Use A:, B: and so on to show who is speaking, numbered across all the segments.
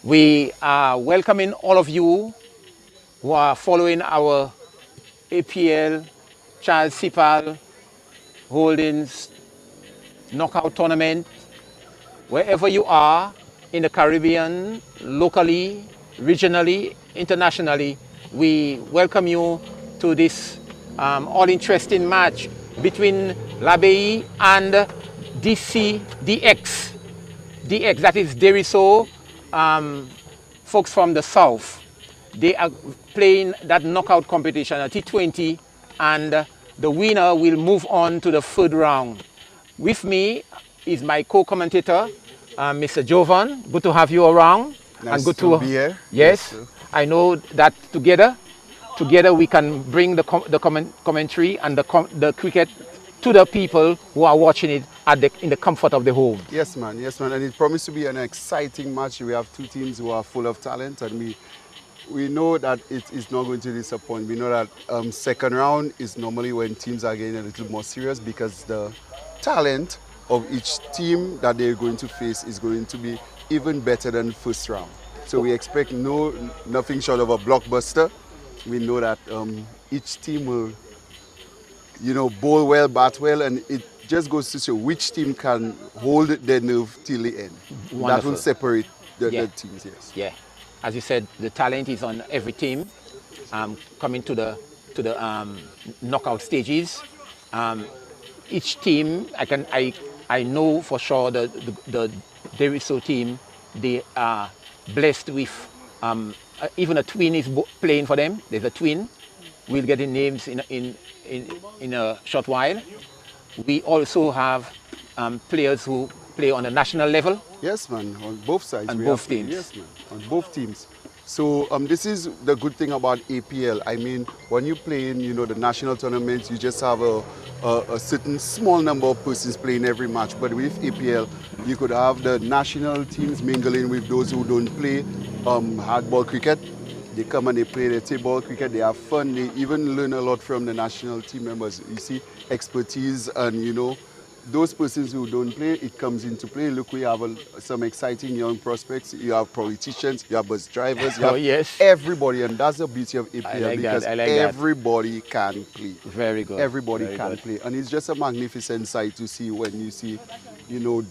A: We are welcoming all of you who are following our APL Chaz Cepal Holdings knockout tournament. Wherever you are in the Caribbean, locally, regionally, internationally, we welcome you to this all-interesting match between l'Abbaye and DX, that is DESRUISSEAUX, folks from the south. They are playing that knockout competition, a T20, and the winner will move on to the third round. With me is my co-commentator, Mr. Jovan. Good to have you around.
B: Nice
A: and good
B: to be here.
A: Yes, I know that together we can bring the commentary and the cricket to the people who are watching it in the comfort of the home.
B: Yes, man. Yes, man. And it promised to be an exciting match. We have two teams who are full of talent, and we know that it is not going to disappoint. We know that second round is normally when teams are getting a little more serious because the talent of each team that they're going to face is going to be even better than first round. So we expect nothing short of a blockbuster. We know that each team will, bowl well, bat well, and it just goes to show which team can hold their nerve till the end.
A: Wonderful.
B: That will separate the teams, yes.
A: Yeah. As you said, the talent is on every team coming to the knockout stages. Each team, I know for sure the DESRUISSEAUX team, they are blessed with even a twin is playing for them. There's a twin. We'll get the names in a short while. We also have players who play on a national level.
B: Yes, man, on both sides.
A: On both teams.
B: Yes, man, on both teams. So this is the good thing about APL. I mean, when you play in, the national tournaments, you just have a certain small number of persons playing every match. But with APL, you could have the national teams mingling with those who don't play hardball cricket. They come and they play the table cricket. They have fun. They even learn a lot from the national team members. You see, expertise and, those persons who don't play, it comes into play. Look, we have some exciting young prospects. You have politicians, you have bus drivers, you have everybody, and that's the beauty of APL because everybody can play.
A: Very good.
B: Everybody can play, and it's just a magnificent sight to see when you see,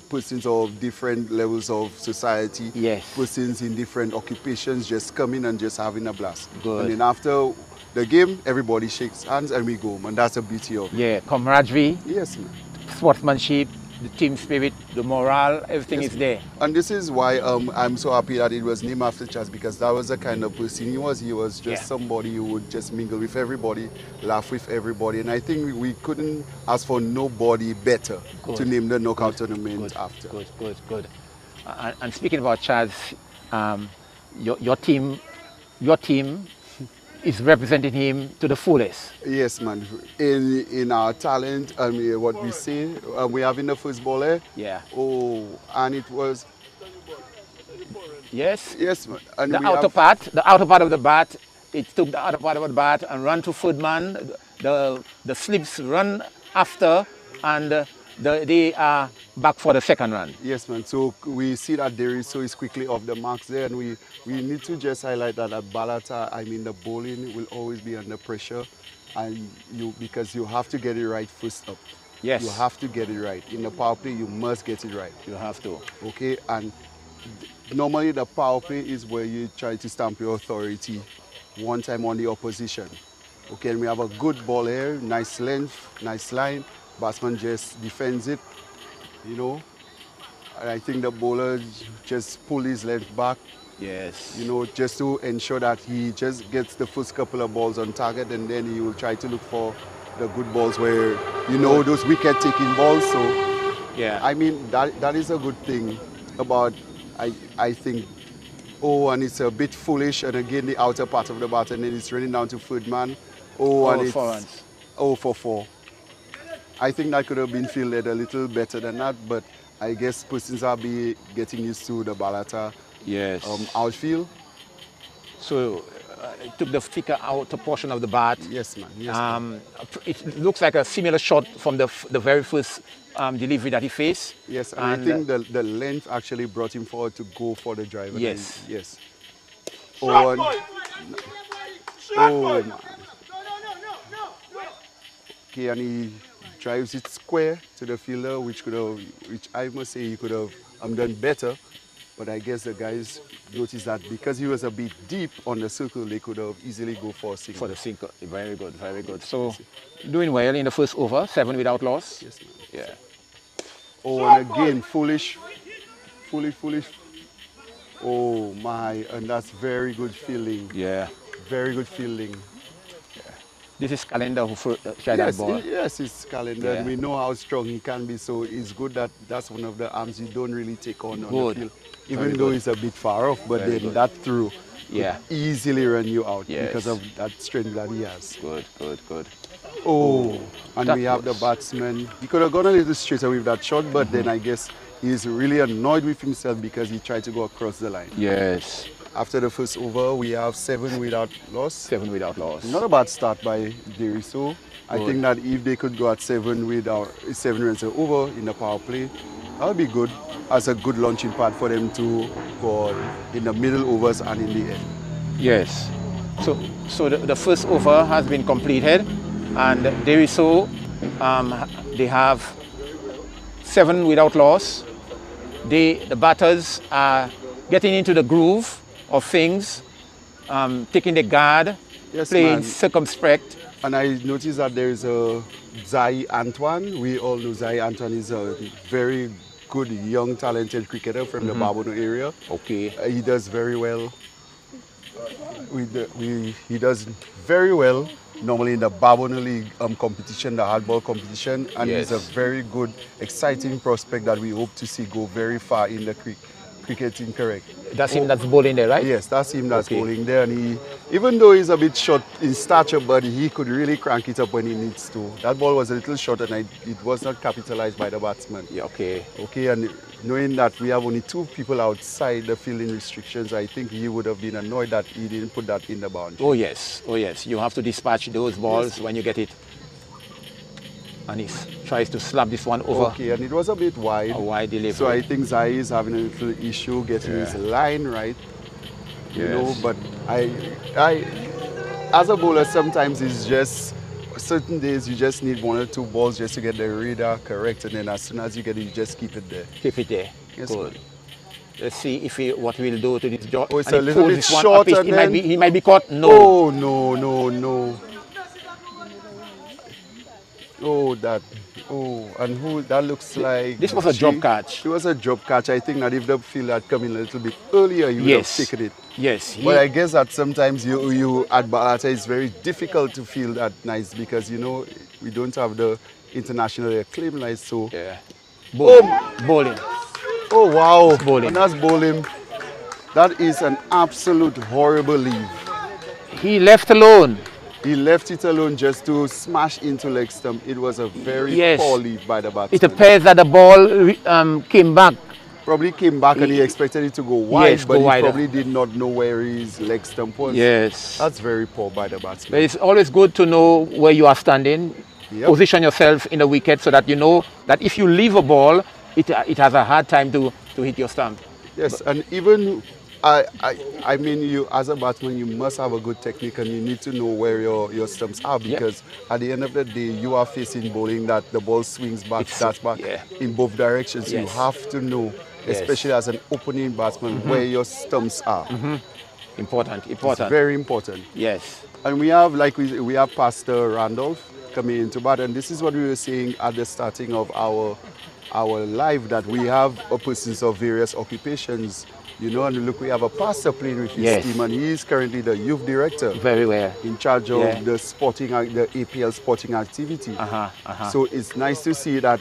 B: persons of different levels of society, persons in different occupations just coming and just having a blast.
A: Good.
B: And then after the game, everybody shakes hands and we go home, and that's the beauty of it.
A: Yeah, camaraderie.
B: Yes, man.
A: Sportsmanship, the team spirit, the morale, everything is there.
B: And this is why I'm so happy that it was named after Chaz, because that was the kind of person he was. He was just somebody who would just mingle with everybody, laugh with everybody. And I think we couldn't ask for nobody better to name the knockout tournament after.
A: Good. And speaking about Chaz, your team is representing him to the fullest.
B: Yes, man. In our talent, what we say, we have in the first bowler.
A: Yeah.
B: Oh, and it was.
A: Yes.
B: Yes, man. And
A: the outer part of the bat. It took the outer part of the bat and ran to third man. The slips run after, and they are back for the second run.
B: Yes, man. So we see that DESRUISSEAUX is quickly off the marks there, and we need to just highlight that at Balata, the bowling will always be under pressure, and because you have to get it right first up.
A: Yes.
B: You have to get it right. In the power play, you must get it right.
A: You have to.
B: Okay, and normally the power play is where you try to stamp your authority one time on the opposition. Okay, and we have a good ball here, nice length, nice line. Batsman just defends it, and I think the bowler just pulled his length back.
A: Yes.
B: Just to ensure that he just gets the first couple of balls on target, and then he will try to look for the good balls where, those wicket-taking balls. So,
A: yeah.
B: That is a good thing about, I think, and it's a bit foolish, and again, the outer part of the bat, and then it's running down to third man. And it's
A: 4 runs.
B: 4. I think that could have been fielded a little better than that, but I guess persons are getting used to the Balata outfield.
A: So took the thicker outer portion of the bat.
B: Yes, man. Yes, man.
A: It looks like a similar shot from the very first delivery that he faced.
B: Yes, and I think the length actually brought him forward to go for the drive.
A: Yes.
B: Yes. Oh, and, oh, man. Okay, and he drives it square to the fielder, which I must say he could have done better. But I guess the guys noticed that because he was a bit deep on the circle, they could have easily go for a single.
A: For the single, very good, very good. So, doing well in the first over, 7 without loss.
B: Yes, man.
A: Yeah.
B: Oh, and again, foolish. Oh my, and that's very good feeling.
A: Yeah.
B: Very good feeling.
A: This is Calendar who tried that ball.
B: Yes, it's Calendar, and we know how strong he can be, so it's good that that's one of the arms you don't really take on the field. Even though it's a bit far off, but then that through could easily run you out because of that strength that he has.
A: Good.
B: Oh, and we have the batsman. He could have gone a little straighter with that shot, but then I guess he's really annoyed with himself because he tried to go across the line.
A: Yes.
B: After the first over, we have 7 without loss.
A: 7 without loss.
B: Not a bad start by DESRUISSEAUX. I think that if they could go at 7 runs over in the power play, that would be good as a good launching pad for them to go in the middle overs and in the end.
A: Yes. So the first over has been completed, and DESRUISSEAUX, they have 7 without loss. The batters are getting into the groove of things, taking the guard, playing circumspect.
B: And I noticed that there is a Zai Antoine. We all know Zai Antoine is a very good, young, talented cricketer from the Barbono area.
A: Okay.
B: He does very well. He does very well normally in the Barbono League competition, the hardball competition, and he's a very good, exciting prospect that we hope to see go very far in the cricketing correct.
A: That's him that's bowling there, right?
B: Yes, that's him that's bowling there, and even though he's a bit short in stature, but he could really crank it up when he needs to. That ball was a little short and it was not capitalized by the batsman.
A: Yeah, okay.
B: Okay, and knowing that we have only 2 people outside the fielding restrictions, I think he would have been annoyed that he didn't put that in the boundary.
A: Oh yes, you have to dispatch those balls when you get it. And he tries to slap this one over.
B: Okay, and it was a bit wide.
A: A wide delivery.
B: So I think Zai is having a little issue getting his line right. You know, but I as a bowler, sometimes it's just certain days you just need 1 or 2 balls just to get the radar correct, and then as soon as you get it, you just keep it there.
A: Keep it there.
B: Yes,
A: good.
B: Man.
A: Let's see if what we'll do to this job.
B: Oh, it's a little bit short, and then
A: he might be caught. No.
B: Oh no. Oh, that looks like...
A: This was a drop catch.
B: It was a drop catch. I think that if the field had come in a little bit earlier, you would have taken it.
A: Yes.
B: But I guess that sometimes you at Balata, it's very difficult to feel that nice because, you know, we don't have the international acclaim like so.
A: Yeah. Bowling.
B: Oh, wow.
A: Bowling.
B: And that's bowling. That is an absolute horrible leave.
A: He left alone.
B: He left it alone just to smash into leg stump. It was a very poor leave by the batsman.
A: It appears that the ball came back.
B: Probably came back and he expected it to go wide, but he probably did not know where his leg stump was.
A: Yes.
B: That's very poor by the batsman.
A: But it's always good to know where you are standing. Yep. Position yourself in the wicket so that you know that if you leave a ball, it has a hard time to hit your stump.
B: Yes, and even... I mean, you as a batsman, you must have a good technique and you need to know where your stumps are because at the end of the day, you are facing bowling that the ball swings back, in both directions. You have to know, especially as an opening batsman, where your stumps are.
A: Important.
B: It's very important.
A: Yes.
B: And we have, we have Pastor Randolph coming into bat, and this is what we were saying at the starting of our live, that we have persons of various occupations. You know, and look, we have a pastor playing with his team, and he is currently the youth director.
A: Very well.
B: In charge of the APL sporting activity. So it's nice to see that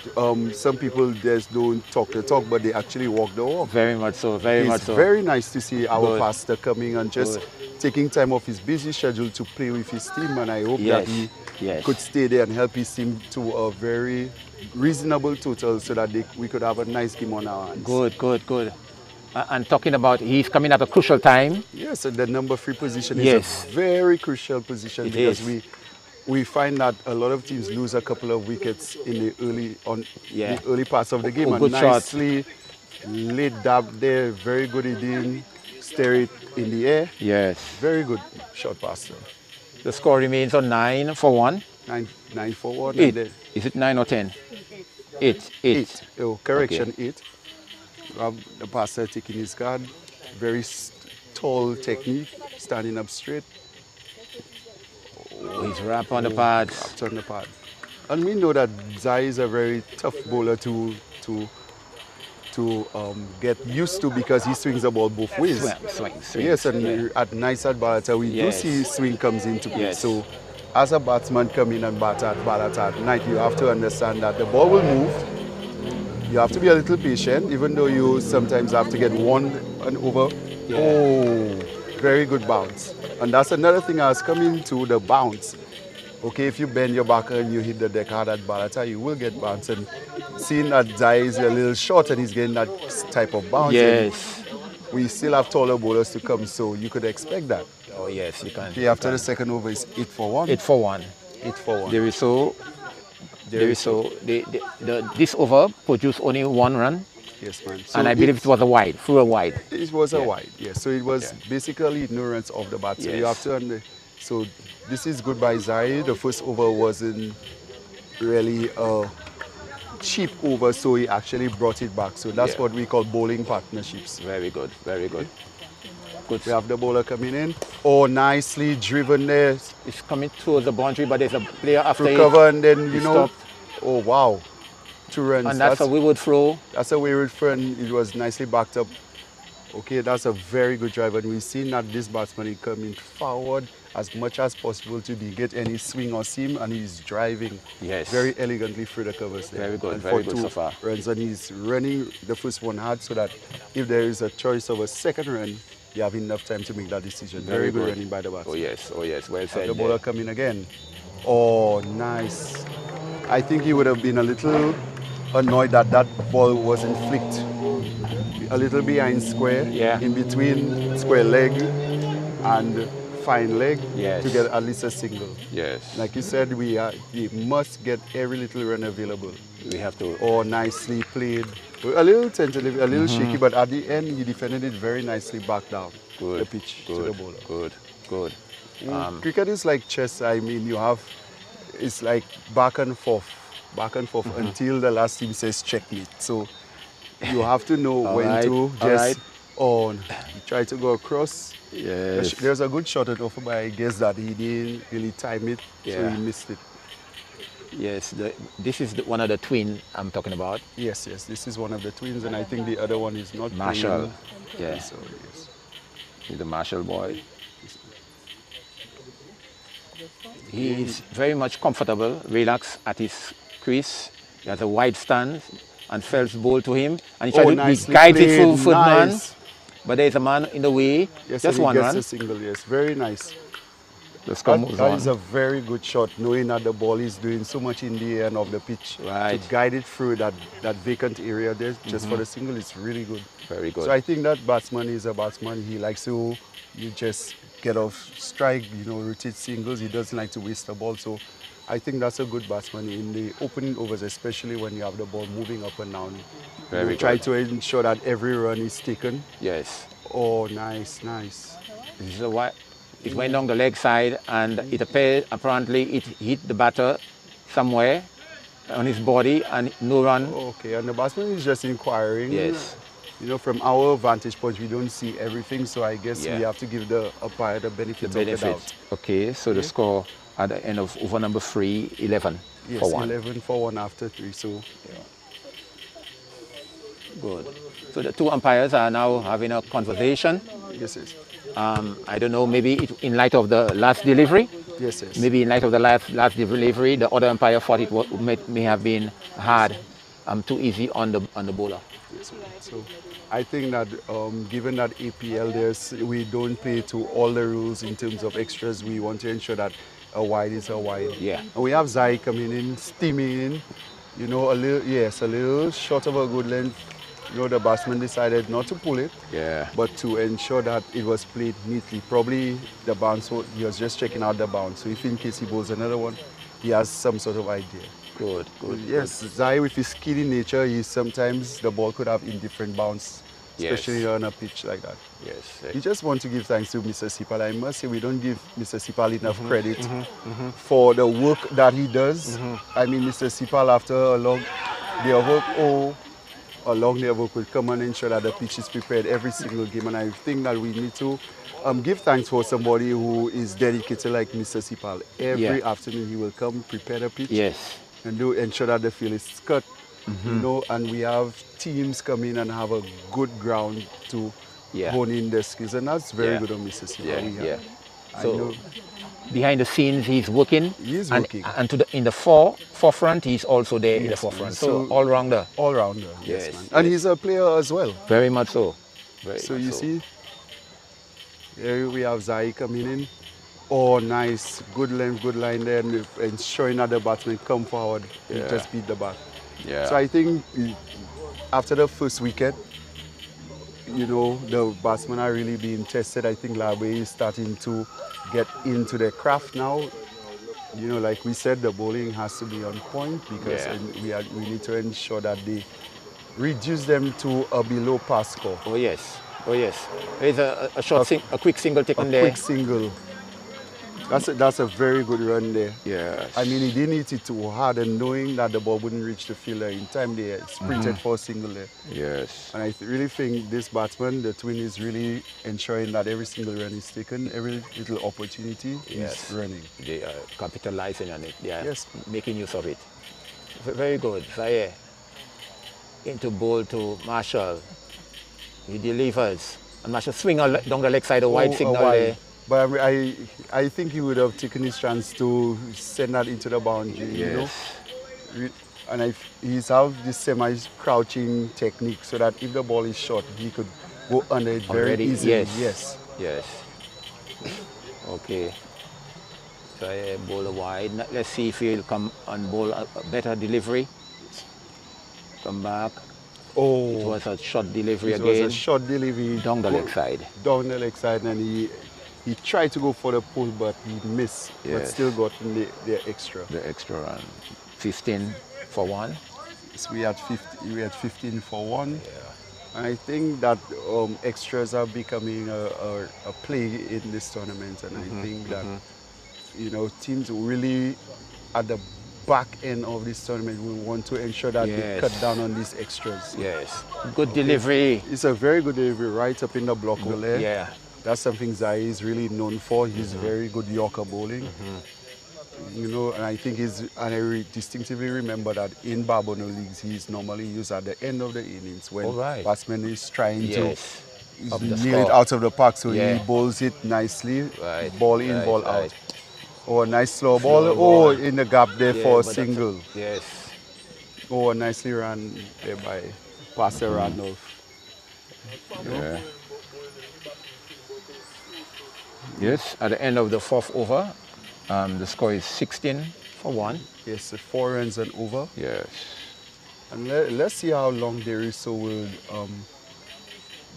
B: some people just don't talk the talk, but they actually walk the walk.
A: Very much so, very much so.
B: It's very nice to see our pastor coming and just taking time off his busy schedule to play with his team, and I hope that he could stay there and help his team to a very reasonable total so that we could have a nice game on our hands.
A: Good. And talking about he's coming at a crucial time.
B: Yes, and the number 3 position
A: Yes.
B: is a very crucial position
A: It
B: because
A: is.
B: we find that a lot of teams lose a couple of wickets in
A: Yeah.
B: the early parts of the game.
A: Oh,
B: And
A: good shot.
B: nicely laid dab there, very good. He didn't stare it in the air.
A: Yes.
B: Very good shot pass.
A: The score remains on 9 for 1.
B: 9 for 1.
A: 8.
B: And then
A: Is it 9 or 10? 8.
B: 8. Oh, correction,
A: Okay.
B: 8. The passer taking his guard. Very tall technique, standing up straight.
A: Oh, he's wrapped on the pads.
B: Wrapped on the pad. And we know that Zai is a very tough bowler to get used to because he swings the ball both ways.
A: Swing.
B: Yes, and
A: Yeah.
B: at nice at Balata, we
A: Yes.
B: do see swing comes into play.
A: Yes.
B: So as a batsman coming and bat at Balata at night, you have to understand that the ball will move. You have to be a little patient, even though you sometimes have to get one and over.
A: Yeah.
B: Oh, very good bounce. And that's another thing I was coming to, the bounce. Okay, if you bend your back and you hit the deck hard at Balata, you will get bounce. And seeing that Zai is a little short and he's getting that type of bounce,
A: Yes.
B: we still have taller bowlers to come, so you could expect that.
A: Oh, yes, you can.
B: Okay, after the second over is 8 for 1.
A: 8 for 1.
B: 8 for 1.
A: There is so. This over produced only 1 run.
B: Yes, man. So
A: And I believe it was a wide, through a wide.
B: it was a
A: Yeah.
B: wide, yes. So it was
A: Yeah.
B: basically ignorance of the bat. So you
A: Yes.
B: have to so this is good by Zai. The first over wasn't really a cheap over, so he actually brought it back. So that's
A: Yeah.
B: what we call bowling partnerships.
A: Very good, very good. Good.
B: We have the bowler coming in. Oh, nicely driven there.
A: It's coming towards the boundary, but there's a player after
B: Through
A: it.
B: cover and then,
A: he
B: you know,
A: stopped.
B: oh wow. 2 runs.
A: And that's a wayward throw.
B: That's a wayward front. It was nicely backed up. Okay, that's a very good drive. And we've seen that this batsman is coming forward as much as possible to get any swing or seam, and he's driving
A: Yes.
B: very elegantly through the covers there.
A: Very good,
B: and
A: very
B: for
A: good
B: 2
A: so far.
B: runs, and he's running the first one hard so that if there is a choice of a second run, you have enough time to make that decision. Very good running by the batsman.
A: Oh yes, well said.
B: The bowler coming again. Oh, nice. I think he would have been a little annoyed that that ball wasn't flicked a little behind square,
A: Yeah.
B: in between square leg and fine leg,
A: Yes.
B: to get at least a single.
A: Yes.
B: Like you said, we must get every little run available.
A: We have to.
B: Oh, nicely played. A little tentative, a little shaky, but at the end he defended it very nicely back down
A: Good.
B: the pitch to the bowler.
A: Good.
B: Cricket is like chess. I mean, it's like back and forth until the last team says checkmate. So you have to know when to just try to go across.
A: Yes.
B: There's a good shot at offer, but I guess that he didn't really time it, so
A: Yeah.
B: he missed it.
A: Yes. This is one of the twin I'm talking about.
B: Yes, this is one of the twins, and I think the other one is not
A: Marshall.
B: playing.
A: Yeah.
B: So, yes.
A: He's the Marshall boy. He is very much comfortable, relaxed at his crease. He has a wide stance, and Phelps bowled to him, and he tried to
B: nicely
A: guide it
B: played,
A: full foot man.
B: nice.
A: But there is a man in the way.
B: Yes,
A: Just
B: and he
A: one
B: gets
A: run.
B: a single. Yes, very nice.
A: The score
B: That,
A: moves
B: that
A: on.
B: is a very good shot, knowing that the ball is doing so much in the air and off the pitch.
A: Right.
B: To guide it through that vacant area there, just for the single, is really good.
A: Very good.
B: So I think that batsman is a batsman. He likes to, you just get off strike, rotate singles. He doesn't like to waste the ball. So I think that's a good batsman in the opening overs, especially when you have the ball moving up and down.
A: Very
B: You try
A: good.
B: to ensure that every run is taken.
A: Yes.
B: Oh, nice.
A: This is it went down the leg side, and it appeared apparently it hit the batter somewhere on his body, and no run.
B: Okay, and the batsman is just inquiring.
A: Yes.
B: From our vantage point, we don't see everything, so I guess
A: Yeah.
B: we have to give the umpire the benefit, of the doubt.
A: Okay, so the score at the end of over number 3, 11
B: Yes,
A: for 1.
B: 11 for 1 after 3, so
A: Good. So the two umpires are now having a conversation.
B: yes.
A: I don't know, maybe in light of the last delivery.
B: Yes.
A: Maybe in light of the last delivery, the other umpire thought it may have been hard, too easy on the bowler.
B: Yes. So I think that given that APL, we don't play to all the rules in terms of extras. We want to ensure that a wide is a wide.
A: Yeah.
B: And we have Zai coming in, steaming in, a little short of a good length. you know, the batsman decided not to pull it,
A: Yeah.
B: but to ensure that it was played neatly. Probably the bounce, he was just checking out the bounce. So if in case he bowls another one, he has some sort of idea.
A: Good, good.
B: Yes,
A: Good.
B: Zai with his skilly nature, sometimes the ball could have indifferent bounce, especially
A: Yes.
B: on a pitch like that.
A: Yes.
B: We just want to give thanks to Mr. Cepal. I must say we don't give Mr. Cepal enough credit for the work that he does. I mean, Mr. Cepal, after a long day of work, a long day of work, will come and ensure that the pitch is prepared every single game. And I think that we need to give thanks for somebody who is dedicated like Mr. Cepal. Every afternoon he will come, prepare the pitch,
A: Yes.
B: and do ensure that the field is cut, you know, and we have teams come in and have a good ground to hone in their skills, and that's very good on Mr. Cepal.
A: Yeah.
B: I
A: So
B: know
A: behind the scenes, he's working.
B: he is working.
A: And in the forefront, he's also there in the forefront.
B: Man.
A: So all rounder.
B: All rounder, yes,
A: Yes,
B: man.
A: yes.
B: And he's a player as well.
A: Very much so. Very
B: So
A: much
B: you see, here we have Zai coming in. Oh, nice. Good length, good line there, and ensuring that the batsman come forward and just beat the bat.
A: Yeah.
B: So I think after the first wicket, you know, the batsmen are really being tested. I think Abayee is starting to get into their craft now. You know, like we said, the bowling has to be on point because we need to ensure that they reduce them to a below par score.
A: Oh yes. Oh yes. There's a quick single taken there.
B: A quick single. That's a very good run there.
A: Yes.
B: I mean, he didn't hit it too hard, and knowing that the ball wouldn't reach the fielder in time, they sprinted for a single there.
A: Yes.
B: And I really think this batsman, the twin, is really ensuring that every single run is taken, every little opportunity is running.
A: They are capitalizing on it. They are
B: Yes.
A: making use of it. Very good. Zaire into bowl to Marshall. He delivers. And Marshall swing down the leg side, a wide signal there.
B: But I think he would have taken his chance to send that into the boundary, you know. And he's have this semi-crouching technique so that if the ball is short, he could go under it very easily. Yes.
A: Okay. Try a bowl wide. Let's see if he'll come and bowl a better delivery. Come back.
B: Oh.
A: It was a short delivery again.
B: It was a short delivery.
A: Down the leg side.
B: Down the leg side, and he tried to go for the pull, but he missed. But still got the extra.
A: The extra run. 15 for 1.
B: So we had 15 for 1. And I think that extras are becoming a play in this tournament, and I think that you know, teams really at the back end of this tournament will want to ensure that they cut down on these extras.
A: Yes. Good delivery.
B: It's a very good delivery right up in the block hole there.
A: Yeah.
B: That's something Zai is really known for. He's very good Yorker bowling. You know, and I think I distinctively remember that in Barbono leagues, he's normally used at the end of the innings when batsman is trying to nail it out of the park. So he bowls it nicely, ball in, ball out. Oh, a nice slow ball. Oh, in the gap there for a single.
A: Yes.
B: Oh, nicely run there by Pastor Randolph.
A: Yeah. Yes, at the end of the 4th over, the score is 16 for 1.
B: Yes, 4 runs and over.
A: Yes.
B: And let's see how long Deriso will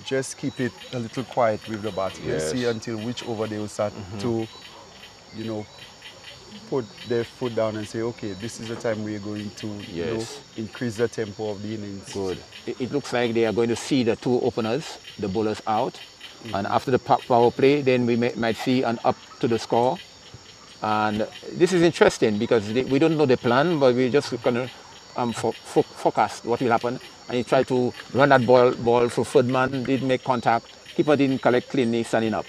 B: just keep it a little quiet with the batting. Let's see until which over they will start to, you know, put their foot down and say, okay, this is the time we're going to you know, increase the tempo of the innings.
A: Good. It looks like they are going to see the 2 openers, the bowlers out. And after the power play, then we might see an up to the score. And this is interesting because we don't know the plan, but we're just going to forecast what will happen. And he tried to run that ball through third man, didn't make contact. Keeper didn't collect cleanly, standing up.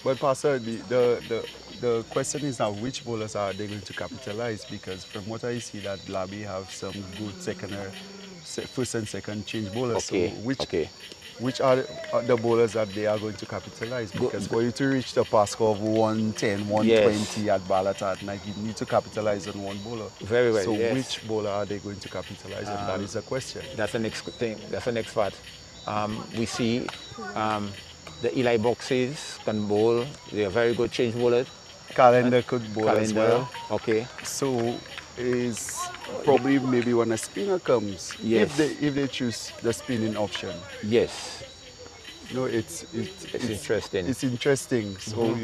B: But Pastor, the question is now, which bowlers are they going to capitalize? Because from what I see, that Labby have some good first and second change bowlers. So which are the bowlers that they are going to capitalize? Because for you to reach the par score of 110, 120 at Balata at night, you need to capitalize on one bowler.
A: Very well.
B: So which bowler are they going to capitalize on? That is the question.
A: That's the next thing. That's the next part. We see the Eli Boxes can bowl. They are very good change bowlers.
B: Calendar could bowl as well.
A: Okay.
B: So is probably maybe when a spinner comes,
A: Yes.
B: if they choose the spinning option.
A: Yes.
B: No,
A: It's interesting.
B: It's interesting. So,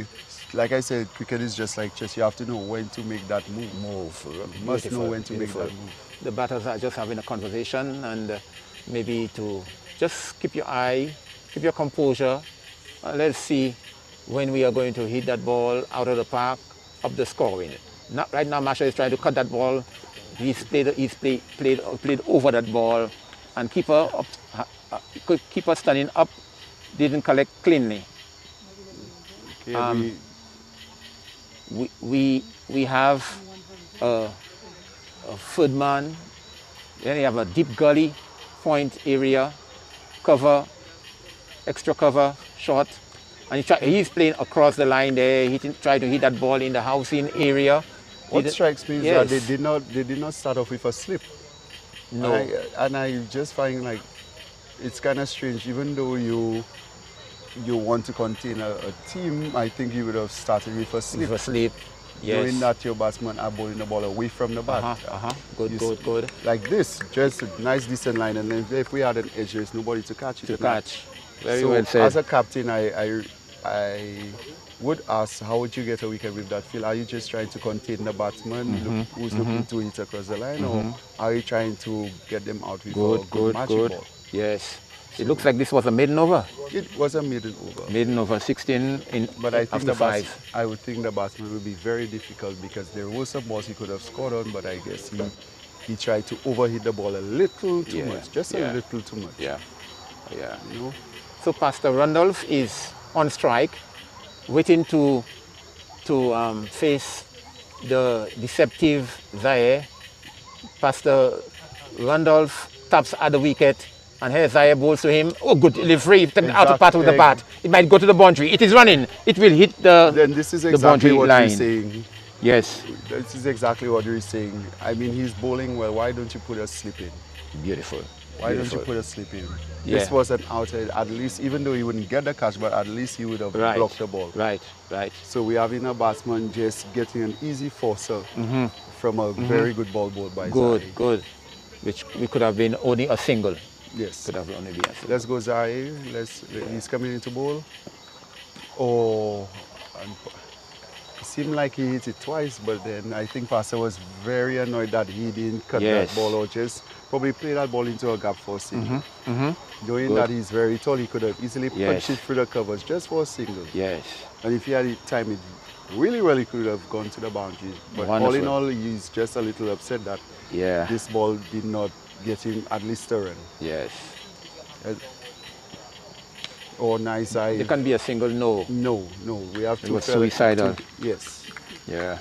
B: like I said, cricket is just like chess. You have to know when to make that move. You must know when to make that move.
A: The batters are just having a conversation, and maybe to just keep your composure. Let's see when we are going to hit that ball out of the park, up the scoring. Right now, Masha is trying to cut that ball. He's played over that ball, and keeper standing up didn't collect cleanly.
B: Okay,
A: We have a third man. Then you have a deep gully point area, cover, extra cover, short. And he's playing across the line there. He tried to hit that ball in the housing area.
B: what strikes me is that they did not start off with a slip.
A: No.
B: And I just find like it's kind of strange. Even though you want to contain a team, I think you would have started with a slip.
A: With a slip. Yes.
B: Knowing that your batsmen are bowling the ball away from the bat.
A: Good.
B: Like this, just a nice decent line, and then if we had an edge, there's nobody to catch it.
A: Very
B: so
A: well said.
B: As a captain, I would ask, how would you get a wicket with that field? Are you just trying to contain the batsman who's looking to hit across the line, or are you trying to get them out with a good magic ball?
A: Yes. It looks like this was a maiden over.
B: It was a maiden over.
A: Maiden over 16
B: but I think
A: after 5.
B: I would think the batsman would be very difficult because there were some balls he could have scored on, but I guess he tried to overhit the ball a little too much, just a little too much.
A: Yeah.
B: You know?
A: So Pastor Randolph is on strike, waiting to face the deceptive Zaire. Pastor Randolph taps at the wicket, and here Zaire bowls to him. Oh, good delivery, out of part of the bat. It might go to the boundary. It is running. It will hit the
B: Then this is
A: the
B: exactly
A: boundary
B: what
A: line.
B: you're saying.
A: Yes.
B: This is exactly what you're saying. I mean, he's bowling well. Why don't you put a slip in?
A: Beautiful.
B: Why don't you put a slip in?
A: Yeah.
B: This was an outside, at least, even though he wouldn't get the catch, but at least he would have blocked the ball.
A: Right.
B: So we're having a batsman just getting an easy forcer from a very good ball bowled by Zaire.
A: Good. Which we could have been only a single.
B: Yes.
A: Could have only been a single.
B: Let's go Zaire. He's coming into bowl. Oh, and it seemed like he hit it twice, but then I think Pastor was very annoyed that he didn't cut that ball or just probably play that ball into a gap for a single. Knowing that he's very tall, he could have easily punched it through the covers just for a single.
A: Yes.
B: And if he had time, it really could have gone to the boundary. But all in all, he's just a little upset that this ball did not get him at least a run.
A: Yes.
B: Oh, nice eye.
A: It can be a single, no.
B: No. We have to.
A: It was suicidal.
B: Yes.
A: Yeah.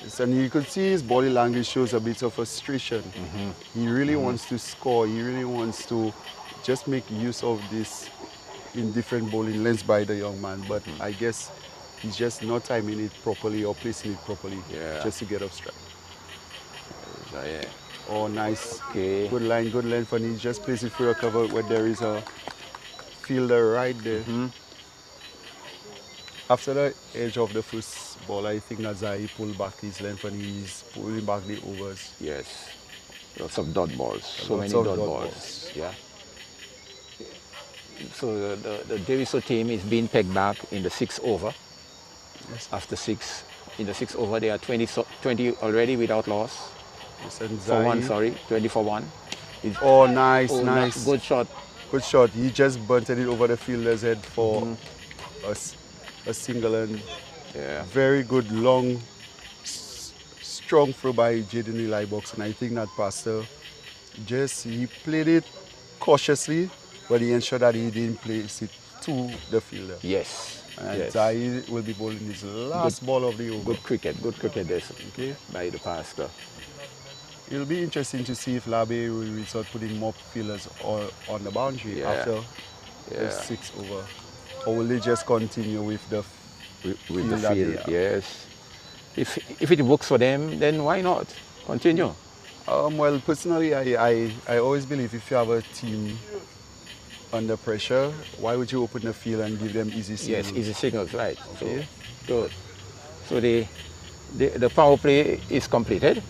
B: Yes, and you could see his body language shows a bit of frustration. He really wants to score. He really wants to just make use of this indifferent bowling lens by the young man. But I guess he's just not timing it properly or placing it properly just to get off strike. Oh, nice.
A: Okay.
B: Good length, and he just plays it through a cover where there is a fielder right there. After the edge of the first ball, I think that Zaire pulled back his length and he's pulling back the overs.
A: Yes. Lots of dot balls. So many dot balls. Yeah. So the DESRUISSEAUX team is being pegged back in the 6th over.
B: Yes.
A: After 6, in the 6th over, they are 20 already without loss.
B: Yes, and
A: For 1, sorry, 20 for 1.
B: Oh, nice.
A: Good shot.
B: Good shot. He just bunted it over the fielder's head for a single, and very good long, strong throw by Jaden Eli Box. And I think that Pastor he played it cautiously, but he ensured that he didn't place it to the fielder.
A: Yes.
B: And Zaire will be bowling his last ball of the over.
A: Good cricket this, by the Pastor.
B: It'll be interesting to see if Labe will start putting more fielders on the boundary after the 6th over. Or will they just continue with the field?
A: Yes. If it works for them, then why not? Continue.
B: Well, personally, I always believe if you have a team under pressure, why would you open the field and give them easy signals?
A: Yes, easy signals, right. Okay. So good. So the power play is completed.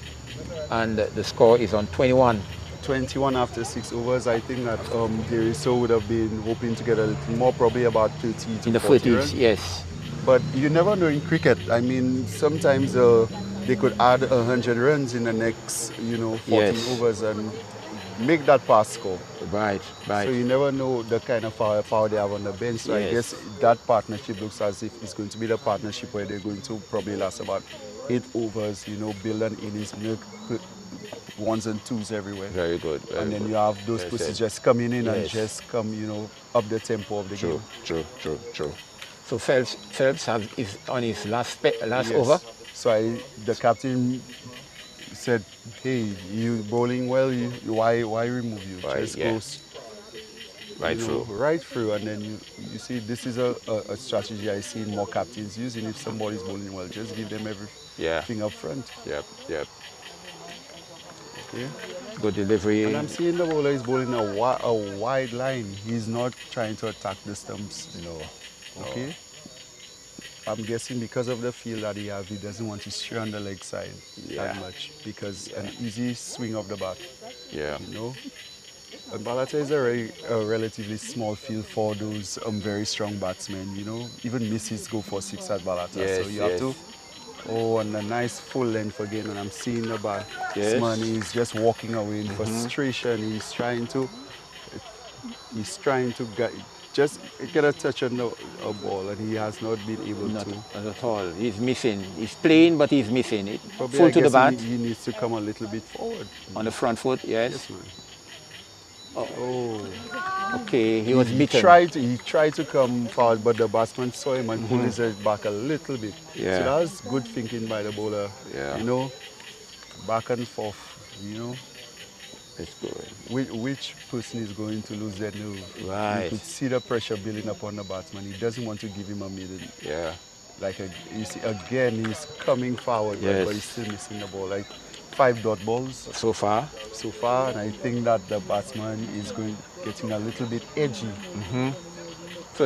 A: and the score is on 21.
B: 21 after 6 overs. I think that DESRUISSEAUX would have been hoping to get a little more, probably about 30 to
A: In the
B: 40
A: 40s,
B: runs.
A: yes.
B: But you never know in cricket. I mean, sometimes they could add 100 runs in the next, 14
A: Yes.
B: overs and make that pass score.
A: Right, right.
B: So you never know the kind of power they have on the bench. So I guess that partnership looks as if it's going to be the partnership where they're going to probably last about 8 overs, build an innings, put ones and twos everywhere.
A: Very good.
B: And then you have those pussies just coming in and just come, up the tempo of the game.
A: True. So Phelps is on his last over.
B: So the captain said, hey, you bowling well, why remove you? Just go right through. And then you see this is a strategy I see more captains using. If somebody's bowling well, just give them everything up front.
A: Yep.
B: Okay.
A: Good delivery.
B: And I'm seeing the bowler is bowling a wide line. He's not trying to attack the stumps. Okay. I'm guessing because of the feel that he has, he doesn't want to stray on the leg side that much because an easy swing of the bat.
A: Yeah.
B: And Balata is a relatively small field for those very strong batsmen. Even misses go for 6 at Balata. So you have to. Oh, and a nice full length again, and I'm seeing the batsman. He's just walking away in frustration. He's trying to get a touch on a ball, and he has not been able to.
A: Not at all. He's missing. He's playing, but he's missing it.
B: Probably,
A: full to the bat.
B: He needs to come a little bit forward.
A: On the front foot, yes.
B: Man.
A: Oh. Okay, he was beaten.
B: He tried to come forward, but the batsman saw him and pulled his head back a little bit.
A: Yeah.
B: So that was good thinking by the bowler.
A: Yeah.
B: Back and forth,
A: It's good.
B: Which person is going to lose their nerve?
A: Right.
B: You could see the pressure building up on the batsman. He doesn't want to give him a middle.
A: Yeah.
B: You see, again, he's coming forward, but he's still missing the ball. 5 dot balls
A: so far,
B: and I think that the batsman is getting a little bit edgy.
A: So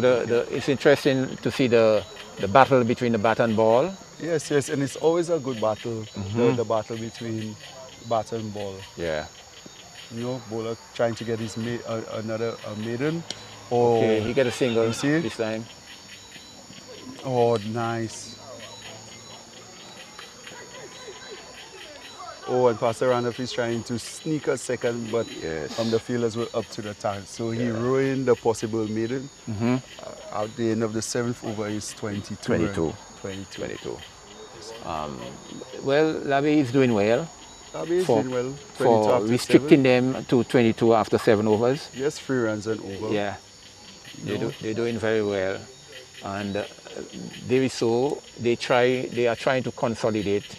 A: it's interesting to see the battle between the bat and ball.
B: Yes, and it's always a good battle. The battle between bat and ball.
A: Yeah.
B: Bowler trying to get his another maiden.
A: Okay, he got a single
B: you see?
A: this time.
B: Oh, nice. Oh, and Pastor Randolph is trying to sneak a second, but the fielders were up to the task. So he ruined the possible maiden. At the end of the 7th over is 22.
A: 22. Well, Labby is doing well.
B: Labby is doing well.
A: For restricting them to 22 after 7 overs.
B: Just 3 runs and over.
A: Yeah. They're doing very well. And DESRUISSEAUX, they are trying to consolidate,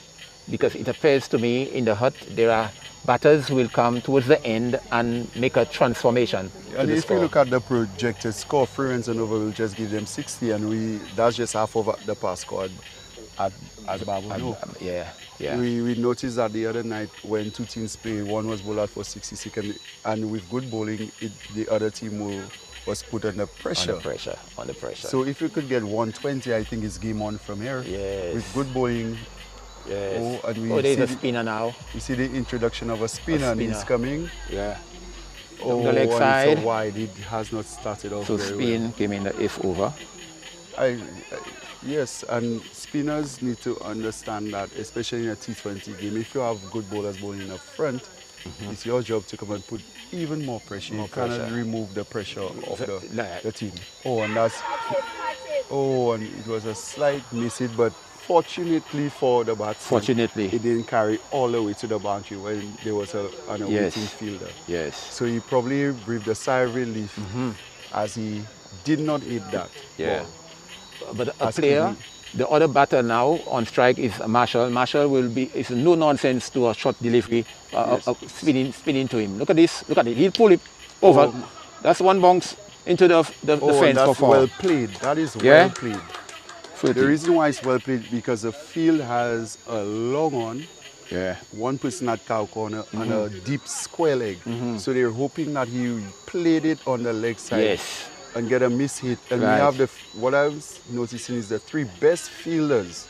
A: because it appears to me in the hut there are batters who will come towards the end and make a transformation.
B: And if you look at the projected score, 3 runs and over will just give them 60, and that's just half of the pass score at Babu.
A: Yeah.
B: We noticed that the other night when 2 teams played, one was bowled out for 60 seconds, and with good bowling, the other team was put under pressure.
A: Under pressure.
B: So if you could get 120, I think it's game on from here.
A: Yes.
B: With good bowling.
A: Yes. There's a spinner now.
B: You see the introduction of a spinner, and he's coming.
A: Yeah.
B: The leg side. It's wide. It has not started off very well.
A: So spin came in the 8th over.
B: Yes, and spinners need to understand that, especially in a T20 game, if you have good bowlers bowling up front, it's your job to come and put even more pressure. You cannot remove the pressure of the team. And it was a slight miss it, but fortunately for the batsman, it didn't carry all the way to the boundary when there was an awaiting fielder.
A: Yes.
B: So he probably breathed a sigh of relief as he did not hit that ball.
A: But a player, the other batter now on strike is Marshall. Marshall it's no nonsense to a short delivery, spinning to him. Look at this, look at it. He'll pull it over. That's one bounce into the fence for 4.
B: Well played. That is well played. The reason why it's well played because the field has a long on.
A: Yeah.
B: One person at cow corner and a deep square leg. So they're hoping that he played it on the leg side. And get a miss hit. And we have what I was noticing is the 3 best fielders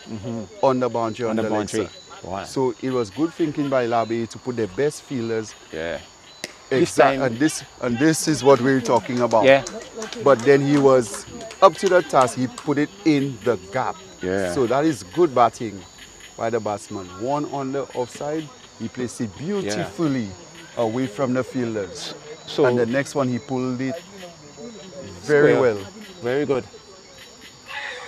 B: on the boundary on the leg side.
A: Wow.
B: So it was good thinking by Abayee to put their best fielders.
A: Yeah.
B: And this is what we're talking about.
A: Yeah.
B: But then he was up to the task. He put it in the gap.
A: Yeah.
B: So that is good batting by the batsman. One on the offside, he placed it beautifully away from the fielders.
A: So
B: and the next one he pulled it very well.
A: Very good.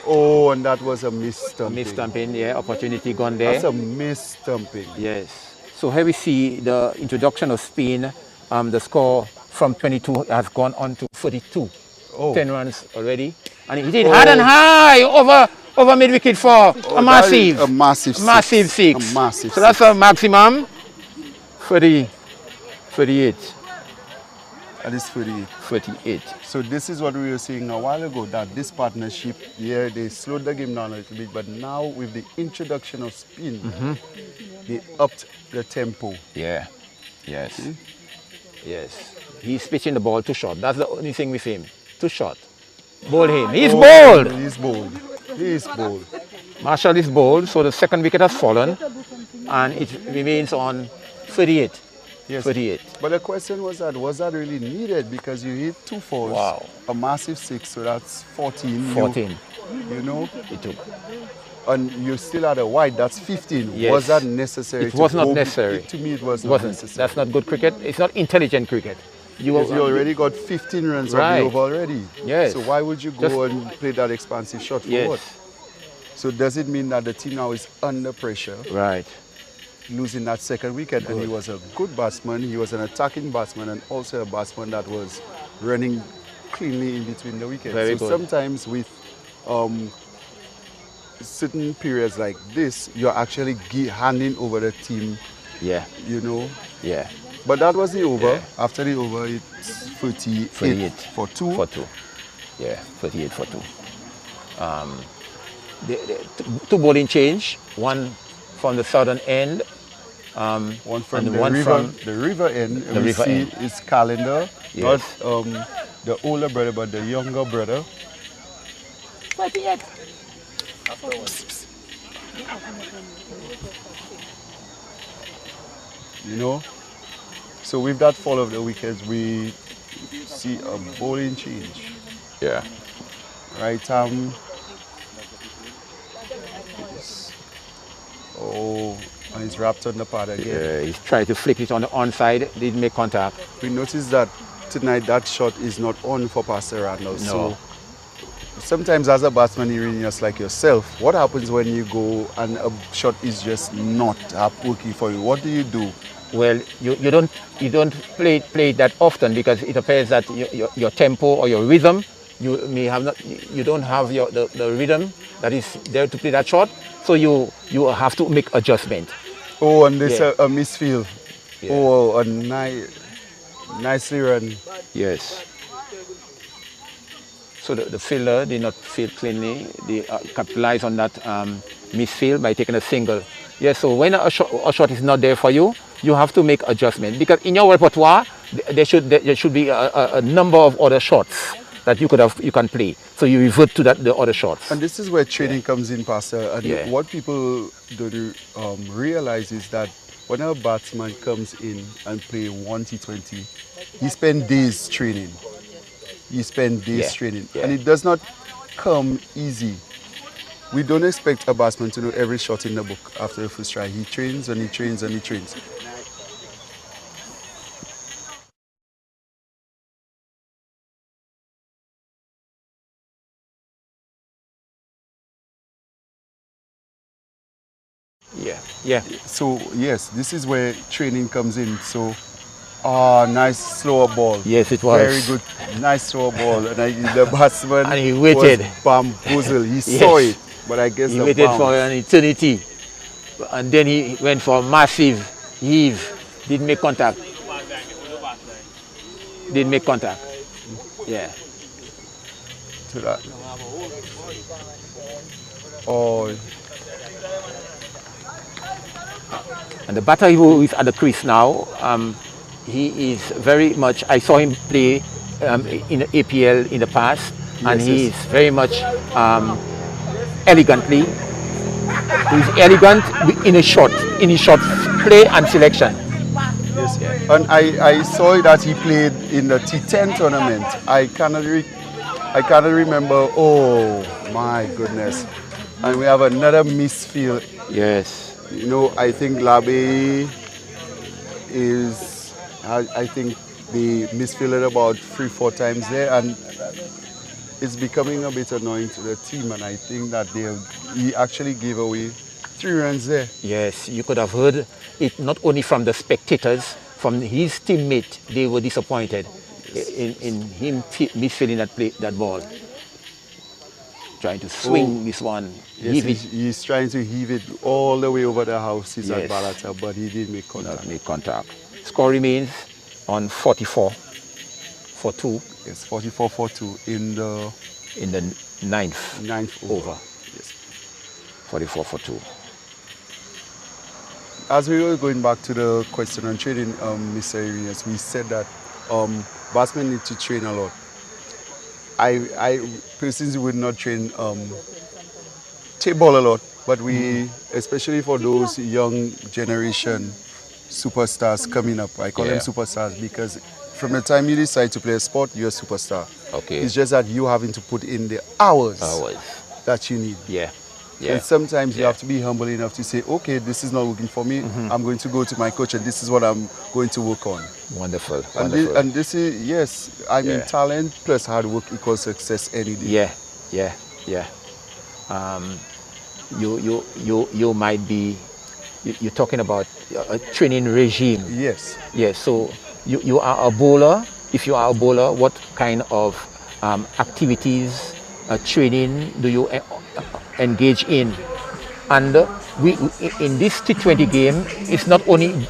B: Oh, and that was a miss-stumping.
A: Miss-stumping, yeah. Opportunity gone there.
B: That's a miss-stumping.
A: Yes. So here we see the introduction of spin. The score from 22 has gone on to 42. 10 runs already. And he did hard and high over mid-wicket for a massive.
B: A massive six.
A: Massive six.
B: A massive
A: so that's a maximum 38.
B: That is 38.
A: 38.
B: So this is what we were saying a while ago, that this partnership, they slowed the game down a little bit, but now with the introduction of spin, they upped the tempo.
A: Yeah. Yes. Yes. He's pitching the ball too short. That's the only thing with him. Too short. Bowl him. He's bold.
B: He's bold. He's bold.
A: Marshall is bold, so the second wicket has fallen, and it remains on 38.
B: Yes.
A: 38.
B: But the question was that really needed? Because you hit 2 fours, a massive 6, so that's 14.
A: 14.
B: You know?
A: It took.
B: And you still had a wide, that's 15.
A: Yes.
B: Was that necessary?
A: It was not necessary.
B: To me, it wasn't necessary.
A: That's not good cricket. It's not intelligent cricket.
B: You already got 15 runs on the over already.
A: Yes.
B: So why would you go and play that expansive shot for what? So does it mean that the team now is under pressure?
A: Right.
B: Losing that second wicket, and he was a good batsman. He was an attacking batsman and also a batsman that was running cleanly in between the wickets.
A: Very
B: so
A: good.
B: sometimes with certain periods like this, you're actually handing over the team.
A: Yeah.
B: You know.
A: Yeah.
B: But that was the over. Yeah. After the over, it's 38 for 2.
A: For 2. Yeah, 38 for 2. The 2 bowling change. One from the southern end.
B: One from the river end.
A: The
B: we
A: river
B: see
A: end.
B: his calendar.
A: Yes.
B: Not the older brother, but the younger brother.
A: 38.
B: You know? So with that fall of the wickets, we see a bowling change.
A: Yeah.
B: Right arm. And he's wrapped on the pad again.
A: Yeah, he's trying to flick it on the onside. Didn't make contact.
B: We noticed that tonight that shot is not on for Pastor Randall.
A: No.
B: So sometimes as a batsman, you're just like yourself. What happens when you go and a shot is just not working for you? What do you do?
A: Well, you don't play it that often, because it appears that your tempo or your rhythm, you don't have the rhythm that is there to play that shot. So you have to make adjustment.
B: Oh, and there's a misfield. Yeah. Oh, a nicely run.
A: Yes. So the fielder did not field cleanly. They capitalized on that misfield by taking a single. Yes. So when a shot is not there for you, you have to make adjustment, because in your repertoire there should be a number of other shots that you can play. So you revert to the other shots.
B: And this is where training comes in, Pastor. And what people don't realize is that when a batsman comes in and play 1 T20, he spends days training. And it does not come easy. We don't expect a batsman to know every shot in the book after the first try. He trains and he trains and he trains.
A: Yeah.
B: So yes, this is where training comes in. So, nice slower ball.
A: Yes, it was
B: very good. Nice slower ball, and the batsman
A: and he waited.
B: Was bamboozled. He saw it, but I guess
A: he waited for an eternity, and then he went for a massive heave. Didn't make contact. Yeah.
B: To that. Oh.
A: And the batter who is at the crease now, he is very much, I saw him play in the APL in the past, and he is very much elegantly He's elegant in his shot play and selection.
B: Yes. And I saw that he played in the T10 tournament. I cannot remember. Oh my goodness. And we have another misfield.
A: Yes.
B: You know, I think Abayee is, I think they misfielded about 3-4 times there, and it's becoming a bit annoying to the team, and I think that he actually gave away 3 runs there.
A: Yes, you could have heard it not only from the spectators, from his teammate. They were disappointed in him misfielding that ball. Trying to swing this one.
B: Yes, he's trying to heave it all the way over the houses at Balata, but he didn't make contact.
A: Not make contact. Score remains on 44-2.
B: Yes, 44-2 in the ninth over. Yes.
A: 44-2.
B: As we were going back to the question on training, Mr. Irenaeus, we said that batsmen need to train a lot. I personally would not train tape ball a lot, but we, especially for those young generation superstars coming up, I call them superstars because from the time you decide to play a sport, you're a superstar.
A: Okay.
B: It's just that you having to put in the hours that you need.
A: Yeah.
B: And sometimes you have to be humble enough to say, okay, this is not working for me. I'm going to go to my coach and this is what I'm going to work on. Wonderful. And this is, yes, I mean, talent plus hard work equals success any day.
A: Yeah. You might be, you're talking about a training regime.
B: Yes.
A: Yes, so you are a bowler. If you are a bowler, what kind of activities, training do you engage in? And in this T20 game, it's not only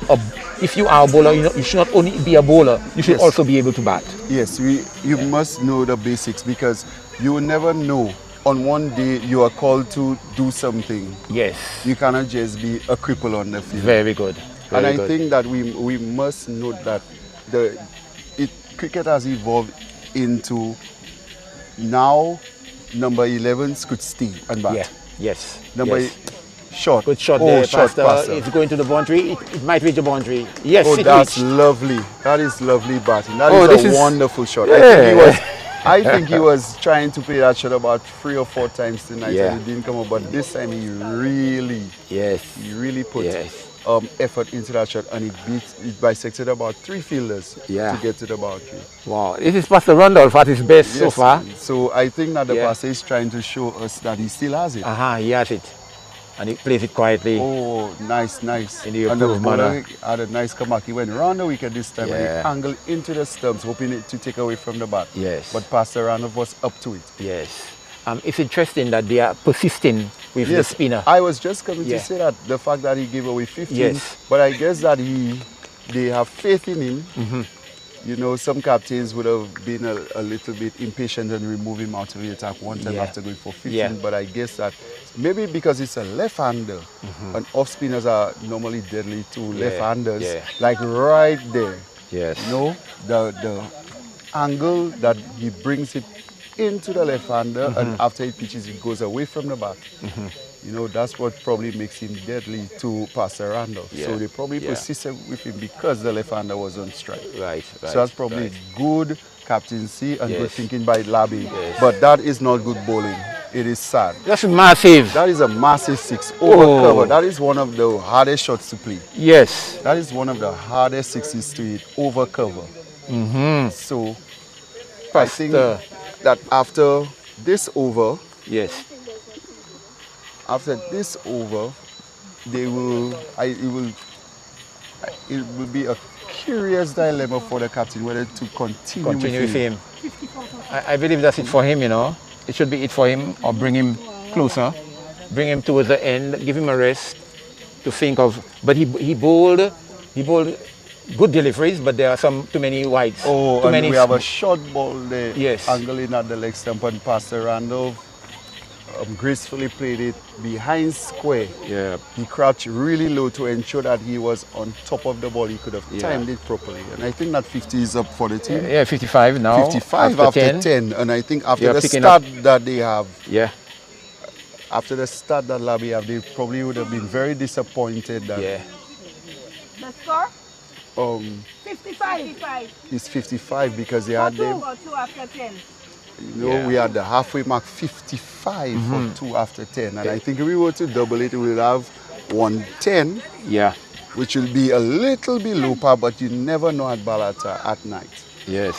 A: if you are a bowler, you should not only be a bowler, you should also be able to bat. Yes,
B: you must know the basics because you will never know. On one day, you are called to do something.
A: Yes.
B: You cannot just be a cripple on the field.
A: Very good.
B: And I think that we must note that cricket has evolved into now number 11s could stay and bat.
A: Yeah. Yes.
B: Shot.
A: Good shot there. Pastor. It's going to the boundary. It might reach the boundary. Yes.
B: Oh, that's lovely. That is lovely batting. That is a wonderful shot.
A: Yeah.
B: I think he was trying to play that shot about 3 or 4 times tonight and it didn't come up. But this time he really put effort into that shot and it bisected about 3 fielders to get to the boundary.
A: Wow, this is Pastor Randolph at his best so far.
B: So I think that the passer is trying to show us that he still has it.
A: He has it. And he plays it quietly.
B: Oh, nice.
A: In the approved manner.
B: Had a nice comeback. He went round the wicket this time and he angled into the stumps, hoping it to take away from the bat.
A: Yes.
B: But Pastor Randolph was up to it.
A: Yes. It's interesting that they are persisting with the spinner.
B: I was just coming to say that the fact that he gave away 15, but I guess that they have faith in him. You know, some captains would have been a little bit impatient and remove him out of the attack one time after going for 15. But I guess that maybe because it's a left-hander, and off-spinners are normally deadly to left-handers, like right there.
A: Yes.
B: You know, the angle that he brings it into the left-hander and after he pitches it goes away from the bat. You know, that's what probably makes him deadly to Pastor Randolph. So they probably persisted with him because the left-hander was on strike.
A: Right.
B: So that's probably good captaincy and good thinking by Abayee. But that is not good bowling. It is sad.
A: That's massive.
B: That is a massive 6 over cover. That is one of the hardest shots to play.
A: Yes.
B: That is one of the hardest 6s to hit over cover. So I think that after this over, after this over, it will be a curious dilemma for the captain whether to continue with him.
A: I believe that's it for him, you know. It should be it for him or bring him closer, bring him towards the end, give him a rest to think of. But he bowled good deliveries, but there are too many wides.
B: We have a short ball there, angling at the leg stump, and Pastor Randolph gracefully played it behind square. He crouched really low to ensure that he was on top of the ball. He could have timed it properly. And I think that 50 is up for the team.
A: 55 now.
B: 55 after 10. And I think after the start that they have, after the start that Labby have, they probably would have been very disappointed that
A: Yeah.
C: The score?
D: 55.
B: it's 55 because they
C: For
B: had
C: two.
B: them.
C: For 2 after 10.
B: You know,
A: Yeah.
B: we had the halfway mark 55 for 2 after 10. And I think if we were to double it, we would have 110,
A: Yeah.
B: which will be a little bit low par, but you never know at Balata at night.
A: Yes.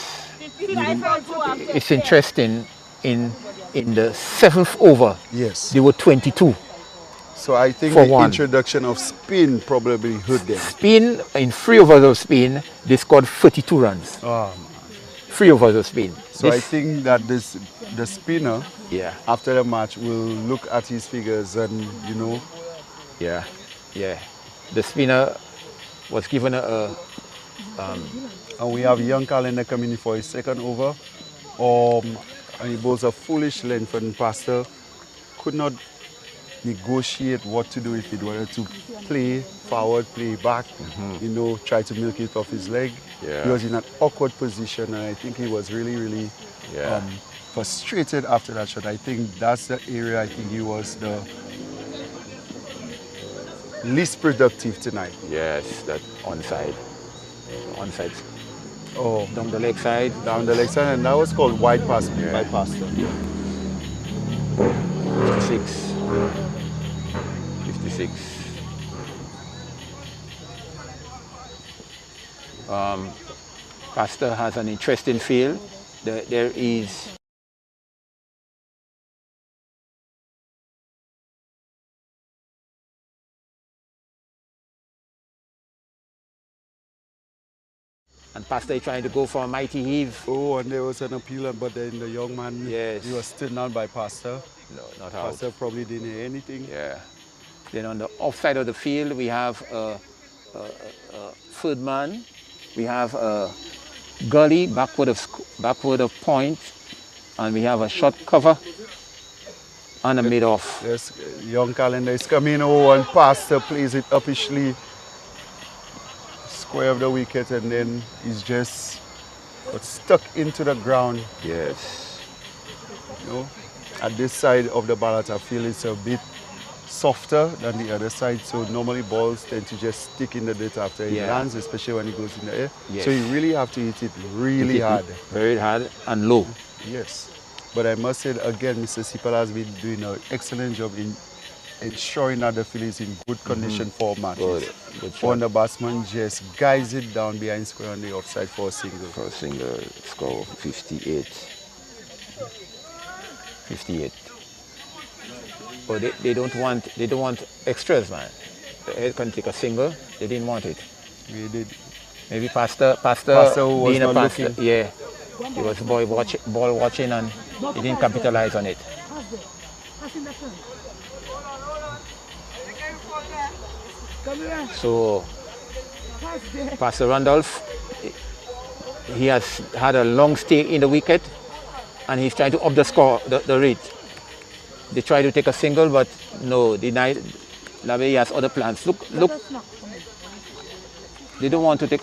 C: 55 for 2 after
A: It's
C: 10.
A: interesting in the 7th over,
B: Yes.
A: they were 22.
B: So I think
A: For
B: the
A: one.
B: introduction of spin probably hurt them.
A: Spain, in 3 overs of Spain, they scored 32 runs.
B: Oh,
A: 3 overs of Spain.
B: so I think that the spinner,
A: Yeah,
B: after the match, will look at his figures and, you know,
A: yeah, yeah. The spinner was given a
B: and we have young calendar coming in for his second over. And he bowls a foolish length and Pastor could not negotiate what to do if he wanted to play forward, play back, you know, try to milk it off his leg.
A: Yeah.
B: He was in an awkward position and I think he was really
A: Yeah.
B: frustrated after that shot. I think that's the area I think he was the least productive tonight.
A: yes, that onside. Onside.
B: Oh,
A: Down the leg side.
B: down the leg side, and that was called wide pass
A: Yeah.
B: by Pastor.
A: 56. 56. Pastor has an interesting field. There is and Pastor is trying to go for a mighty heave.
B: Oh, and there was an appeal, but then the young man,
A: Yes.
B: he was still down by Pastor.
A: No, not out.
B: Pastor probably didn't hear anything.
A: Yeah. Then on the offside of the field, we have a third man. We have a gully backward of point, and we have a short cover and a mid-off.
B: Yes, young calendar is coming over and Pastor plays it uppishly. Square of the wicket and then he's just got stuck into the ground.
A: Yes.
B: You know, at this side of the ballot, I feel it's a bit softer than the other side. So normally balls tend to just stick in the dirt after it
A: Yeah.
B: lands, especially when it goes in the air.
A: Yes.
B: So you really have to hit it really
A: Hit it
B: hard.
A: Very hard and low.
B: Yes. But I must say again, Mr. Cepal has been doing an excellent job in ensuring that the field is in good condition for matches.
A: Good
B: When
A: shot
B: the batsman just guides it down behind square on the offside for a single.
A: for a single score of 58. 58. But they don't want extras, man. They can take a single. They didn't want it.
B: We did.
A: Maybe Pastor
B: was
A: being a
B: not
A: pastor,
B: looking.
A: yeah. He was ball watching and he didn't capitalize on it. So Pastor Randolph, he has had a long stay in the wicket and he's trying to up the score, the rate. They try to take a single, but no, denied. Labay has other plans. Look. They don't want to take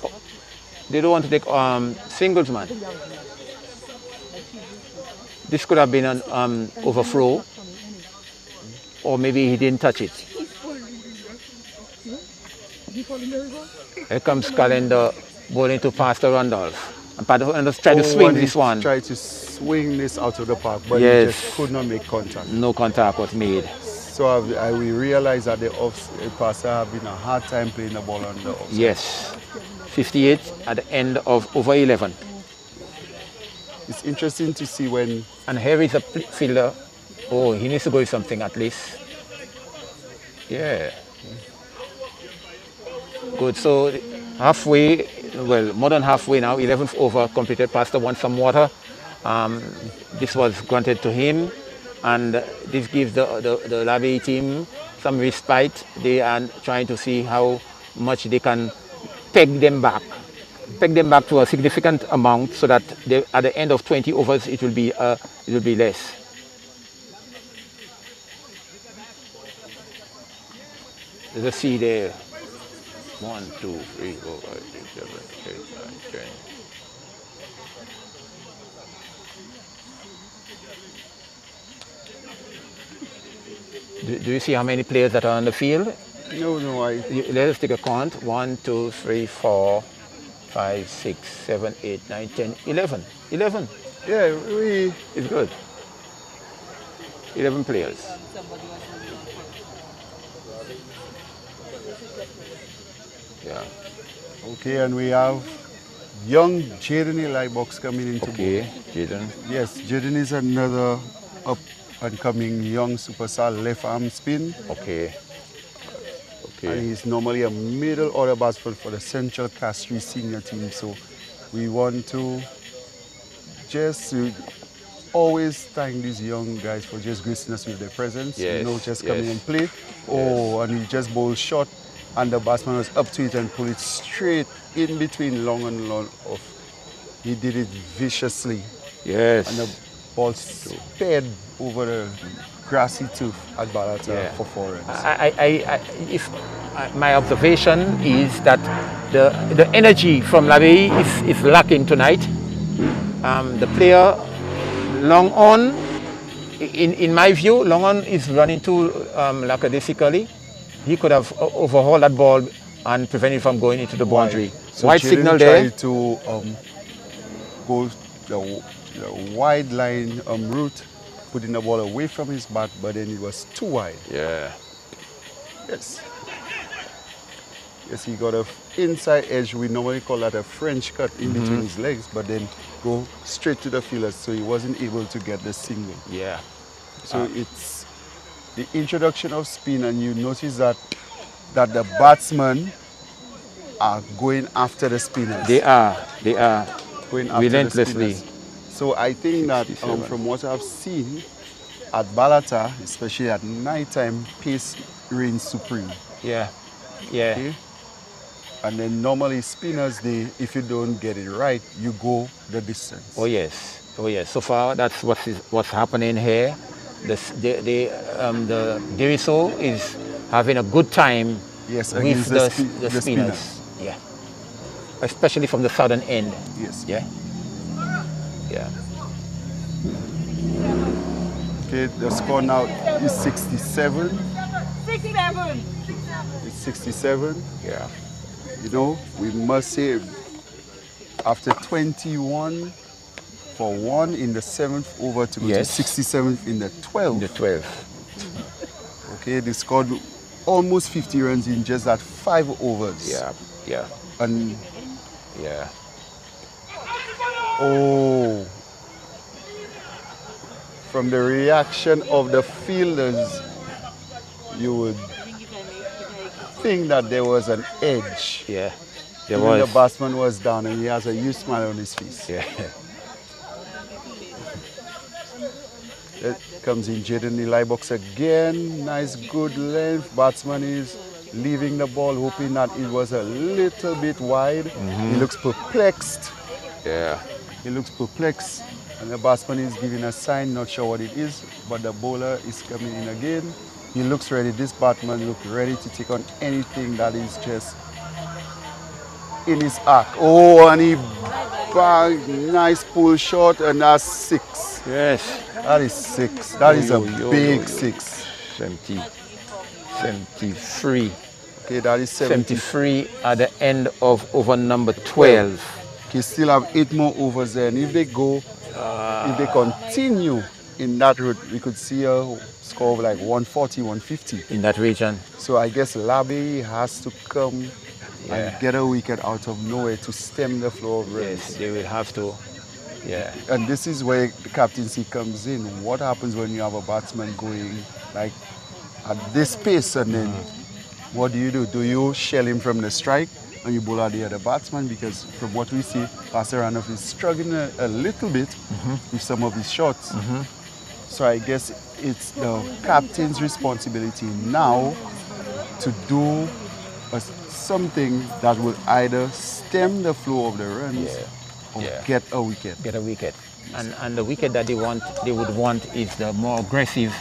A: singles, man. This could have been an overthrow, or maybe he didn't touch it. Here comes Calendar bowling to Pastor Randolph. And Pastor Randolph tried to swing
B: and he
A: this one.
B: tried to swing this out of the park, but
A: Yes.
B: he just could not make contact.
A: No contact was made.
B: So we realized that the passer have been a hard time playing the ball on the offside.
A: Yes. 58 at the end of over 11.
B: It's interesting to see when
A: And here is a fielder. Oh, he needs to go with something at least. Yeah. Good. So halfway, well, more than halfway now, 11th over completed. Pastor wants some water. This was granted to him. And this gives the Labay team some respite. They are trying to see how much they can peg them back to a significant amount, so that at the end of 20 overs it will be less. There's a C there. 1, 2, 3, 4, 5, 6, 7, 8, 9, 10. Do you see how many players that are on the field?
B: No,
A: Let us take a count. 1, 2, 3, 4, 5, 6, 7, 8, 9, 10, 11. 11.
B: Yeah,
A: It's good. 11 players. Yeah.
B: Okay, and we have young Jaden Lightbox coming into
A: Okay, Jaden.
B: Yes, Jaden is another up and coming young superstar left arm spin.
A: Okay.
B: And he's normally a middle order batsman for the Central Castries senior team. So we want to just always thank these young guys for just gracing us with their presence.
A: Yes,
B: just coming and play. Oh, and he just bowled short, and the batsman was up to it and pulled it straight in between long and long off. He did it viciously.
A: Yes.
B: And the ball sped over the grassy turf at Balata for 4 runs.
A: My observation is that the energy from L'Abeayee is lacking tonight. The player long on, in my view, long on is running too lackadaisically. He could have overhauled that ball and prevented it from going into the boundary.
B: So
A: wide signal there.
B: Tried to go the wide line route, putting the ball away from his bat, but then it was too wide.
A: Yeah.
B: Yes. Yes, he got a inside edge. We normally call that a French cut in between his legs, but then go straight to the fielder, so he wasn't able to get the single.
A: Yeah.
B: So it's the introduction of spin, and you notice that the batsmen are going after the spinners.
A: They are
B: going after
A: relentlessly.
B: The spinners. So I think that from what I've seen at Balata, especially at night time, pace reigns supreme.
A: Yeah. Yeah.
B: Okay? And then normally spinners, if you don't get it right, you go the distance.
A: Oh yes. Oh yes. So far, that's what's happening here. The DESRUISSEAUX is having a good time with the spinners. Yeah. Especially from the southern end.
B: Yes.
A: Yeah. Yeah.
B: Okay, the score now is 67.
C: 67.
B: It's 67.
A: Yeah.
B: You know, we must say after 21 for 1 in the 7th over to go to 67th in the 12th.
A: The 12th.
B: Okay, they scored almost 50 runs in just that 5 overs.
A: Yeah. Yeah.
B: And
A: yeah.
B: Oh, from the reaction of the fielders, you would think that there was an edge.
A: Yeah,
B: there was. The batsman was down and he has a huge smile on his face.
A: Yeah.
B: It comes in Jaden Lightbox again. Nice, good length. Batsman is leaving the ball, hoping that it was a little bit wide. He looks perplexed.
A: Yeah.
B: He looks perplexed. And the batsman is giving a sign, not sure what it is, but the bowler is coming in again. He looks ready. This batsman looks ready to take on anything that is just in his arc. Oh, and he banged, nice pull shot, and that's 6.
A: Yes.
B: That is 6. That is a big 6.
A: 73.
B: Okay, that is
A: 73 at the end of over number 12.
B: Okay, still have 8 more overs there, and if they go, if they continue in that route, we could see a score of like 140, 150.
A: In that region.
B: So I guess L'Abeayee has to come and get a wicket out of nowhere to stem the flow of runs.
A: Yes, they will have to. Yeah.
B: And this is where the captaincy comes in. What happens when you have a batsman going like at this pace, and then what do? Do you shell him from the strike and you bowl out the other batsman? Because from what we see, Pasaranov is struggling a little bit with some of his shots. So I guess it's the captain's responsibility now to do something that will either stem the flow of the runs or get a wicket.
A: Get a wicket. And the wicket that they would want is the more aggressive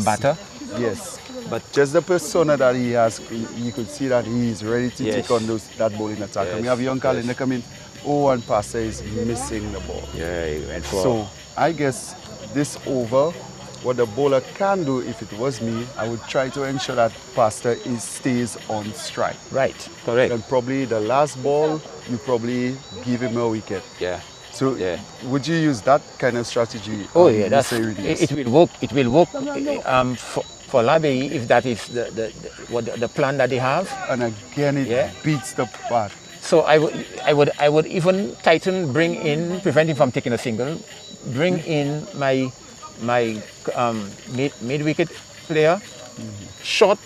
A: batter.
B: Yes. But just the persona that he has, you could see that he is ready to take on that bowling attack. And we have young Kalender coming. Oh, and Passer is missing the ball.
A: Yeah, he went for.
B: So I guess this over what the bowler can do, if it was me, I would try to ensure that passer stays on strike.
A: Right, correct.
B: And probably the last ball, you probably give him a wicket.
A: Yeah.
B: So
A: Yeah.
B: would you use that kind of strategy?
A: Oh yeah, that's
B: Mr. Iridius?
A: it will work. It will work for Abayee if that is the plan that they have.
B: And again, it beats the bat.
A: So I would even tighten, bring in, prevent him from taking a single, bring in my mid wicket player, short,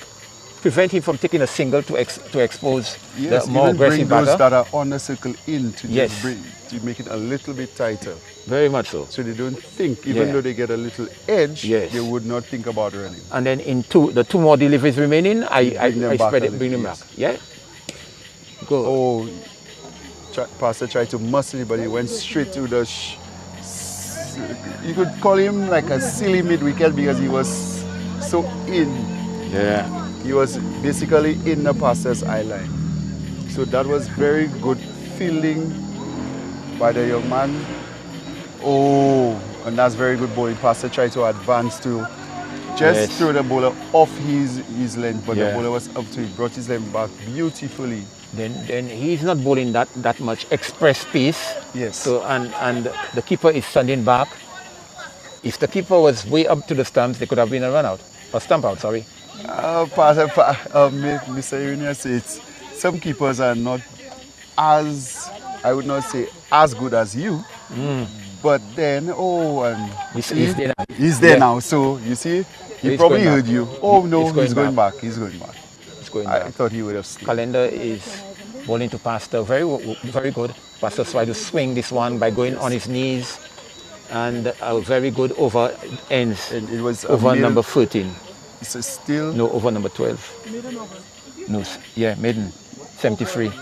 A: prevent him from taking a single to expose
B: Yes,
A: the more
B: even bring
A: aggressive
B: those
A: batter.
B: that are on the circle in to
A: Yes.
B: just to make it a little bit tighter.
A: Very much so.
B: So they don't think, even though they get a little edge,
A: Yes.
B: they would not think about running.
A: And then in the two more deliveries remaining, I spread it, bring them back. Yeah. Good.
B: Oh, passer tried to muscle it, but he went straight to the. You could call him like a silly mid wicket because he was so in.
A: Yeah.
B: He was basically in the passer's eye line. So that was very good fielding by the young man. Oh, and that's very good bowling. Passer tried to advance to just throw the bowler off his length, but the bowler was up to it, brought his length back beautifully.
A: Then he's not bowling that much express pace.
B: Yes.
A: So and the keeper is standing back. If the keeper was way up to the stumps, they could have been a run out or stump out. Sorry.
B: Mr. Iridius says some keepers are not as, I would not say as good as you, but then
A: He's there now.
B: He's there now. So you see, he probably heard you. Oh no, he's going back. He's going back. I thought he would have stayed.
A: Calendar is bowling to Pastor, very good. Pastor tried to swing this one by going on his knees, and a very good over ends.
B: And it was
A: over number 13.
B: It's still
A: no over number 12. No, yeah, maiden 73.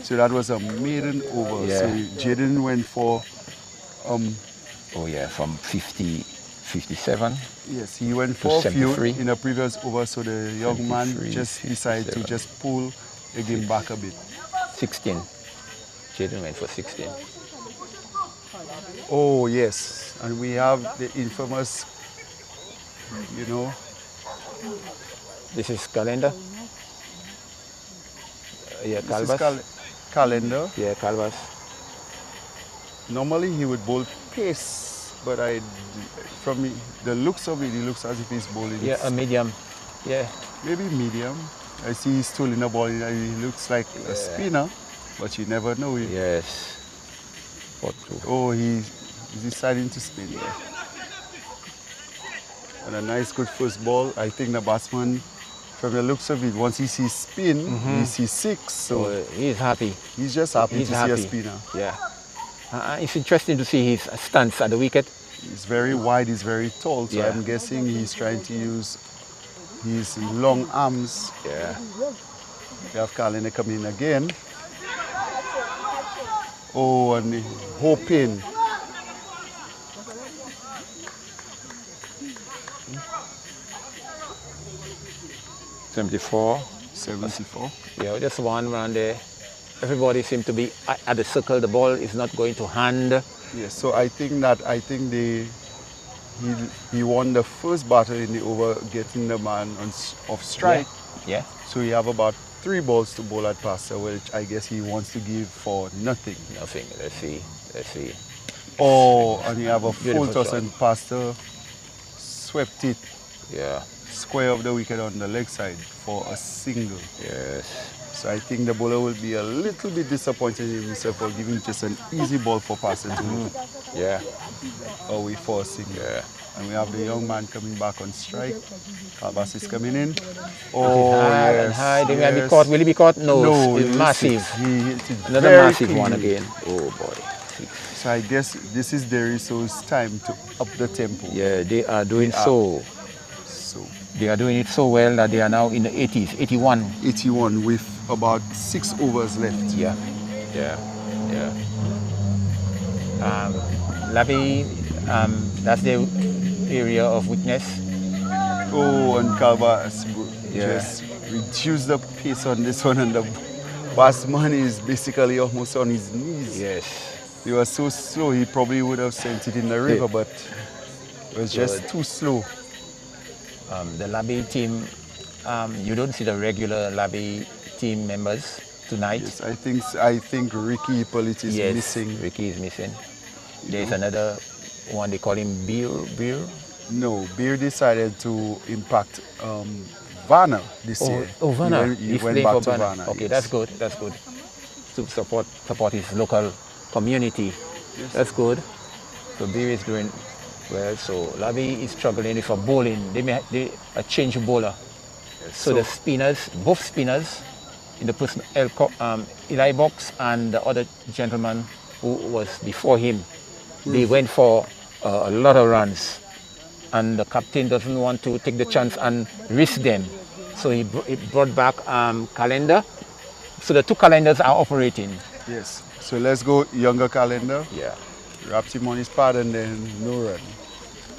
B: So that was a maiden over.
A: Yeah.
B: So Jaden went for
A: from 57.
B: Yes, he went for a few
A: 73.
B: in a previous over, so the young man just decided to just pull the game back a bit.
A: 16. Jaden went for 16.
B: Oh yes, and we have the infamous,
A: This is Calendar. Calvas.
B: This is Calendar.
A: Yeah, Calvas.
B: Normally he would bowl pace, but from the looks of it, he looks as if he's bowling.
A: Yeah, a medium. Yeah.
B: Maybe medium. I see he's tooling the ball. He looks like a spinner, but you never know.
A: Yes.
B: Oh, he's deciding to spin there. And a nice, good first ball. I think the batsman, from the looks of it, once he sees spin, he sees 6. So
A: he's happy.
B: He's just happy to see a spinner.
A: Yeah. It's interesting to see his stance at the wicket.
B: He's very wide, he's very tall, so I'm guessing he's trying to use his long arms.
A: Yeah.
B: We have Calendar coming in again. Oh, and hoping.
A: '74.
B: 74.
A: Yeah, just one round there. Everybody seems to be at the circle. The ball is not going to hand.
B: Yes, so I think he won the first battle in the over, getting the man off strike.
A: Yeah.
B: So we have about 3 balls to bowl at Pastor, which I guess he wants to give for nothing.
A: Nothing. Let's see.
B: Oh, and you have a full
A: Beautiful
B: toss
A: shot.
B: and Pastor swept it.
A: Yeah.
B: Square of the wicket on the leg side for a single.
A: Yes.
B: So I think the bowler will be a little bit disappointed in himself for giving just an easy ball for Pastor to
A: Yeah.
B: away for a single.
A: Yeah.
B: And we have the young man coming back on strike. Calvas is coming in.
A: High. They may be caught. Will he be caught? No. It's massive.
B: He hit it
A: Another
B: very
A: massive one
B: clean.
A: again. Oh boy.
B: So I guess this is DESRUISSEAUX' time to up the tempo.
A: Yeah, they are doing so. They are doing it so well that they are now in the 80s, 81.
B: 81 with about 6 overs left.
A: Yeah. Labby, that's the area of weakness.
B: Oh, and Calvas just reduced the pace on this one, and the batsman is basically almost on his knees.
A: Yes.
B: He was so slow, he probably would have sent it in the river, but It was just too slow.
A: The Labby team, you don't see the regular Labby team members tonight.
B: Yes, I think Ricky Hippolyte is missing.
A: Ricky is missing. There's another one, they call him Beer.
B: No, Beer decided to impact Vanna this year.
A: Oh, Vanna.
B: He
A: He's
B: went
A: playing
B: back
A: for
B: to
A: Vanna.
B: Vanna.
A: Okay,
B: yes.
A: that's good. That's good. To support his local community.
B: Yes.
A: That's good. So Beer is doing well. So Labby is struggling with a bowling. They a change bowler.
B: Yes.
A: So the spinners, both spinners, in the person Eli box and the other gentleman who was before him, they went for a lot of runs, and the captain doesn't want to take the chance and risk them, so he brought back calendar. So the two calendars are operating.
B: Yes. So let's go younger calendar.
A: Yeah.
B: Wrapped him on his pad and then no run.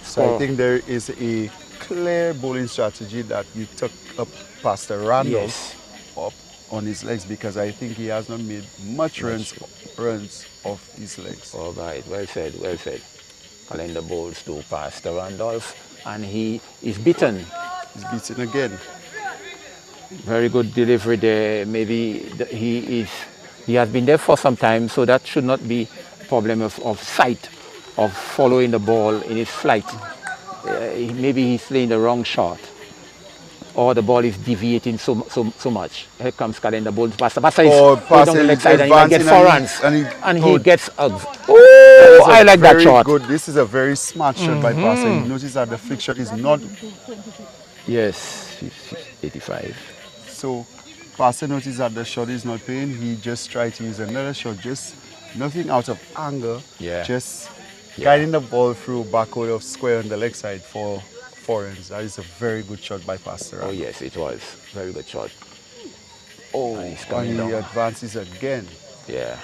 B: So I think there is a clear bowling strategy that you took up Pastor Randolph up on his legs, because I think he has not made much runs off his legs.
A: All right, well said, well said. Calendar bowls to Pastor Randolph, and he is beaten.
B: He's beaten again.
A: Very good delivery there. Maybe he has been there for some time, so that should not be a problem of sight, of following the ball in his flight. Maybe he's playing the wrong shot, or the ball is deviating so much. Here comes Calendar Bowl. Pastor is going down the leg side, and he might get 4 runs. And he gets a... Oh, I like that shot.
B: Good. This is a very smart shot by Pastor. You notice that the flick shot is not...
A: Yes, 85.
B: So Pastor noticed that the shot is not paying. He just tried to use another shot, just nothing out of anger.
A: Yeah.
B: Just guiding the ball through backward of square on the leg side for 4 runs. That is a very good shot by Pastor.
A: Oh yes, it was. Very good shot.
B: Oh, and he advances again.
A: Yeah.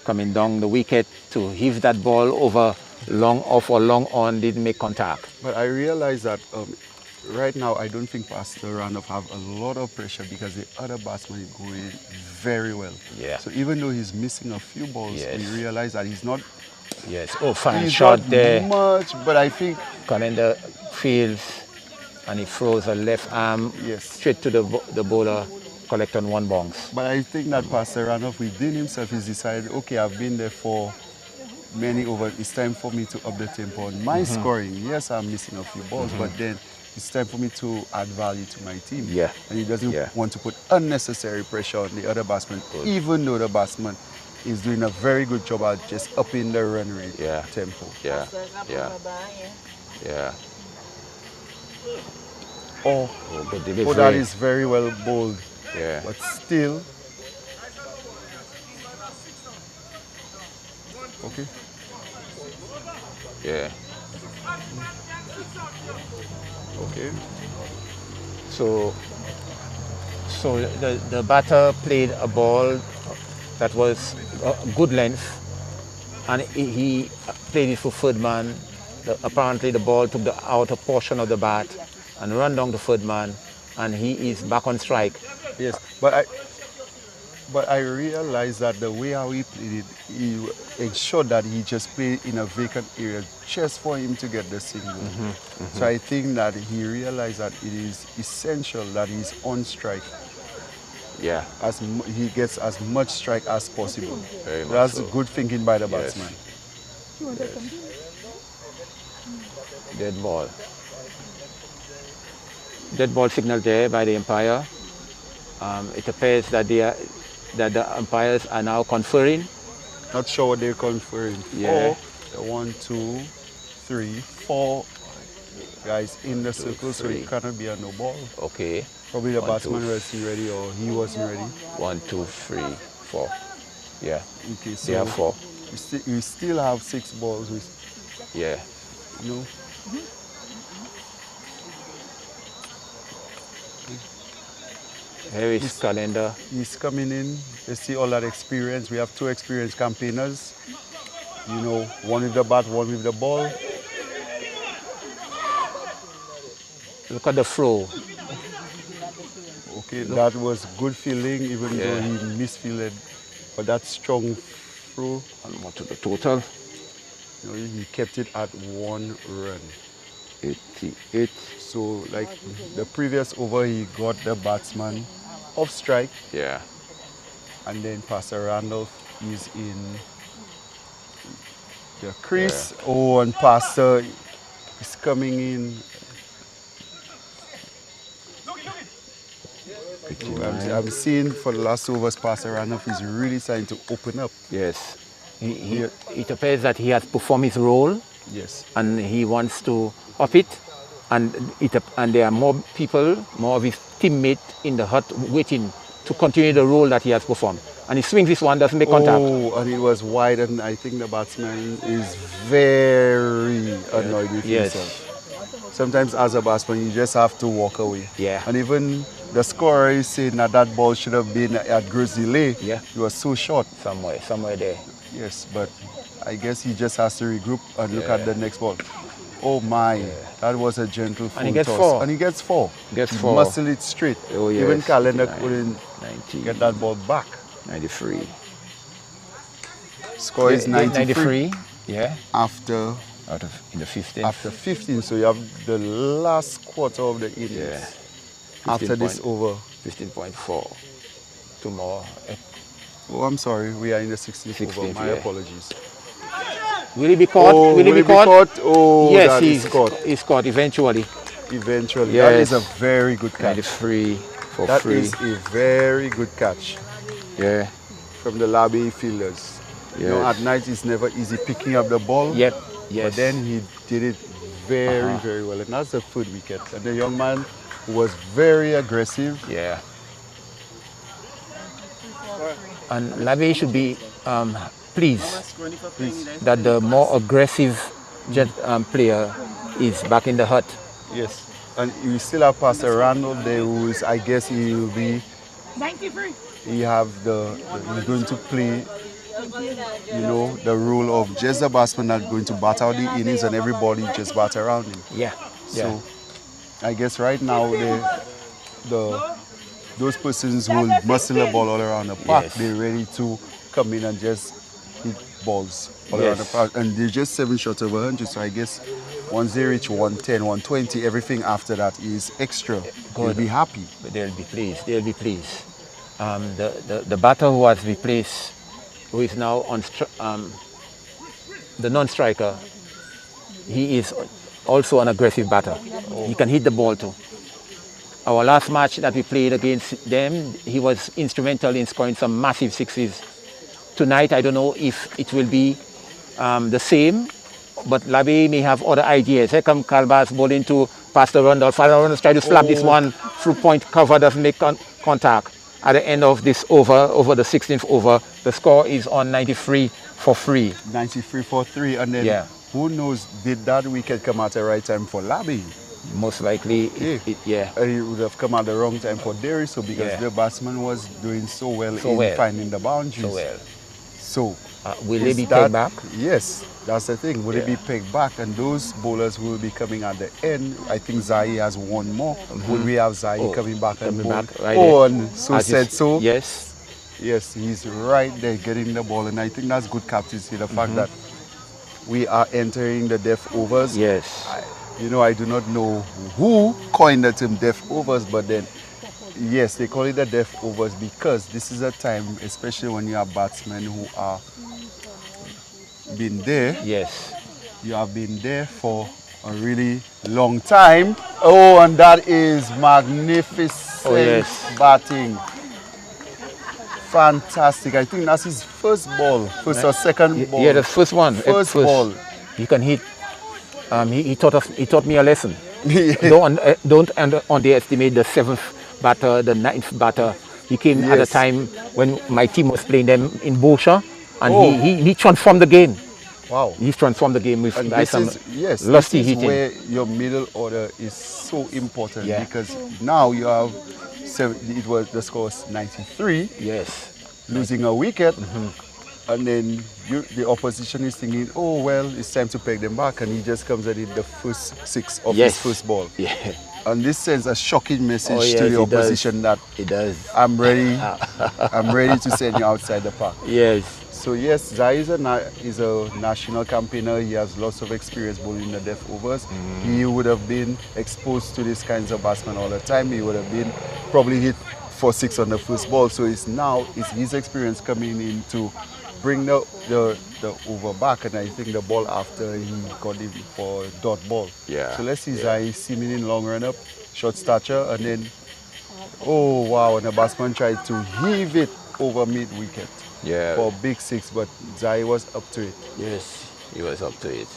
A: Coming down the wicket to heave that ball over long off or long on, didn't make contact.
B: But I realize that right now I don't think Pastor Randolph have a lot of pressure, because the other batsman is going very well.
A: Yeah.
B: So even though he's missing a few balls, we realize that he's not...
A: Yes. Oh, fine shot there.
B: Much, but I think...
A: Calendar fields, and he throws a left arm straight to the bowler, collect on 1 bounce.
B: But I think that Pastor Randolph within himself has decided, okay, I've been there for many overs. It's time for me to up the tempo on my scoring. Yes, I'm missing a few balls, but then it's time for me to add value to my team.
A: Yeah.
B: And he doesn't want to put unnecessary pressure on the other batsman, even though the batsman is doing a very good job at just upping the run rate tempo.
A: Yeah.
B: Oh,
A: good delivery.
B: That is very well bowled.
A: Yeah.
B: But still, okay.
A: Yeah.
B: Okay.
A: So the batter played a ball that was good length, and he played it for third man. Apparently the ball took the outer portion of the bat and ran down the third man, and he is back on strike.
B: Yes, but I realized that the way how he played it, he ensured that he just played in a vacant area just for him to get the single. So I think that he realized that it is essential that he's on strike.
A: Yeah.
B: He gets as much strike as possible.
A: That's
B: good thinking by the batsman.
A: Dead ball. Dead ball signal there by the umpire. It appears that the umpires are now conferring.
B: Not sure what they're conferring.
A: Yeah.
B: 1, 2, 3, 4 guys in the circle, so it cannot be a no ball.
A: Okay.
B: Probably the batsman wasn't ready, or he wasn't ready.
A: 1, 2, 3, 4. Yeah.
B: Okay, so
A: they have 4.
B: We still have 6 balls.
A: Yeah.
B: No.
A: Here is Calendar.
B: He's coming in. You see all that experience. We have 2 experienced campaigners. You know, one with the bat, one with the ball.
A: Look at the throw.
B: Okay, that was good fielding, even though he misfielded. But that strong throw.
A: And what to the total?
B: You know, he kept it at 1 run.
A: 88.
B: So like the previous over, he got the batsman off strike,
A: Yeah.
B: and then Pastor Randolph is in the crease.
A: Yeah.
B: Oh, and Pastor is coming in. I'm seeing for the last overs, Pastor Randolph is really starting to open up.
A: Yes. It appears that he has performed his role.
B: Yes.
A: And he wants to up it. And there are more people, more of his teammates in the hut waiting to continue the role that he has performed. And he swings this one, doesn't make contact.
B: Oh, and it was wide, and I think the batsman is very annoyed with himself. Sometimes as a batsman, you just have to walk away.
A: Yeah.
B: And even the scorer is saying that ball should have been at gross delay.
A: Yeah.
B: It was so short.
A: Somewhere there.
B: Yes, but I guess he just has to regroup and look at the next ball. Oh my, that was a gentle full
A: And he gets
B: toss.
A: 4.
B: And he gets 4.
A: Gets
B: He
A: 4.
B: muscle it straight.
A: Oh, yes.
B: Even Calendar
A: 89,
B: couldn't
A: 90,
B: get that ball back.
A: 93.
B: Score is 93.
A: Yeah.
B: After
A: In the 15th.
B: After 15, so you have the last quarter of the innings.
A: Yeah.
B: After this over.
A: 15.4. 2 more.
B: Oh, I'm sorry. We are in the 16th over. My
A: yeah.
B: apologies.
A: Will he be caught?
B: Oh,
A: will he be caught?
B: Oh,
A: yes,
B: he's caught.
A: He's caught eventually.
B: Eventually.
A: Yes.
B: That is a very good catch.
A: 93 for
B: That
A: free.
B: is a very good catch.
A: Yeah.
B: From the Abayee fielders.
A: Yes.
B: You know, at night it's never easy picking up the ball.
A: Yep. Yes.
B: But then he did it very, very well. And that's the third wicket. And the young man was very aggressive.
A: Yeah. And Abayee should be pleased that the more aggressive player is back in the hut.
B: Yes. And you still have Pastor Randall there, who is, I guess he will be,
C: 93.
B: he's going to play, you know, the role of just the batsman that's going to bat out the innings and everybody just bat around him.
A: Yeah.
B: So I guess right now those persons who will muscle the ball all around the park, they're ready to come in and just hit balls all around the park. And they're just 7 shots over 100, so I guess once they reach 110, 120, everything after that is extra. They'll be happy.
A: But they'll be pleased. They'll be pleased. The batter who has replaced, who is now on the non-striker, he is also an aggressive batter. He can hit the ball too. Our last match that we played against them, he was instrumental in scoring some massive 6s. Tonight, I don't know if it will be the same, but Abayee may have other ideas. Here come Calbas bowling to Pastor Randolph. Pastor Randolph try to slap this one through point cover, doesn't make contact. At the end of this over the 16th over, the score is on 93 for 3.
B: 93 for 3, and then who knows, did that wicket come at the right time for Abayee?
A: Most likely,
B: And it would have come at the wrong time for Deriso because the batsman was doing so well in finding the boundaries. So
A: will they be pegged back?
B: Yes, that's the thing. Will it be pegged back? And those bowlers will be coming at the end. I think Zai has one more. Would we have Zai coming back and bowl? And so said so.
A: Yes.
B: Yes, he's right there getting the ball. And I think that's good captaincy, the fact that we are entering the death overs.
A: Yes.
B: I do not know who coined the term death overs, but then, yes, they call it the death overs because this is a time, especially when you have batsmen who are been there.
A: Yes.
B: You have been there for a really long time. Oh, and that is magnificent batting. Fantastic. I think that's his first ball, first or second ball.
A: Yeah, the first one.
B: First ball.
A: You can hit. He taught me a lesson. Don't underestimate the 7th batter, the 9th batter. He came at a time when my team was playing them in Bosha, and he transformed the game.
B: Wow.
A: He transformed the game with some
B: lusty
A: hitting.
B: Where your middle order is so important because now you have the score was 93.
A: Yes.
B: Losing a wicket. And then the opposition is thinking, oh, well, it's time to peg them back. And he just comes and hit the first 6 of his first ball.
A: Yeah.
B: And this sends a shocking message to the opposition that
A: it does.
B: I'm ready to send you outside the park.
A: Yes.
B: So yes, Zai is a national campaigner. He has lots of experience bowling the deaf overs. He would have been exposed to these kinds of batsmen all the time. He would have been probably hit for 6 on the first ball. So it's his experience coming in to bring the over back, and I think the ball after he got him for dot ball.
A: Yeah.
B: So let's see Zai seaming in long run up, short stature, and then oh wow, and the batsman tried to heave it over mid wicket.
A: Yeah.
B: For big 6, but Zai was up to it.
A: Yes, he was up to it.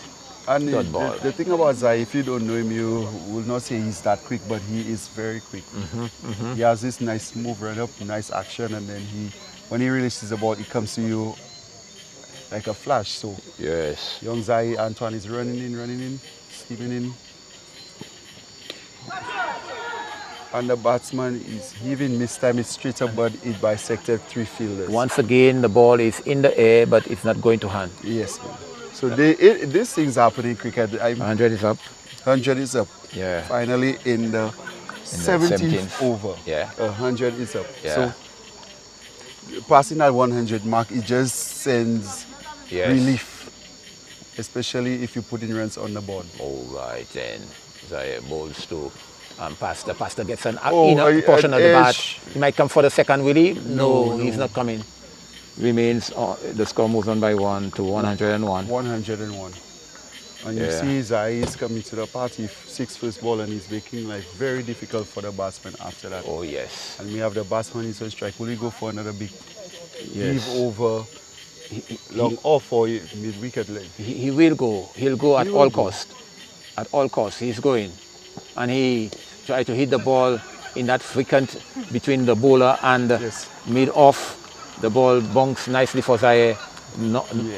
B: And
A: Dot ball.
B: the thing about Zai, if you don't know him, you will not say he's that quick, but he is very quick. He has this nice move run up, nice action, and then when he releases the ball, it comes to you like a flash. So
A: yes,
B: young Zai Antoine is running in, steaming in. And the batsman he even missed time, it's straight up, but it bisected 3 fielders.
A: Once again, the ball is in the air, but it's not going to hand.
B: Yes, man. So these things happen in cricket.
A: 100 is up.
B: 100 is up.
A: Yeah.
B: Finally, in the 17th over,
A: yeah,
B: 100 is up.
A: Yeah.
B: So passing that 100 mark, it just sends relief, especially if you put in runs on the board.
A: All right, then. Zai bowls to Pastor. Pastor gets an portion of the bat. He might come for the second, will he? No, he's not coming. Remains, the score moves on by 1 to 101.
B: 101. And you see Zai is coming to the party, 6 first ball, and he's making life very difficult for the batsman after that.
A: Oh, yes.
B: And we have the batsman is on strike. Will he go for another big leave over long off or mid-wicket leg?
A: He will go. He'll go at all costs. At all costs, he's going. And he tried to hit the ball in that frequent between the bowler and mid-off. The ball bunks nicely for Zai.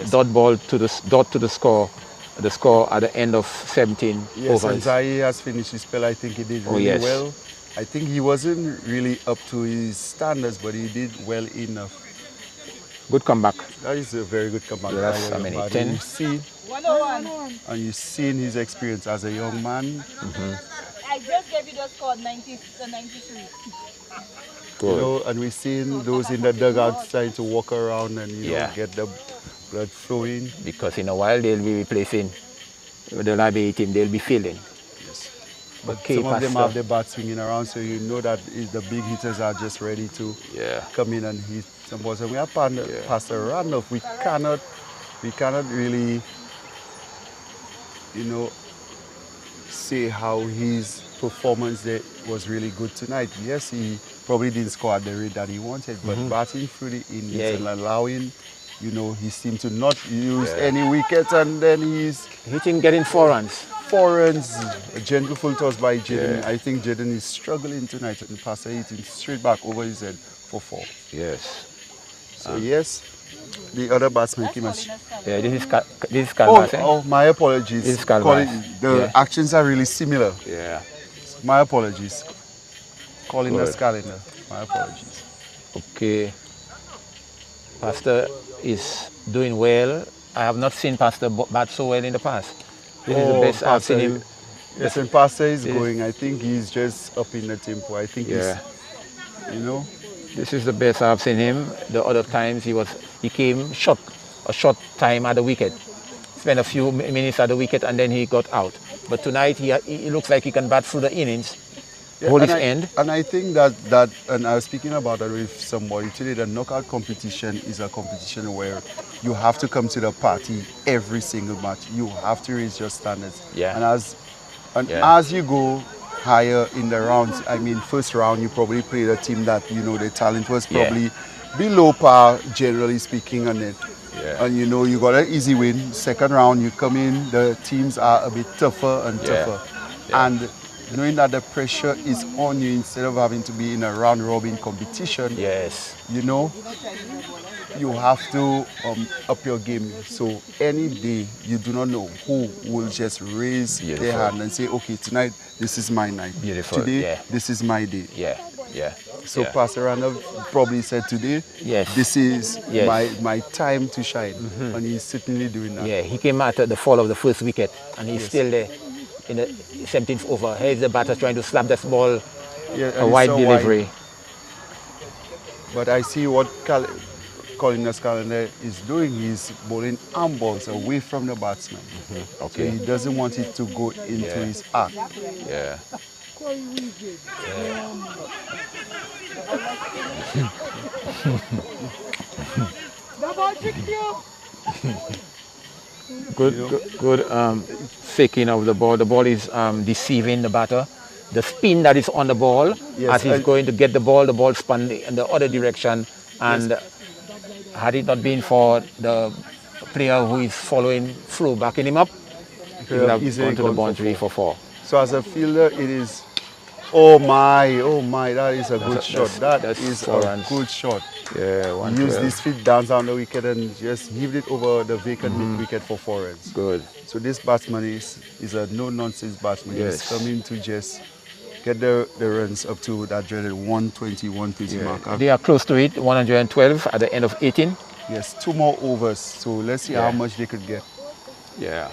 A: Dot ball to the score. The score at the end of 17 overs.
B: And Zai has finished his spell. I think he did really well. I think he wasn't really up to his standards, but he did well enough.
A: Good comeback.
B: That is a very good comeback.
A: Yes, how many? 10?
C: You see, 101.
B: And you've seen his experience as a young man.
C: I just gave you the score 90 to 93.
B: You know, and we've seen those in the dugouts trying to walk around and get the blood flowing.
A: Because in a while they'll be replacing the ABAYEE team, they'll be fielding.
B: Yes. But some of them have the bat swinging around, so you know that the big hitters are just ready to come in and hit some balls. And we have Pastor Randolph. We cannot really, say how his performance there was really good tonight. Yes, he probably didn't score at the rate that he wanted, but batting through the innings and allowing, he seemed to not use any wickets, and then he's
A: getting 4 runs.
B: 4 runs, a gentle full toss by Jaden. I think Jaden is struggling tonight, and Pastor hitting straight back over his head for 4.
A: Yes.
B: So the other batsman came and...
A: Yeah, this is Calvas.
B: Oh, my apologies.
A: This is Calvas.
B: The actions are really similar.
A: Yeah.
B: My apologies. Calling the calendar. My apologies.
A: Okay. Pastor is doing well. I have not seen Pastor bat so well in the past. This is the best I've seen him.
B: Yes, and Pastor is going. I think he's just up in the tempo. I think he's,
A: This is the best I've seen him. The other times he came a short time at the wicket. Spent a few minutes at the wicket and then he got out. But tonight he looks like he can bat through the innings, hold his end.
B: And I think that, and I was speaking about that with somebody today, the knockout competition is a competition where you have to come to the party every single match. You have to raise your standards.
A: Yeah.
B: And as you go higher in the rounds, I mean, first round you probably played a team that, the talent was probably below par, generally speaking, and then and you got an easy win. Second round you come in, the teams are a bit tougher and tougher. And knowing that the pressure is on you instead of having to be in a round robin competition, you have to up your game. So any day you do not know who will just raise their hand and say, okay, tonight this is my night.
A: Beautiful.
B: Today this is my day. So
A: Yeah.
B: Pastor Randolph probably said today, this is my time to shine. And he's certainly doing that.
A: Yeah, he came out at the fall of the first wicket and he's still there in the 17th over. Here's the batter trying to slap this ball, a wide delivery.
B: But I see what Colin Escalante is doing, he's bowling arm balls away from the batsman.
A: Okay.
B: So he doesn't want it to go into his arc.
A: Yeah. Good faking of the ball. The ball is deceiving the batter. The spin that is on the ball, as he's going to get the ball spun in the other direction. And had it not been for the player who is following through, backing him up, he would have gone to the boundary for 4.
B: So as a fielder, it is, oh my, that is a good shot. That is a good shot.
A: Yeah,
B: Use this feet dance down the wicket and just heave it over the vacant mid-wicket for 4 runs.
A: Good.
B: So this batsman is a no-nonsense batsman.
A: Yes.
B: He's coming to just get the runs up to that dreaded 120, 130 mark.
A: They are close to it, 112 at the end of 18.
B: Yes, 2 more overs. So let's see how much they could get.
A: Yeah.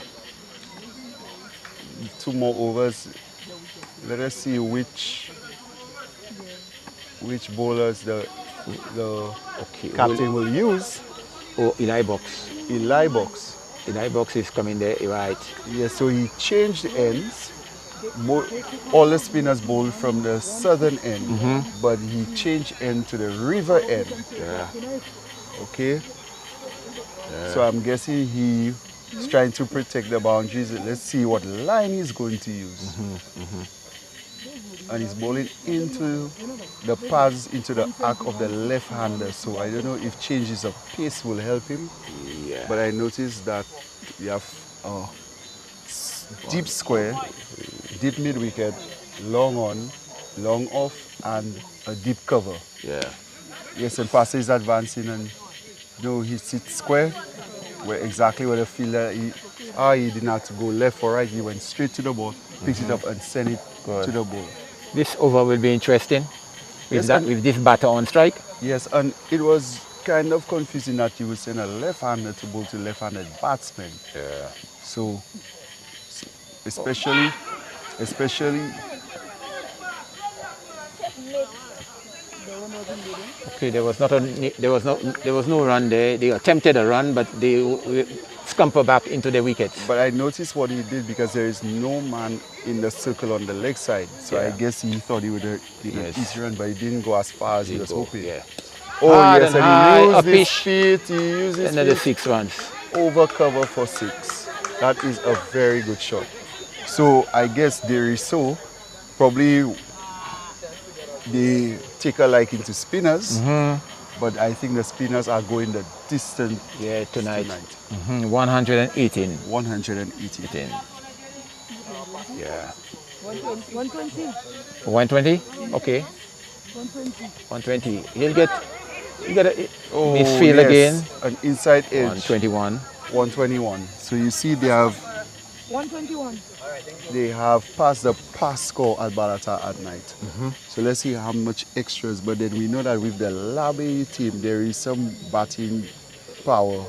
B: 2 more overs. Let us see which bowlers the captain will use.
A: Oh, Eli Box.
B: Eli Box.
A: Eli Box is coming there, right?
B: Yes, so he changed the ends. All the spinners bowl from the southern end, but he changed end to the river end.
A: Yeah.
B: Okay.
A: Yeah.
B: So I'm guessing he's trying to protect the boundaries. Let's see what line he's going to use. And he's bowling into the paths into the arc of the left-hander. So I don't know if changes of pace will help him.
A: Yeah.
B: But I noticed that we have deep square, deep mid-wicket, long on, long off, and a deep cover.
A: Yeah.
B: Yes, and passer is advancing, and he sits square, exactly where the fielder, he didn't have to go left or right, he went straight to the ball, picked it up and sent it to the ball.
A: This over will be interesting with this batter on strike.
B: Yes, and it was kind of confusing that you would send a left-hander to bowl to left-handed batsman.
A: Yeah.
B: So, especially.
A: Okay, there was no run there. They attempted a run, but they scamper back into the wickets.
B: But I noticed what he did because there is no man in the circle on the leg side. So I guess he thought he would easy run, but he didn't go as far as he was hoping.
A: Yeah.
B: Oh
A: Hard
B: yes,
A: and
B: and he
A: high,
B: used his feet. He used his
A: another
B: feet.
A: 6 runs.
B: Over cover for 6. That is a very good shot. So I guess Deriso probably they take a liking to spinners, but I think the spinners are going the distance.
A: Yeah, tonight. 118.
B: 118.
A: Yeah.
C: 120.
A: 120? Okay. 120. He'll get misfield again.
B: An inside edge.
A: 121.
B: 121. So you see they have
C: 121.
B: They have passed the pass score at Balata at night. So let's see how much extras. But then we know that with the Labe team, there is some batting power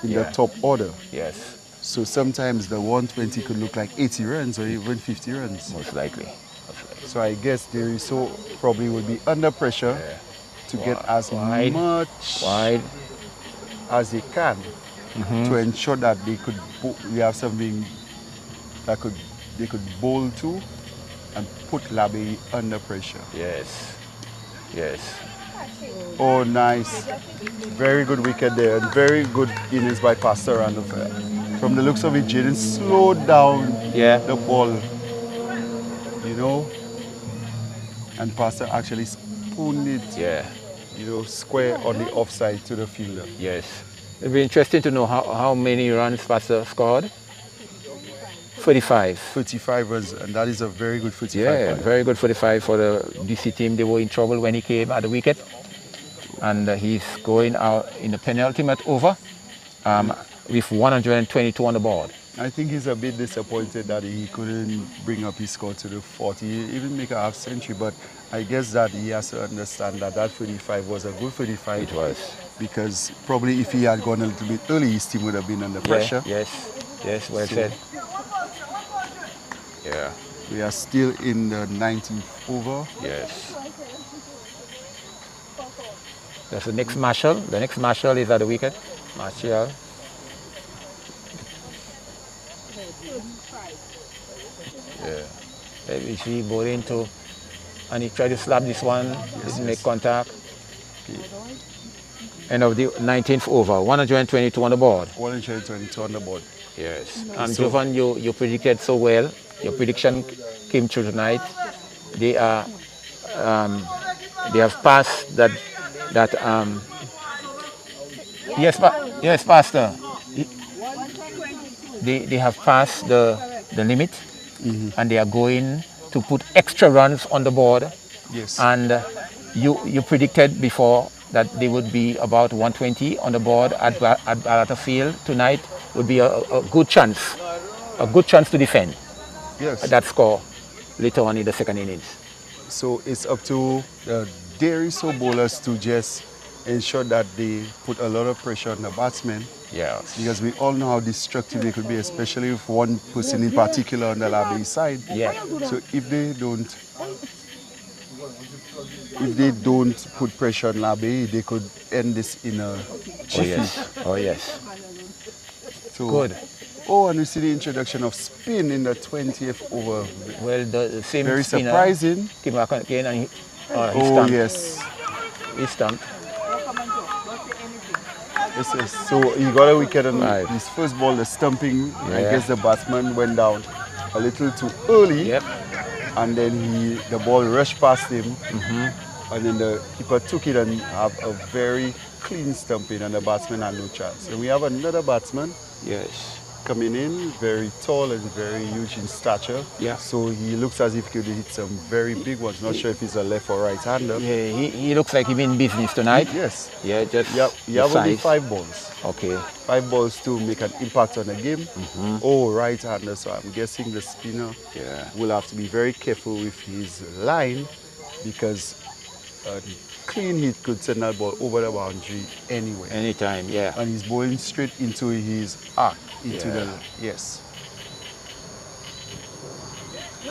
B: in the top order.
A: Yes.
B: So sometimes the 120 could look like 80 runs or even 50 runs.
A: Most likely.
B: So I guess there is probably will be under pressure to get as much as they can to ensure that we have something that they could bowl to and put Labe under pressure.
A: Yes. Yes.
B: Oh, nice. Very good wicket there. And very good innings by Pastor Randolph. From the looks of it, Jaden slowed down the ball, and Pastor actually spooned it, square on the offside to the fielder.
A: Yes. It'll be interesting to know how many runs Pastor scored. 45.
B: 35 runs, and that is a very good 45.
A: Yeah, very good 45 for the DC team. They were in trouble when he came at the wicket. And he's going out in the penultimate over with 122 on the board.
B: I think he's a bit disappointed that he couldn't bring up his score to the 40, even make a half century, but I guess that he has to understand that 35 was a good 35.
A: It was.
B: Because probably if he had gone a little bit early, his team would have been under pressure.
A: Yes, well said. Yeah.
B: We are still in the 19th over.
A: Yes. That's the next Marshall. The next Marshall is at the wicket. Marshall. Yeah. Maybe she bowling to, and he tried to slap this one. Didn't make contact. End of the 19th over. 122 on the board.
B: 122 on the board.
A: Yes. Jovan, you predicted so well. Your prediction came true tonight. They have passed that yes, Pastor. They have passed the limit, and they are going to put extra runs on the board.
B: Yes.
A: And you predicted before that they would be about 120 on the board at Barata Field tonight. Would be a good chance to defend.
B: Yes.
A: That score later on in the second innings.
B: So it's up to the DESRUISSEAUX bowlers to just ensure that they put a lot of pressure on the batsmen.
A: Yes.
B: Because we all know how destructive they could be, especially with one person in particular on the Abayee side.
A: Yeah.
B: So if they don't put pressure on Abayee, they could end this in a jiffy.
A: Oh yes.
B: So,
A: Good.
B: Oh, and we see the introduction of spin in the 20th over.
A: Well, the same
B: Very
A: spinner
B: surprising.
A: came back again and he
B: Oh,
A: stumped.
B: yes.
A: He stumped.
B: Yes. So he got a wicket on
A: Right.
B: his first ball, the stumping. I
A: Yeah.
B: guess the batsman went down a little too early.
A: Yep.
B: And then the ball rushed past him. And then the keeper took it and have a very clean stumping, and the batsman had no chance. And we have another batsman
A: Yes.
B: coming in, very tall and very huge in stature.
A: Yeah.
B: So he looks as if he could hit some very big ones. Not sure if he's a left or right hander.
A: Yeah, he looks like he's in business tonight.
B: Yes.
A: Yeah, just
B: You
A: the
B: have only
A: size.
B: 5 balls.
A: Okay.
B: 5 balls to make an impact on the game. Oh, right hander. So I'm guessing the spinner will have to be very careful with his line, because a clean hit could send that ball over the boundary anyway.
A: Anytime, yeah.
B: And he's bowling straight into his arc, into the, yes.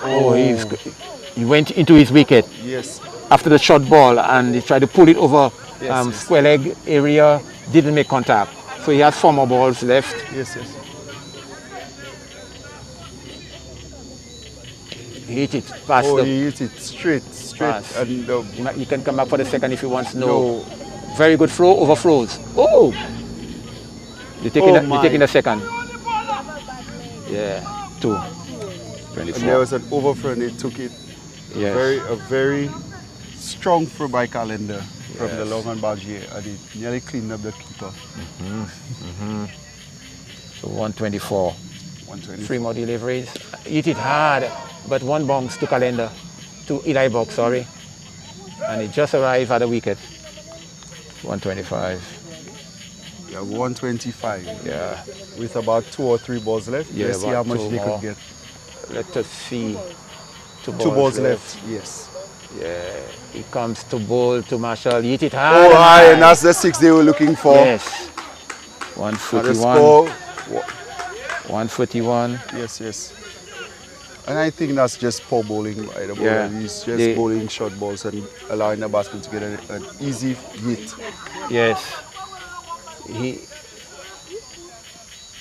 A: Oh, he went into his wicket
B: Yes.
A: after the short ball, and he tried to pull it over
B: Yes.
A: square leg area, didn't make contact. So he has 4 more balls left.
B: Yes.
A: He hit it past
B: Oh,
A: the
B: he hit it straight.
A: pass.
B: And
A: He can come back for the second if he wants. No. Very good flow, overflows. Oh! You're taking the second. Yeah, 2.
B: and
A: 24.
B: there was an overthrow and they took it.
A: Yes.
B: A very strong throw by Calendar from the
A: Yes.
B: long on Bajier, and it nearly cleaned up the keeper.
A: So 124.
B: 120.
A: 3 more deliveries. Hit it hard, but 1 bounce to Calendar, to Eli Box, sorry. And it just arrived at the wicket. 125.
B: Yeah, 125.
A: Yeah.
B: With about 2 or 3 balls left.
A: Yeah,
B: Let's see
A: about
B: how much
A: 2
B: they
A: more.
B: could get.
A: Let us see. 2
B: 2 balls left. Yes.
A: Yeah. He comes to bowl to Marshall. Hit it
B: Oh,
A: hard.
B: high, and that's the 6 they were looking for.
A: Yes.
B: And the
A: 141.
B: score.
A: 141.
B: Yes. And I think that's just poor bowling by the bowler.
A: Yeah.
B: He's just bowling short balls and allowing the batsman to get an easy hit.
A: Yes.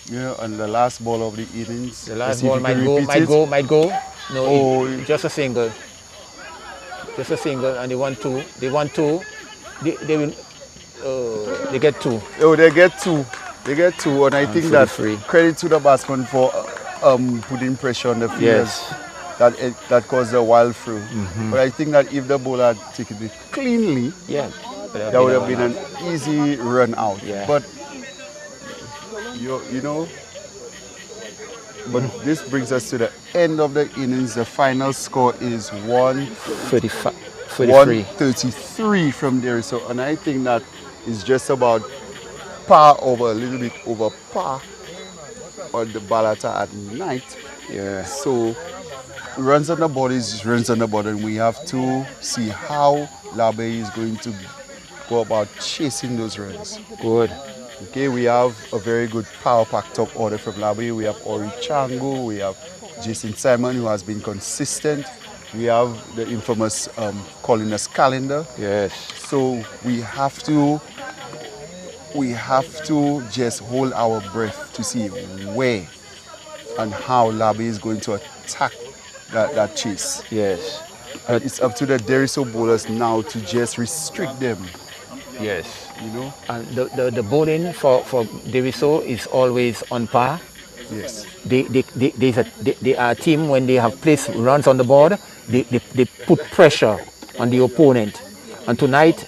B: Yeah, and the last ball of the innings.
A: The
B: let's
A: last
B: see if
A: ball
B: he can
A: might
B: repeat it.
A: go. No,
B: Oh,
A: just a single. Just a single, and they want 2. They want 2. They will. They get 2.
B: Oh, they get 2. And I think that
A: free.
B: credit to the batsman for putting pressure on the fielders.
A: Yes.
B: That caused a wild throw. But I think that if the bowler had taken it cleanly,
A: Yeah.
B: that would have been an easy run out.
A: Yeah.
B: But you know, but this brings us to the end of the innings. The final score is
A: 33.
B: 133 from there. So, and I think that is just about par over, a little bit over par on the Balata at night.
A: Yeah.
B: So runs on the board is runs on the board, and we have to see how Abayee is going to go about chasing those runs.
A: Good.
B: Okay, we have a very good power pack top order from Abayee. We have Ori Chango, we have Jason Simon, who has been consistent. We have the infamous Colinus calendar.
A: Yes.
B: So we have to just hold our breath to see where and how Labe is going to attack that chase.
A: Yes.
B: And it's up to the DESRUISSEAUX bowlers now to just restrict them.
A: Yes.
B: You know?
A: And the bowling for DESRUISSEAUX is always on par.
B: Yes.
A: They are a team, when they have placed runs on the board, they put pressure on the opponent. And tonight,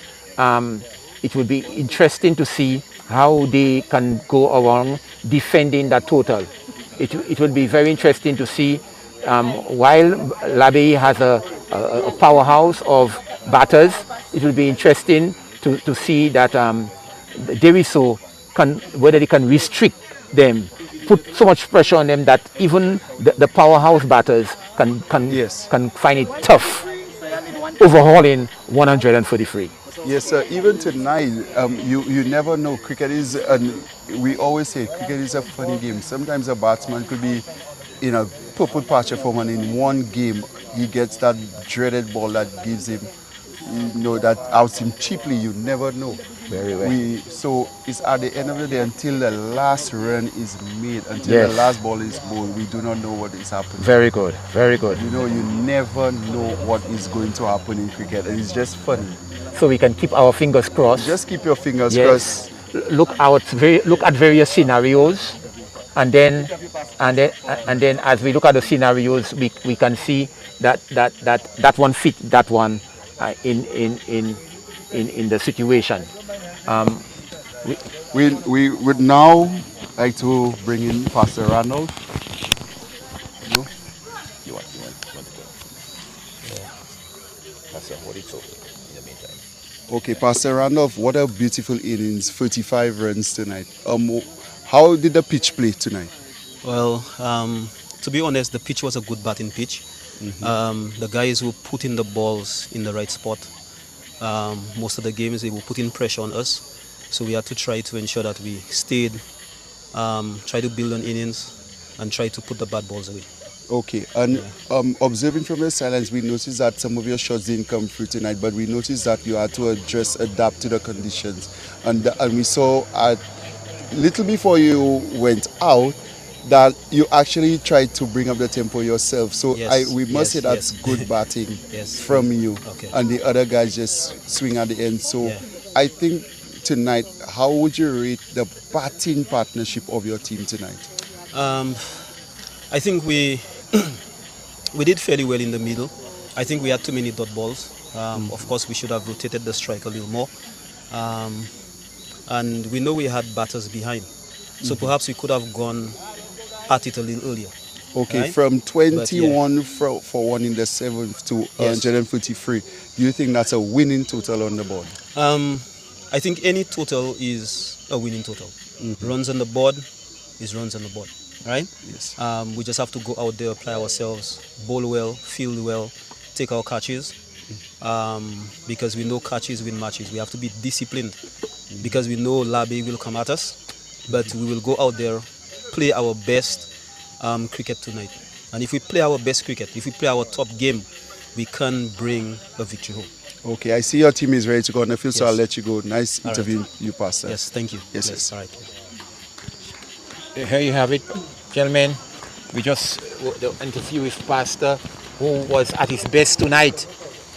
A: it will be interesting to see how they can go around defending that total. It will be very interesting to see, while Labey has a powerhouse of batters, it will be interesting to see that DESRUISSEAUX whether they can restrict them, put so much pressure on them that even the powerhouse batters can find it tough overhauling 143.
B: Yes, sir. Even tonight, you never know. Cricket is, and we always say, cricket is a funny game. Sometimes a batsman could be in a purple patch of form, and in one game, he gets that dreaded ball that gives him, that outs him cheaply. You never know.
A: Very well.
B: So it's at the end of the day, until the last run is made, until the last ball is bowled, we do not know what is happening.
A: Very good. Very good.
B: You never know what is going to happen in cricket, and it's just funny.
A: So we can keep our fingers crossed.
B: Just keep your fingers crossed.
A: Look at various scenarios, and then as we look at the scenarios, we can see that one fit that one in the situation.
B: We would now like to bring in Pastor Randolph. You want to go? Yeah. Pastor, what is so in the meantime? Okay, Pastor Randolph, what a beautiful innings, 35 runs tonight. How did the pitch play tonight?
D: Well, to be honest, the pitch was a good batting pitch. The guys were putting the balls in the right spot. Most of the games they were putting pressure on us, so we had to try to ensure that we stayed, try to build on innings and try to put the bad balls away.
B: Okay, and observing from the silence, we noticed that some of your shots didn't come through tonight, but we noticed that you had to adapt to the conditions, and we saw a little before you went out that you actually tried to bring up the tempo yourself. So we must say that's good batting from you.
D: Okay.
B: And the other guys just swing at the end. So I think tonight, how would you rate the batting partnership of your team tonight?
D: I think we did fairly well in the middle. I think we had too many dot balls. Of course, we should have rotated the strike a little more. And we know we had batters behind. So perhaps we could have gone at it a little earlier.
B: Okay,
D: right?
B: from 21 for 1 in the 7th to 143, do you think that's a winning total on the board?
D: I think any total is a winning total. Runs on the board is runs on the board, right?
B: Yes.
D: We just have to go out there, apply ourselves, bowl well, field well, take our catches, because we know catches win matches. We have to be disciplined because we know Labe will come at us, but we will go out there, play our best cricket tonight. And if we play our best cricket, if we play our top game, we can bring a victory home.
B: Okay, I see your team is ready to go on the field, so I'll let you go. Nice interview, you, Pastor.
D: Yes, thank you.
B: Yes.
D: All right.
A: Here you have it, gentlemen. We just the interview with Pastor, who was at his best tonight.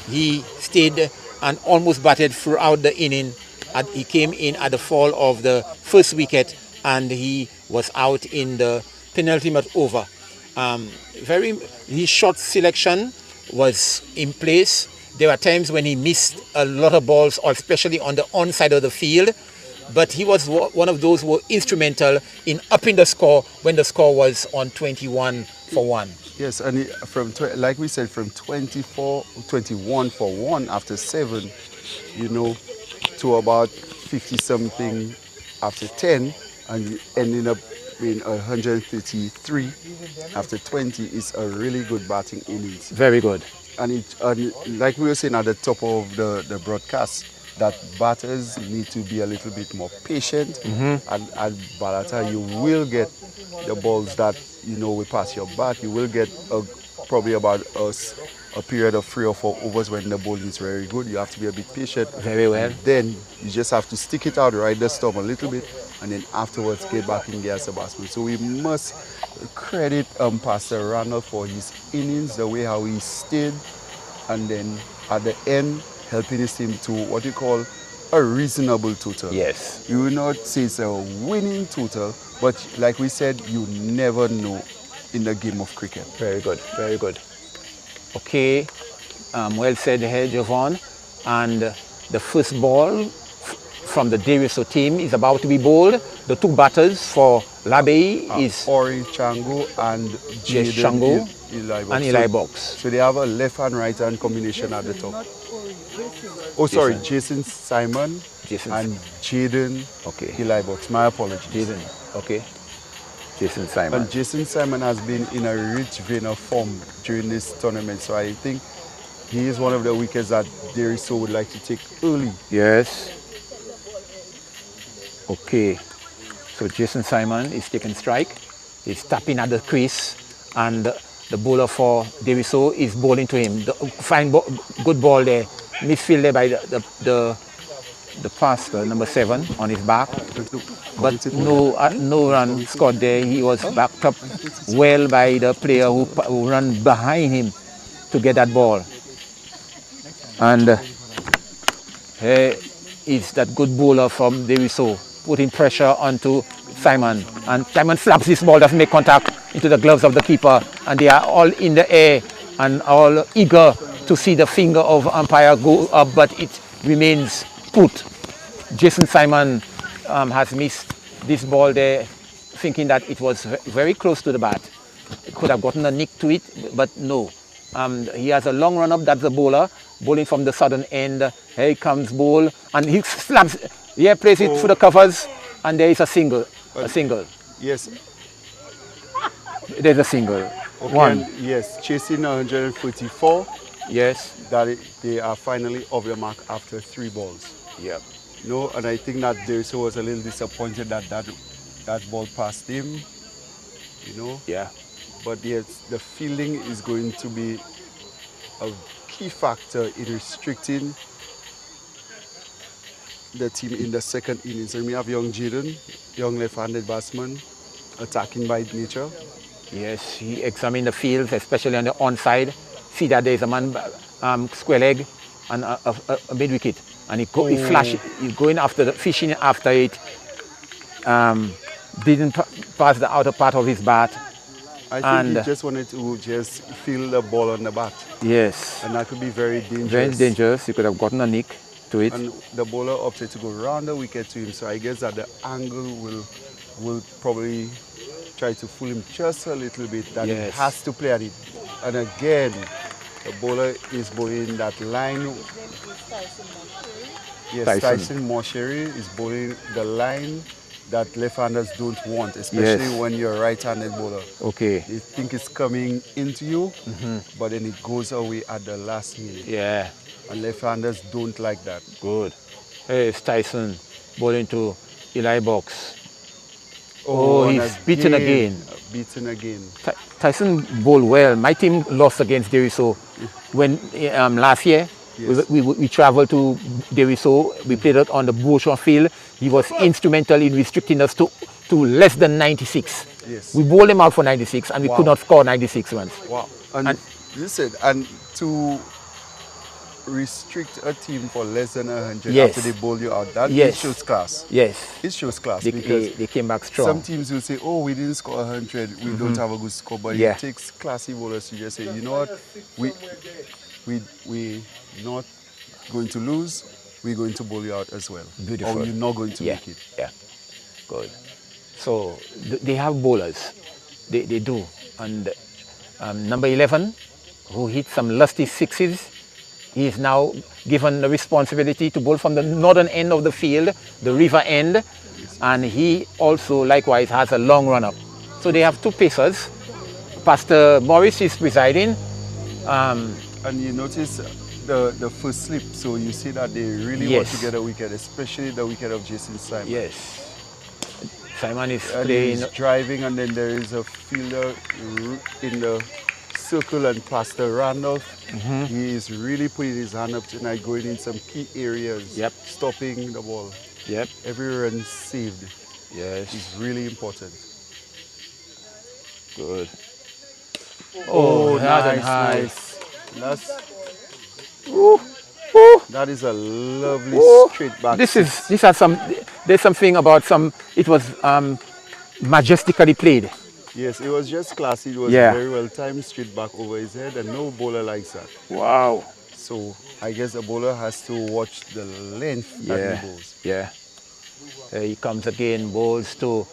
A: He stayed and almost batted throughout the inning. He came in at the fall of the first wicket, and he was out in the penultimate over. His shot selection was in place. There were times when he missed a lot of balls, especially on the onside of the field. But he was one of those who were instrumental in upping the score when the score was on 21 for 1.
B: Yes, and like we said, from 21 for 1 after 7, to about 50-something after 10, and ending up in 133 after 20 is a really good batting innings.
A: Very good.
B: And like we were saying at the top of the broadcast, that batters need to be a little bit more patient. And at Balata, you will get the balls that will pass your bat. You will get probably about a period of 3 or 4 overs when the bowling is very good. You have to be a bit patient.
A: Very well.
B: And then you just have to stick it out, ride the storm a little bit, and then afterwards get back in gear as a batsman. So we must credit Pastor Randall for his innings, the way how he stayed, and then at the end helping his team to what you call a reasonable total.
A: Yes.
B: You will not say it's a winning total, but like we said, you never know in the game of cricket.
A: Very good, very good. Okay, well said here, Jovan. And the first ball from the DESRUISSEAUX team is about to be bowled. The two batters for L'Abaye is
B: Ori Chango and
A: Yes,
B: Jaden
A: Chango and Eli Box.
B: So they have a left and right hand combination at the top. Oh, sorry, Jason Simon and Jaden Eli Box. My apologies.
A: Jaden, okay. Jason Simon.
B: And Jason Simon has been in a rich vein of form during this tournament, so I think he is one of the wickets that DESRUISSEAUX would like to take early.
A: Yes. Okay. So Jason Simon is taking strike. He's tapping at the crease, and the bowler for DESRUISSEAUX is bowling to him. Fine, good ball there. Midfield there by the passer, number 7, on his back. But no run scored there. He was backed up well by the player who ran behind him to get that ball. And here is that good bowler from DESRUISSEAUX putting pressure onto Simon. And Simon slaps his ball, doesn't make contact into the gloves of the keeper. And they are all in the air and all eager to see the finger of umpire go up, but it remains put. Jason Simon has missed this ball there, thinking that it was very close to the bat. It could have gotten a nick to it, but no. He has a long run up. That's the bowler bowling from the southern end. Here comes ball, and he slaps. Yeah, plays it through the covers, and there is a single. A single.
B: Yes.
A: There's a single.
B: Okay,
A: One.
B: Yes, chasing 144.
A: Yes.
B: They are finally off the mark after 3 balls.
A: Yeah.
B: No, and I think that DESRUISSEAUX was a little disappointed that that ball passed him. You know.
A: Yeah.
B: But yes, the fielding is going to be a key factor in restricting the team in the second innings. And we have young Jaden, young left-handed batsman, attacking by nature.
A: Yes, he examined the field, especially on the onside. See that there's a man square leg and a mid-wicket. And he flashed, he's going after the, fishing after it. Didn't pass the outer part of his bat.
B: I think he just wanted to just feel the ball on the bat.
A: Yes.
B: And that could be very dangerous.
A: Very dangerous. He could have gotten a nick to it.
B: And the bowler opted to go round the wicket to him. So I guess that the angle will probably try to fool him just a little bit. That he has to play at it. And again, the bowler is bowling that line. Yes, Tyson Mosheri is bowling the line that left-handers don't want, especially when you're a right-handed bowler. Okay. You think it's coming into you, but then it goes away at the last minute. Yeah. And left-handers don't like that.
A: Good. Hey, it's Tyson bowling to Eli Box. Oh, he's beaten again.
B: Beaten again.
A: Tyson bowled well. My team lost against DESRUISSEAUX when last year. Yes. We traveled to DESRUISSEAUX. We played it on the Beauchamp field. He was instrumental in restricting us to less than 96. Yes. We bowled him out for 96 and we could not score 96 runs.
B: Wow. And listen, and to restrict a team for less than 100 after they bowl you out, that it shows class. Yes. It shows class because
A: they came back strong.
B: Some teams will say, oh, we didn't score 100, we don't have a good score, but it takes classy bowlers to just say, you know what, we're not going to lose, we're going to bowl you out as well. Beautiful. Or you're not going to make it. Yeah, good. So they have bowlers, they do. And number 11, who hit some lusty sixes, he is now given the responsibility to bowl from the northern end of the field, the river end, and he also likewise has a long run-up. So they have two pacers. Pastor Morris is presiding. And you notice the first slip, so you see that they really want to get a wicket, especially the wicket of Jason Simon. Yes.
A: Simon is playing.
B: He's driving, and then there is a fielder in the circle and Pastor Randolph. He is really putting his hand up tonight, going in some key areas,
A: Yep.
B: stopping the ball.
A: Yep.
B: Every run saved
A: Yes.
B: is really important.
A: Good.
B: Oh,
A: hard and
B: nice,
A: high.
B: nice.
A: Ooh, ooh,
B: That is a lovely
A: ooh.
B: straight back.
A: These are some. There's something about some. It was majestically played.
B: Yes, it was just classy. It was
A: Yeah.
B: very well timed, straight back over his head, and no bowler likes that.
A: Wow.
B: So I guess the bowler has to watch the length that he bowls.
A: Yeah. Here he comes again, bowls to.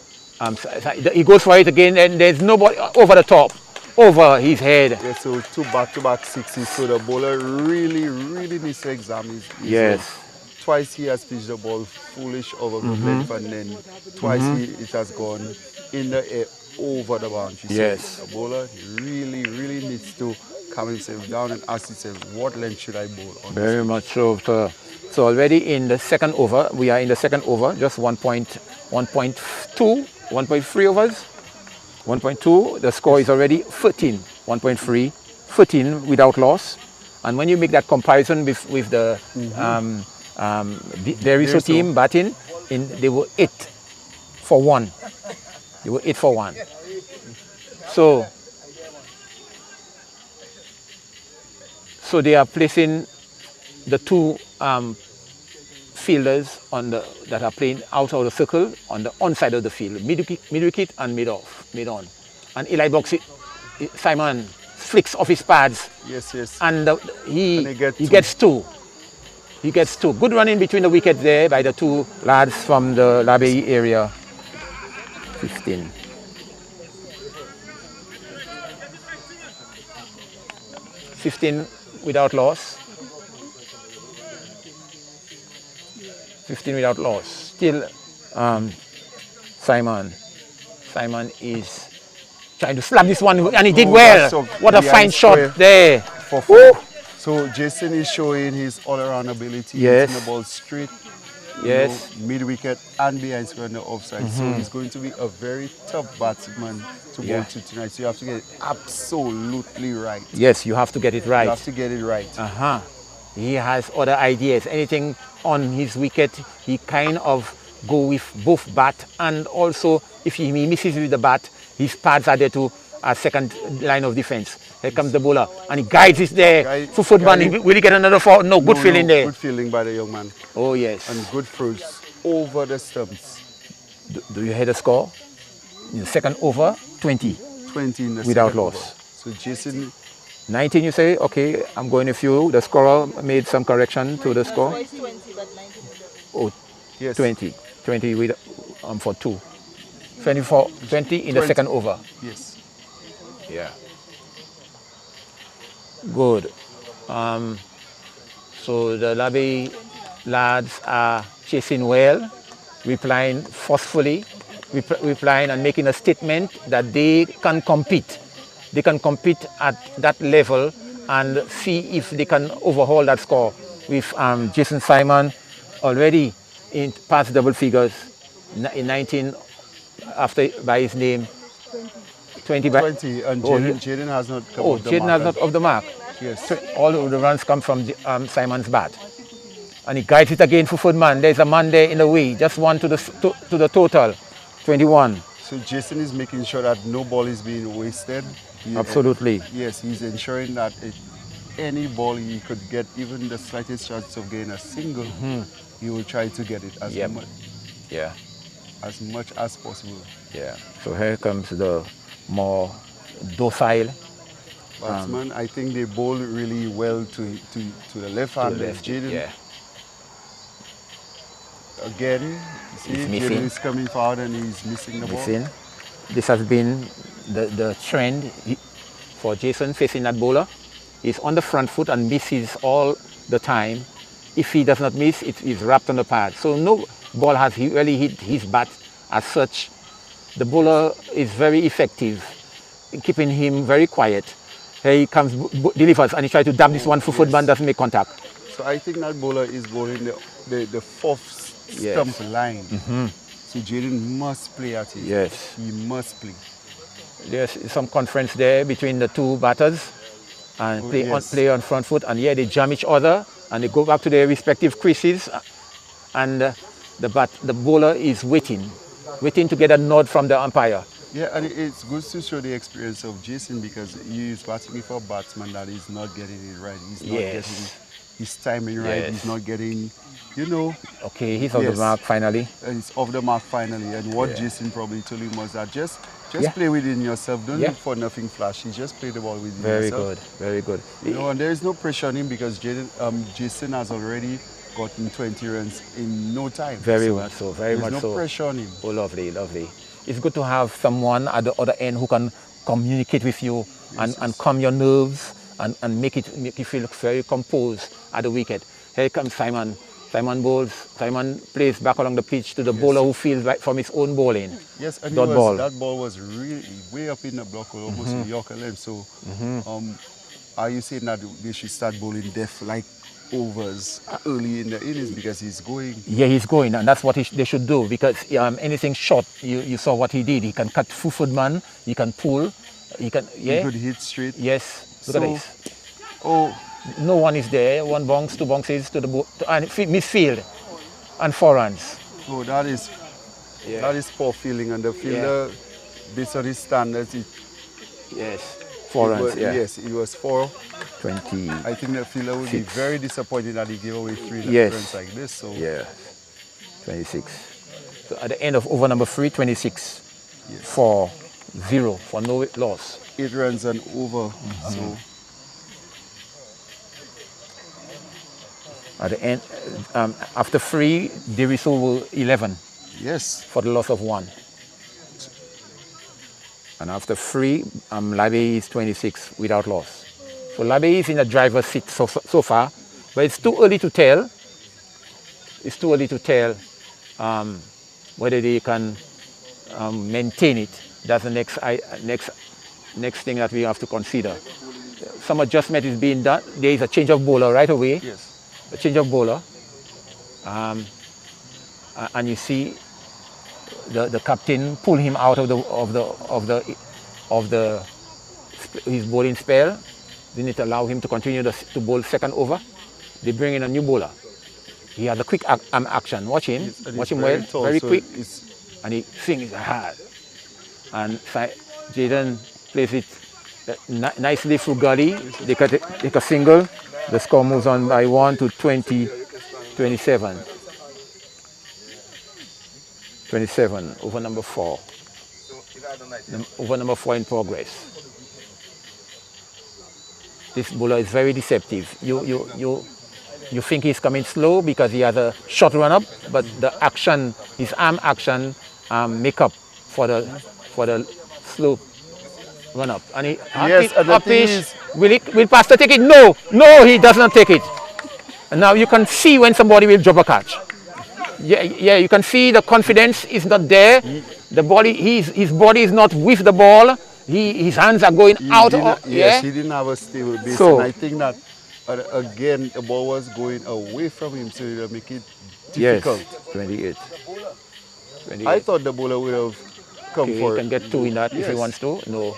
A: He goes for it again, and there's nobody over the top, over his head.
B: Yeah, so 2 back-to-back sixes. So the bowler really needs to examine his
A: Yes.
B: work. Twice he has pitched the ball foolish over good length, and then twice it has gone in the air over the boundary.
A: Yes.
B: So the bowler really needs to calm himself down and ask himself, what length should I bowl on?
A: Very much so, sir. So already in the second over, we are in the second over, just 1.2, 1.3 overs. 1.2, the score is already 13, 1.3, 13 without loss. And when you make that comparison with the DESRUISSEAUX team batting, they were 8 for 1. They were 8 for 1. So they are placing the 2 fielders that are playing out of the circle on the on side of the field, mid wicket and mid on. And Eli Box, Simon flicks off his pads.
B: Yes.
A: And he
B: gets
A: two. He gets 2. Good running between the wickets there by the 2 lads from the ABAYEE area. 15. Without loss. 15 without loss. Still, Simon is trying to slap this one, and he did well.
B: So
A: what a fine shot there.
B: For 4. So Jason is showing his all-around ability, hitting the ball straight, mid-wicket and behind square on the offside. So he's going to be a very tough batsman to bowl to tonight. So you have to get it absolutely right.
A: Yes, you have to get it right.
B: You have to get it right.
A: He has other ideas. Anything on his wicket, he kind of go with both bat, and also if he misses with the bat, his pads are there to a second line of defense. Here comes the bowler, and he guides it there. For footman, will he get another 4? No, good fielding there.
B: Good fielding by the young man.
A: Oh yes.
B: And good throws over the stumps.
A: Do you hear the score? In the second over, 20.
B: 20 in the
A: without
B: second
A: loss.
B: Over. So Jason.
A: 19, you say, okay, I'm going with you. The scorer made some correction to the score.
C: 20, but 19.
A: Oh,
B: yes.
A: 20 with, for 2. 20 in the second over.
B: Yes.
A: Yeah. Good. So the ABAYEE lads are chasing well, replying forcefully, replying and making a statement that they can compete. They can compete at that level and see if they can overhaul that score with Jason Simon already in past double figures, in 19 after by his name. 20 by
B: 20, and Jaden has not come off the mark.
A: Jaden has not off the mark.
B: Yes.
A: All of the runs come from Simon's bat. And he guides it again for Footman. There's a man there in the way. Just 1 to the total. 21.
B: So Jason is making sure that no ball is being wasted.
A: Absolutely.
B: Yes, he's ensuring that any ball he could get, even the slightest chance of getting a single, he will try to get it as much as possible.
A: Yeah. So here comes the more docile
B: batsman. I think they bowl really well to the left hand of Jaden.
A: Yeah.
B: Again, see, Jaden is coming forward and he's missing the ball.
A: This has been the trend for Jason facing that bowler. He's on the front foot and misses all the time. If he does not miss, it is wrapped on the pad. So no ball has really hit his bat as such. The bowler is very effective in keeping him very quiet. Here he comes, delivers, and he tries to dab this one for Footman, doesn't make contact.
B: So I think that bowler is bowling the 4th stump line. So Jaden must play at it.
A: Yes.
B: He must play.
A: there's some conference there between the two batters and play on front foot, and yeah, they jam each other and they go back to their respective creases, and the bowler is waiting to get a nod from the umpire.
B: Yeah, and it's good to show the experience of Jason, because he is batting for a batsman that is not getting it right. He's not getting his timing right. He's not getting, you know.
A: Okay, he's off the mark finally.
B: He's off the mark finally. And what Jason probably told him was that just play within yourself. Don't look for nothing flashy. Just play the ball within yourself.
A: Very good.
B: You know, and there is no pressure on him, because Jason has already gotten 20 runs in no time.
A: Very much so.
B: There's no pressure on him.
A: Oh, lovely. It's good to have someone at the other end who can communicate with you and calm your nerves and make you feel very composed at the wicket. Here comes Simon. Simon bowls. Simon plays back along the pitch to the bowler who feels right from his own bowling.
B: Yes, and that ball was really way up in the block, almost in Yorker length. So, are you saying that they should start bowling depth like overs early in the innings, because he's going?
A: Yeah, he's going, and that's what they should do, because anything short, you saw what he did. He can cut full-foot man, he can pull, he could
B: hit straight.
A: Yes, look at this.
B: Oh,
A: no one is there. 1 bounce, 2 bounces to the midfield, and 4 runs.
B: Oh, that is poor feeling, and the fielder, based on his standards,
A: 4 runs.
B: Yes, it was 4.
A: 20.
B: I think the fielder would be very disappointed that he gave away 3 runs like this. So
A: 26. So at the end of over number 3, 26 for 0 for no loss.
B: 8 runs and over. So
A: at the end, after 3, DESRUISSEAUX 11.
B: Yes.
A: For the loss of 1. And after 3, L'ABAYEE is 26 without loss. So L'ABAYEE is in the driver's seat so far, but it's too early to tell. It's too early to tell whether they can maintain it. That's the next thing that we have to consider. Some adjustment is being done. There is a change of bowler right away.
B: Yes.
A: A change of bowler, and you see the captain pull him out of his bowling spell. They need to allow him to continue to bowl second over. They bring in a new bowler. He has a quick action. Watch him. Watch him well. Very quick. And he swings hard. And Jaden plays it nicely through gully. They take a single. The score moves on by 1 to 20, 27. 27 over number 4. Over number 4 in progress. This bowler is very deceptive. You think he's coming slow because he has a short run up, but the action, his arm action, make up for the slow run up. And he will Pastor take it? No, he does not take it. And now you can see when somebody will drop a catch. Yeah, you can see the confidence is not there. The body, his body is not with the ball. His hands are going out.
B: Yes, he didn't have a stable base. So, and I think that again the ball was going away from him, so it'll make it difficult.
A: Yes, 28.
B: I thought the bowler would have come for
A: it. He can get 2 in that if he wants to. No.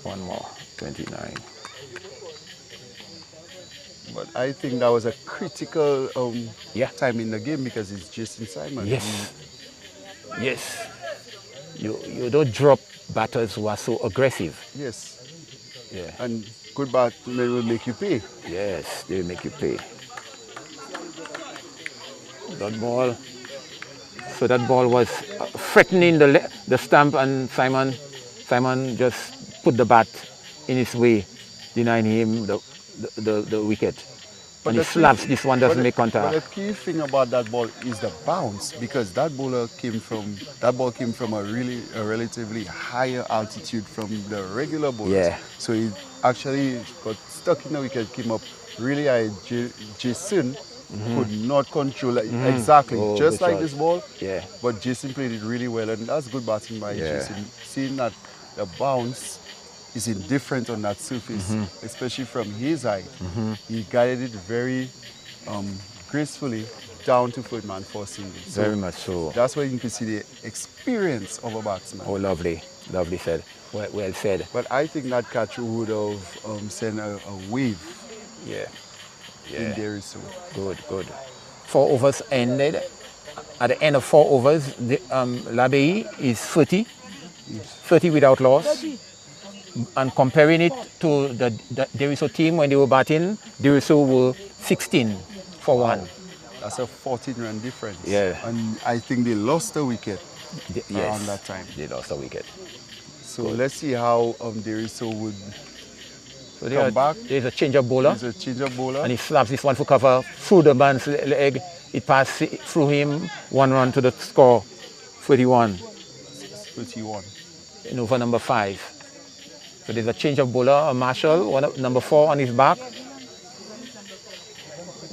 A: 1 more, 29.
B: But I think that was a critical time in the game, because it's Jason Simon.
A: Yes. Yes. You don't drop batters who are so aggressive.
B: Yes.
A: Yeah.
B: And good batsmen will make you pay.
A: Yes, they will make you pay. That ball. So that ball was threatening the stump, and Simon just put the bat in his way, denying him the wicket. But and he slaps this one, doesn't make contact.
B: But the key thing about that ball is the bounce, because that ball came from a relatively higher altitude from the regular bowlers.
A: Yeah.
B: So it actually got stuck in the wicket, came up really high. Jason could not control it exactly, just like this ball.
A: Yeah.
B: But Jason played it really well, and that's good batting by Jason. Seeing that the bounce is indifferent on that surface, especially from his height. He guided it very gracefully down to third man for a single. So
A: Very much so.
B: that's where you can see the experience of a batsman.
A: Oh, lovely. Lovely said. Well said.
B: But I think that catch would have sent a wave
A: Yeah.
B: in there. So
A: Good, good. 4 overs ended. At the end of 4 overs, the, L'Abayee is 30. 30 without loss. And comparing it to the DESRUISSEAUX team when they were batting, DESRUISSEAUX were 16 for 1.
B: that's a 14-run difference.
A: Yeah.
B: And I think they lost a wicket
A: Yes,
B: around that time.
A: they lost a wicket.
B: So let's see how DESRUISSEAUX would
A: So
B: come back.
A: There's a change of bowler.
B: There's a change of bowler.
A: And he slaps this one for cover through the man's leg. It passed through him, 1 run to the score, 31
B: 31.
A: in over number 5. So there's a change of bowler, a Marshall, number 4 on his back.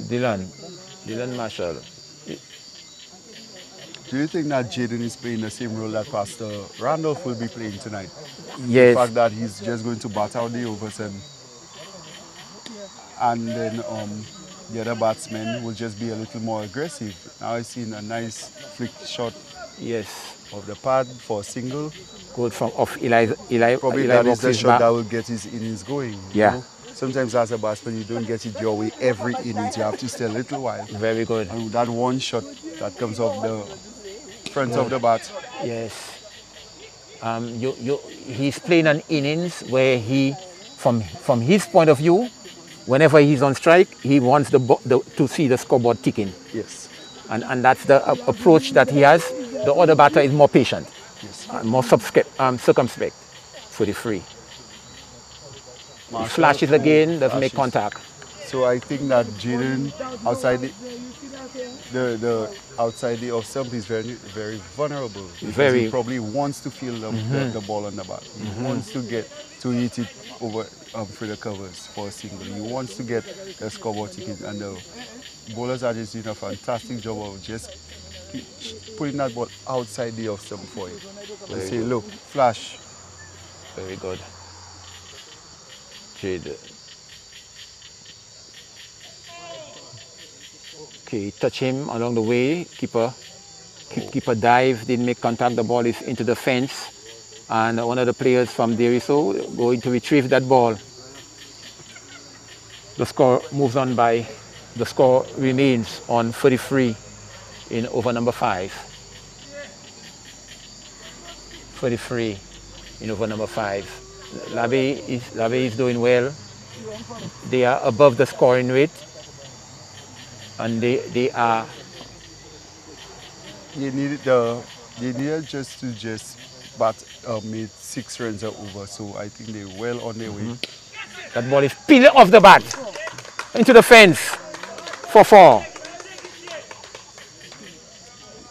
A: Dylan Marshall.
B: Do you think that Jaden is playing the same role that Pastor Randolph will be playing tonight?
A: Yes.
B: The fact that he's just going to bat out the overs and then the other batsmen will just be a little more aggressive. Now I've seen a nice flick shot
A: Yes.
B: of the pad for a single.
A: Good from off Eli
B: Probably that is the
A: Box's
B: shot
A: back.
B: that will get his innings going. you
A: Yeah.
B: know? Sometimes as a batsman, you don't get it your way every innings. You have to stay a little while.
A: Very good.
B: And that one shot that comes off the front of the bat.
A: Yes. He's playing an innings where he, from his point of view, whenever he's on strike, he wants to see the scoreboard ticking.
B: Yes.
A: And that's the approach that he has. The other batter is more patient,
B: Yes.
A: more circumspect for the free. He
B: Marshall,
A: flashes again, doesn't make
B: flashes.
A: contact.
B: So I think that Jaden outside the outside the off stump is very very vulnerable. Because
A: Very.
B: he probably wants to feel the ball on the bat. He wants to get to hit it over through the covers for a single. He wants to get the scoreboard ticket, and the bowlers are just doing a fantastic job of just putting that ball outside the off stump for him. They say, look, flash.
A: Very good. Jade. Okay, touch him along the way. Keeper dive, didn't make contact. The ball is into the fence. And one of the players from DESRUISSEAUX going to retrieve that ball. The score moves on by, the score remains on 33 in over number 5. 33 in over number 5. L'Abayee is doing well. They are above the scoring rate. And they are.
B: They needed just to bat made 6 runs over, so I think they're well on their way.
A: That ball is peeled off the bat into the fence for 4.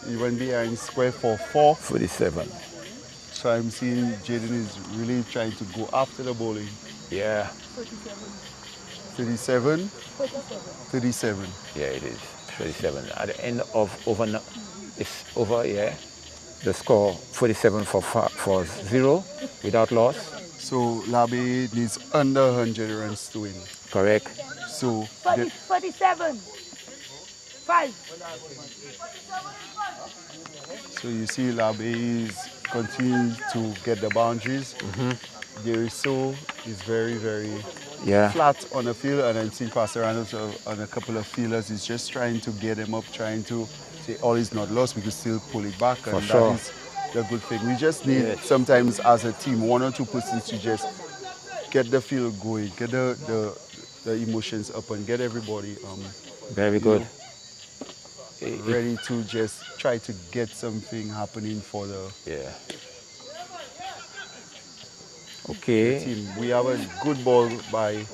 B: He went behind square for 4.
A: 47.
B: So I'm seeing Jaden is really trying to go after the bowling.
A: Yeah.
B: 37. 37.
A: Yeah, it is. 37. At the end of it's over, yeah. The score 47 for 0 without loss.
B: So L'Abayee needs under 100 runs to win.
A: Correct.
B: So
C: 47. 5.
B: So you see L'Abayee is continuing to get the boundaries. DESRUISSEAUX is very, very flat on the field, and I'm seeing Pastor Randolph on a couple of fielders. He's just trying to get them up, trying to say all is not lost. We can still pull it back, and that is the good thing. We just need sometimes as a team 1 or 2 persons to just get the field going, get the emotions up, and get everybody
A: very good.
B: Ready to just try to get something happening for the
A: okay.
B: team. We have a good ball by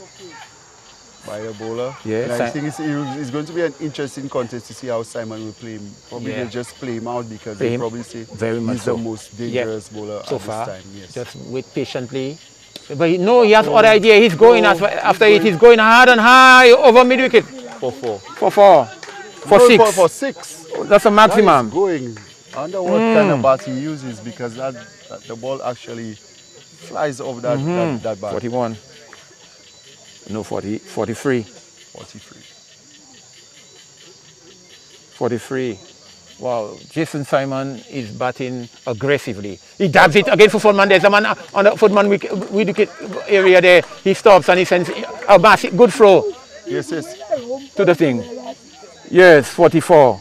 B: a bowler.
A: Yes,
B: and I think it's going to be an interesting contest to see how Simon will play him. Probably they'll just play him out because they probably say he's the most dangerous bowler
A: so
B: at
A: far.
B: this time. Yes.
A: Just wait patiently. But he has other idea. He's going after it. He's going hard and high over mid wicket.
B: For 4.
A: For 4. For 6.
B: For 6.
A: That's a maximum.
B: Going. I wonder what kind of bat he uses, because the ball actually flies off that bat.
A: 41. No, 43.
B: 43.
A: 43. Wow, Jason Simon is batting aggressively. He dabs it again for Footman. There's a man on the Footman wicket area there. He stops and he sends a massive good throw.
B: Yes, yes.
A: To the thing. Yes, 44.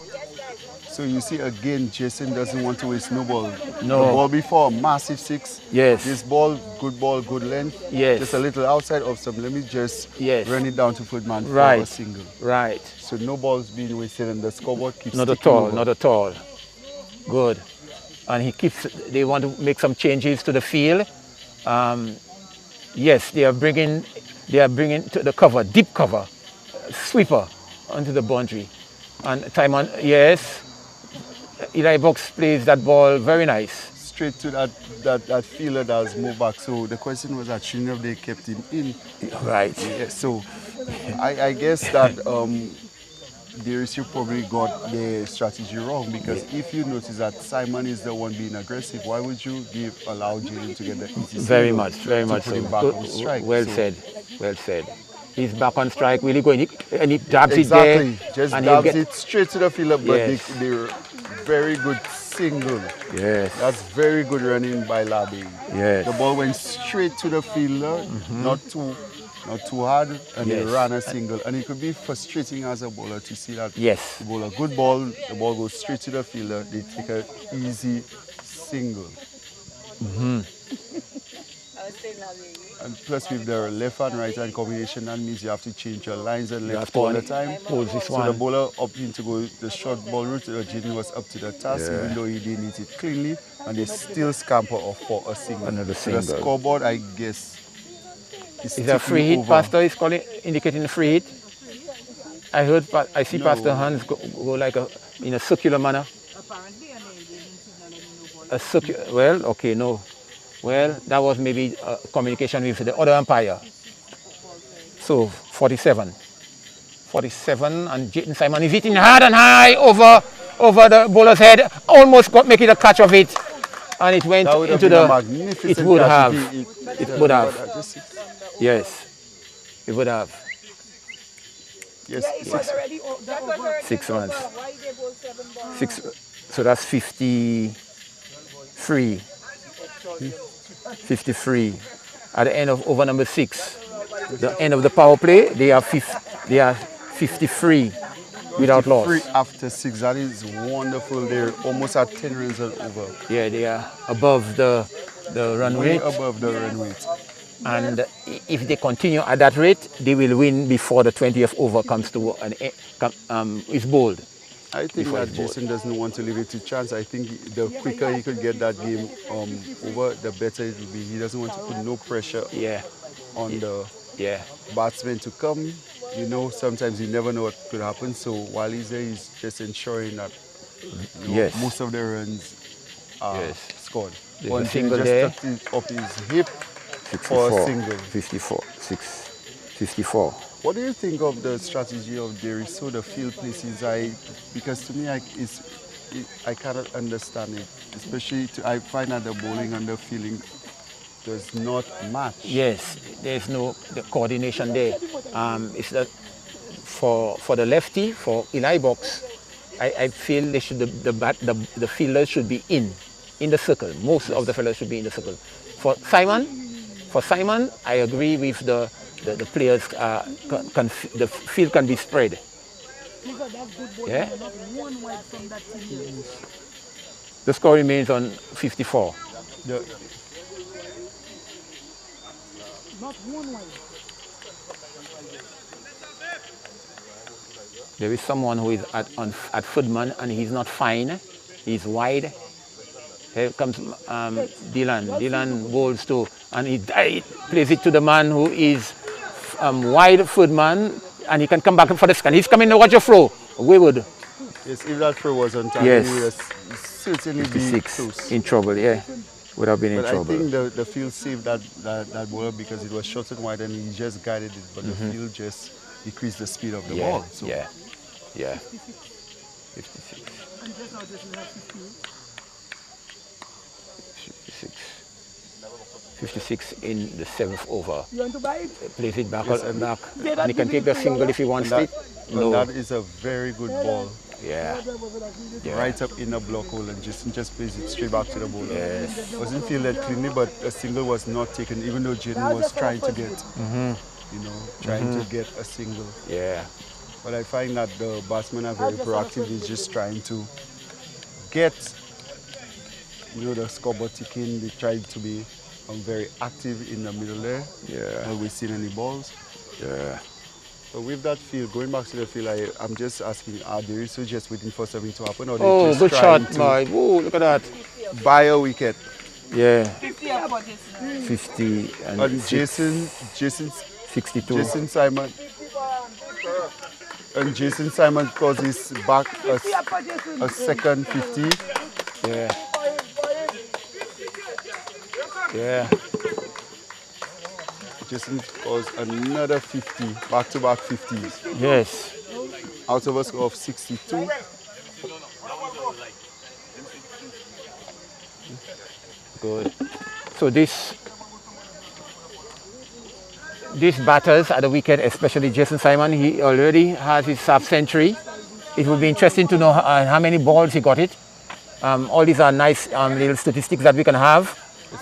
B: So you see again, Jason doesn't want to waste no ball.
A: No.
B: The ball before, massive 6.
A: Yes.
B: This ball, good length.
A: Yes.
B: Just a little outside of some. Let me just run it down to Footman for a single.
A: Right.
B: So no balls being wasted and the scoreboard keeps
A: Not at all, not at all. Good. And they want to make some changes to the field. Yes, they are bringing to the cover, deep cover, sweeper onto the boundary. And Simon, yes, Eli Box plays that ball very nice.
B: Straight to that fielder that has moved back. So the question was that shouldn't have they kept him in.
A: Right.
B: Yeah, so I guess that DESRUISSEAUX probably got the strategy wrong, because if you notice that Simon is the one being aggressive, why would you allow Jaden to get the easy
A: very much so.
B: Back on strike?
A: Well said. He's back on strike, really going, and he dabs it
B: there. Just
A: and
B: dabs it straight to the fielder, but they're very good single.
A: Yes.
B: That's very good running by Labby.
A: Yes.
B: The ball went straight to the fielder, not too hard, and they ran a single. And it could be frustrating as a bowler to see that the bowler, good ball, the ball goes straight to the fielder, they take an easy single. And plus with the left and right hand combination, that means you have to change your lines and left all the time. So the bowler opting to go the short ball route, Jaden was up to the task, even though he didn't hit it cleanly, and they still scamper off for a single.
A: Another single.
B: So the scoreboard, I guess,
A: is there a free hit? Pastor is indicating a free hit. I see Pastor Hans go like in a circular manner. Well, okay, no. Well, that was maybe communication with the other umpire. So 47, and Jaden Simon is hitting hard and high over the bowler's head. Almost making a catch of it, and it went into the. It would have. Yes, it would have.
B: Yes.
A: 6 months. 6. So that's 53. 53 at the end of over number 6. The end of the power play, they are 53 without loss.
B: 53 after 6, that is wonderful. They're almost at 10 runs and over.
A: Yeah, they are above the run
B: way
A: rate.
B: Above the run rate.
A: And if they continue at that rate, they will win before the 20th over comes to is bowled.
B: I think that Jason doesn't want to leave it to chance. I think the quicker he could get that game over, the better it will be. He doesn't want to put no pressure on the batsman to come. You know, sometimes you never know what could happen. So while he's there, he's just ensuring that most of the runs are scored.
A: One single there.
B: Just tucked it up his hip for a single.
A: 54.
B: What do you think of the strategy of DESRUISSEAUX, the field places? Because to me, I cannot understand it. Especially, I find that the bowling and the fielding does not match.
A: Yes, there's no coordination there. It's that for the lefty, for Eli Box, I feel they should the fielders should be in the circle. Most of the fielders should be in the circle. For Simon, I agree with the players, the field can be spread. Yeah? The score remains on 54. There is someone who is at Footman and he's not fine. He's wide. Here comes Dylan. Dylan bowls too, and he plays it to the man who is wide Footman, and he can come back for the scan. He's coming to watch your throw. Wayward.
B: Yes, if that throw was on time, he would certainly be close.
A: In trouble, would have been in trouble.
B: I think the field saved that ball because it was short and wide, and he just guided it, but the field just decreased the speed of the ball. So.
A: 56. 56 in the 7th over.
C: You want to buy it?
A: Plays it back and back. And he can take the single if he wants it.
B: No. That is a very good ball.
A: Yeah. Yeah.
B: Right up in the block hole, and just plays it straight back to the bowler.
A: Yes.
B: Wasn't fielded cleanly, but a single was not taken, even though Jaden was trying to get, trying to get a single.
A: Yeah.
B: But I find that the batsmen are very proactive. They're just trying to get, the scoreboard ticking. They try to be very active in the middle there.
A: Yeah.
B: Have we seen any balls?
A: Yeah.
B: But with that field, going back to the field, I'm just asking, are they also just waiting for something to happen, or they
A: Oh,
B: just
A: good
B: trying
A: shot,
B: to
A: boy. Ooh, look at that.
B: buy a wicket?
A: Yeah.
C: 50 apologies.
A: 50 and
B: And Jason
A: 62.
B: Jason Simon. And Jason Simon causes back a second 50.
A: Yeah. Yeah.
B: Jason scores another 50, back-to-back 50s.
A: Yes.
B: Out of a score of 62.
A: Good. So these batters at the wicket, especially Jason Simon, he already has his half-century. It will be interesting to know how many balls he got it. All these are nice little statistics that we can have.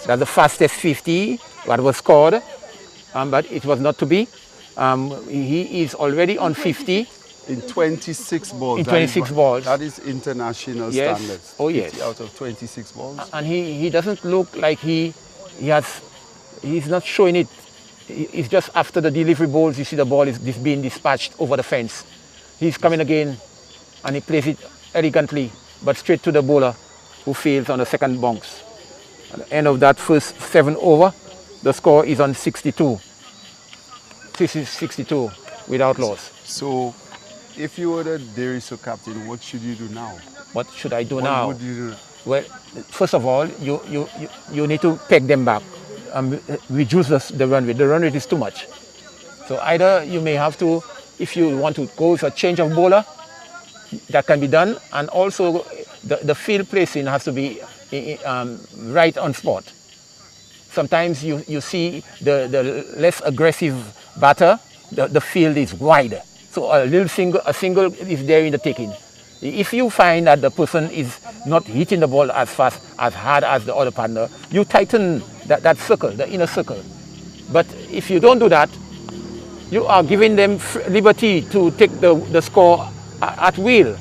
A: That's the fastest 50 that was scored, but it was not to be. He is already on 50.
B: In 26 balls.
A: In 26 balls.
B: That is international
A: Yes.
B: standards.
A: Oh, yes.
B: 50 out of 26 balls.
A: And he doesn't look like he's not showing it. It's just after the delivery balls, you see the ball is being dispatched over the fence. He's coming again, and he plays it elegantly, but straight to the bowler, who fails on the second bounce. At the end of that first 7 over, the score is on 62. This is 62 without loss.
B: So, if you were the DESRUISSEAUX captain, what should you do now?
A: What should I do
B: What
A: now?
B: would you do?
A: Well, first of all, you need to peg them back, reduce the run rate. The run rate is too much. So either you may have to, if you want to go with a change of bowler, that can be done, and also the field placing has to be right on spot. Sometimes you see the less aggressive batter, the field is wide. So a single is there in the taking. If you find that the person is not hitting the ball as fast, as hard as the other partner, you tighten that circle, the inner circle. But if you don't do that, you are giving them liberty to take the score at will.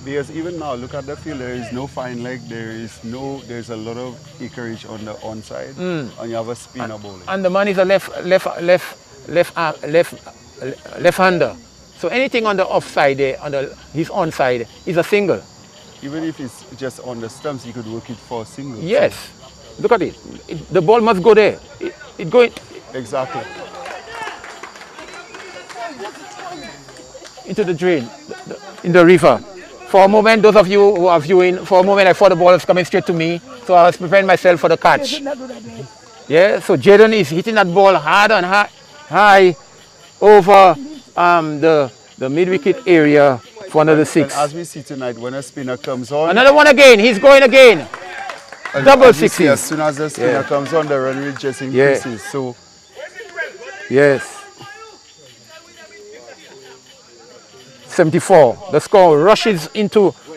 B: Because even now, look at the field, there is no fine leg, there's a lot of acreage on the onside, and you have a spinner bowling.
A: And the man is a left-hander. So anything on the offside there, his onside, is a single.
B: Even if it's just on the stumps, you could work it for a single.
A: Yes. Look at it. The ball must go there. It going
B: Exactly.
A: into the drain, in the river. For a moment, those of you who are viewing, for a moment I thought the ball was coming straight to me, so I was preparing myself for the catch. Yeah, so Jaden is hitting that ball hard and high over the mid-wicket area for another 6.
B: And as we see tonight, when a spinner comes on,
A: Another one again, he's going again. Double sixes.
B: As soon as the spinner comes on, the run rate just increases. So,
A: yes. 74. The score rushes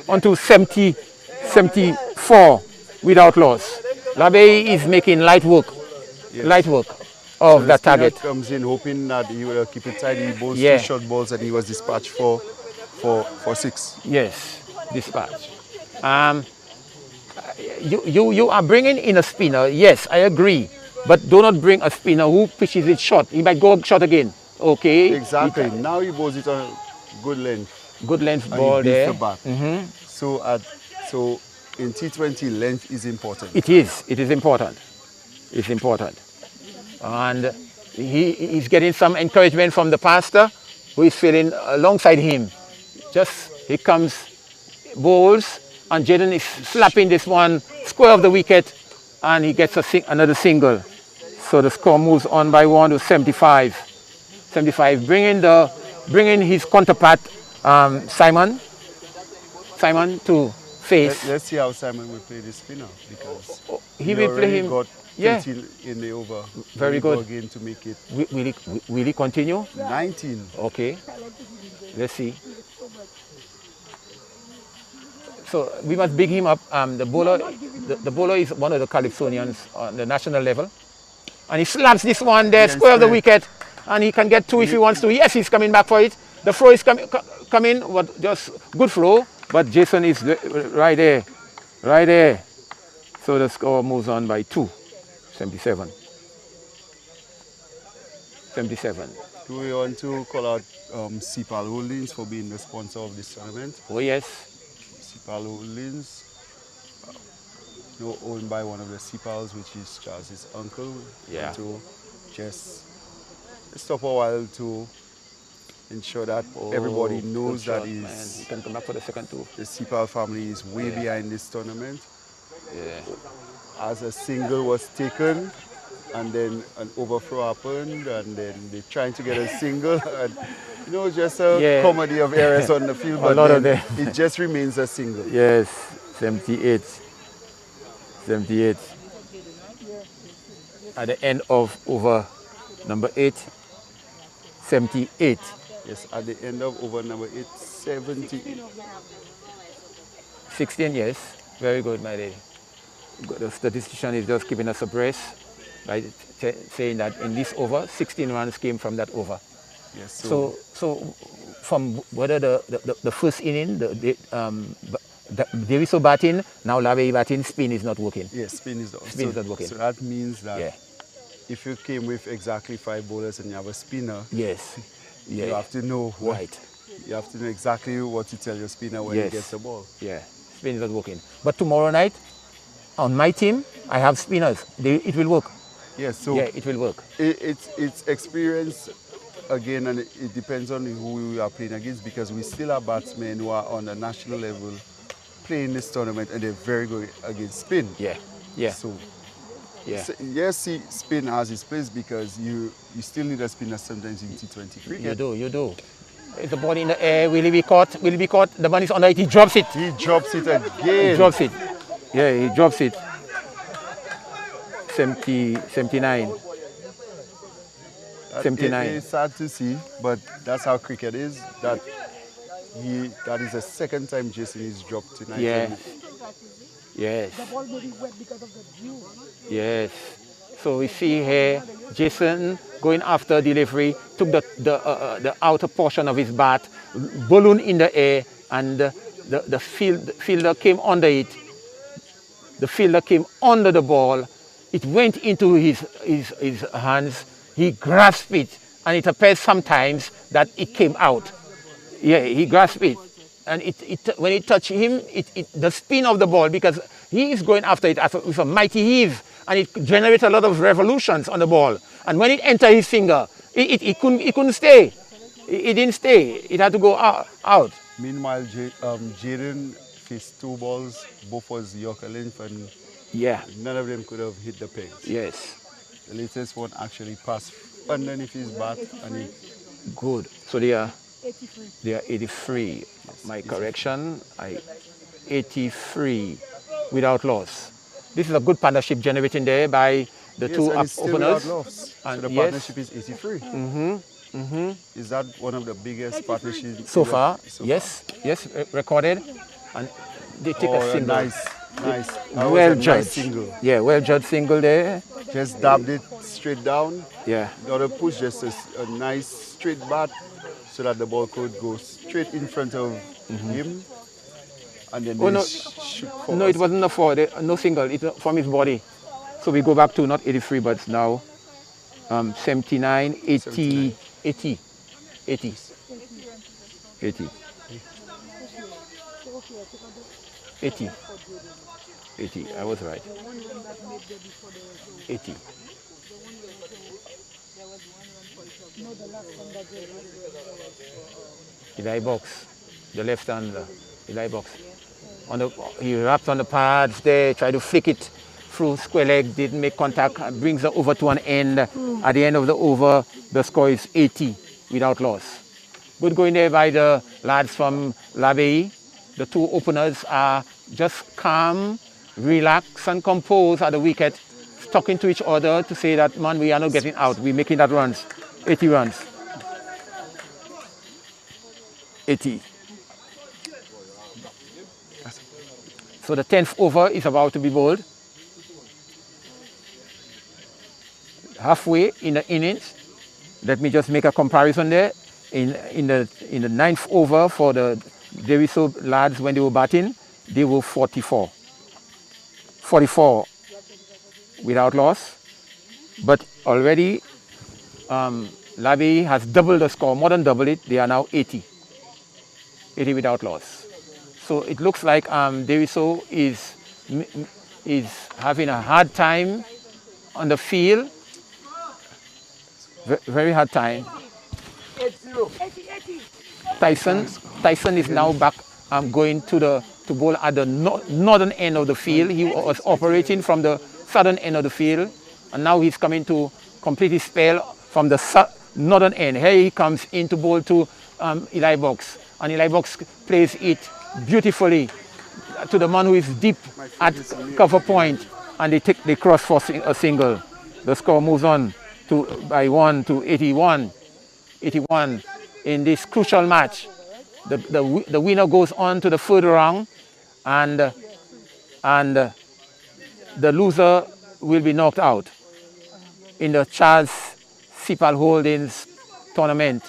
A: onto 74 without loss. Abayee is making light work of that target.
B: Comes in hoping that he will keep it tight. He bowls 2 short balls and he was dispatched for 6.
A: Yes, dispatch. You are bringing in a spinner. Yes, I agree. But do not bring a spinner who pitches it short. He might go short again. Okay.
B: Exactly. Now he bowls it on good length.
A: Good length
B: And
A: ball
B: he beats
A: there.
B: the bat. So in T20, length is important.
A: It is. It is important. It's important. And he's getting some encouragement from the pastor, who is feeling alongside him. Just he comes, bowls, and Jaden is slapping this one square of the wicket, and he gets another single. So the score moves on by 1 to 75. 75, bringing his counterpart Simon to face.
B: Let's see how Simon will play this spinner, because
A: He will play him.
B: Got 13 in the over.
A: Very good.
B: Again to make it
A: Will he continue?
B: 19.
A: Okay. Let's see. So we must big him up. The bowler is one of the Calypsonians on the national level. And he slaps this one there, square of the wicket. And he can get 2 if he wants to. Yes, he's coming back for it. The throw is coming, but just good throw. But Jason is right there. Right there. So the score moves on by 2. 77. 77.
B: Do we want to call out Cepal Holdings for being the sponsor of this tournament?
A: Oh, yes.
B: Cepal Holdings, owned by one of the Cepals, which is Chaz's uncle.
A: Yeah.
B: And to just stop a while to ensure that everybody knows that
A: you can come back for the second too.
B: The Cepal family is way behind this tournament.
A: Yeah.
B: As a single was taken, and then an overthrow happened, and then they're trying to get a single, and just a comedy of errors on the field, but it just remains a single.
A: Yes, 78. 78. At the end of over number 8, 78.
B: Yes, at the end of over number 8, 78.
A: 16 years. Very good, my lady. The statistician is just keeping us abreast by saying that in this over, 16 runs came from that over.
B: Yes.
A: So from whether the first inning, Deviso batting, now Labe batting, spin is not working.
B: Yes, spin is
A: not working.
B: So that means that if you came with exactly 5 bowlers and you have a spinner,
A: yes,
B: you have to know what.
A: Right.
B: You have to know exactly what to tell your spinner when he gets the ball.
A: Yeah, spin is not working. But tomorrow night, on my team, I have spinners. It will work.
B: Yes, so
A: it will work.
B: It's experience again, and it depends on who we are playing against, because we still have batsmen who are on the national level playing this tournament, and they're very good against spin.
A: Yeah, yeah.
B: So yes, spin has its place, because you still need a spinner sometimes in T20 cricket.
A: You do. If the ball in the air, will he be caught? Will he be caught? The man is under it, he drops it.
B: He drops it again.
A: He drops it. Yeah, he drops it. 79. 79.
B: It's sad to see, but that's how cricket is. That is the second time Jason is dropped tonight.
A: Yes. Yes.
C: The ball may be wet because of the dew.
A: Yes. So we see here Jason going after delivery, took the outer portion of his bat, balloon in the air, and the fielder came under it. The fielder came under the ball. It went into his hands. He grasped it, and it appears sometimes that it came out. Yeah, he grasped it, and when it touched him, the spin of the ball, because he is going after it with a mighty heave, and it generates a lot of revolutions on the ball. And when it entered his finger, it couldn't stay. It didn't stay. It had to go out.
B: Meanwhile, Jaden faced 2 balls, both was Yorker length, and none of them could have hit the pegs.
A: Yes.
B: The latest one actually passed underneath his bat, and
A: good. So they are
C: 83.
A: They are 83. Yes, my correction, 83 without loss. This is a good partnership generating there by the two openers.
B: Without loss. And so the partnership is 83. Is that one of the biggest partnerships
A: so far? Yes, recorded, and they take a single.
B: Nice.
A: Well judged.
B: Nice single.
A: Yeah, well judged single there.
B: Just dabbed it straight down.
A: Yeah.
B: Not a push, just a nice straight bat, so that the ball could go straight in front of him. And then shoot forward.
A: No, it wasn't a four. No single. It's from his body. So we go back to not 83, but now 79, 80, 80, 80, 80, 80, 80. I was right. 80. Eli box, the left hander, Eli box. He wrapped on the pads there, tried to flick it through square leg, didn't make contact, brings the over to an end. At the end of the over, the score is 80 without loss. Good going there by the lads from ABAYEE. The two openers are just calm, relaxed and composed at the wicket, talking to each other to say that, man, we are not getting out, we're making that runs, 80 runs. 80. So the 10th over is about to be bowled. Halfway in the innings, let me just make a comparison there. In the 9th over for the DESRUISSEAUX lads when they were batting, they were 44. 44 without loss. But already L'Abeille has doubled the score, more than double it. They are now 80. 80 without loss. So it looks like DESRUISSEAUX is having a hard time on the field. Very hard time. Tyson is now back going to bowl at the northern end of the field. He was operating from the southern end of the field, and now he's coming to complete his spell from the northern end. Here he comes in to bowl to Eli Box, and Eli Box plays it beautifully to the man who is deep at cover point, and they cross for a single. The score moves on by 1 to 81. 81 in this crucial match. The winner goes on to the third round, and the loser will be knocked out in the Chaz Cepal Holdings tournament.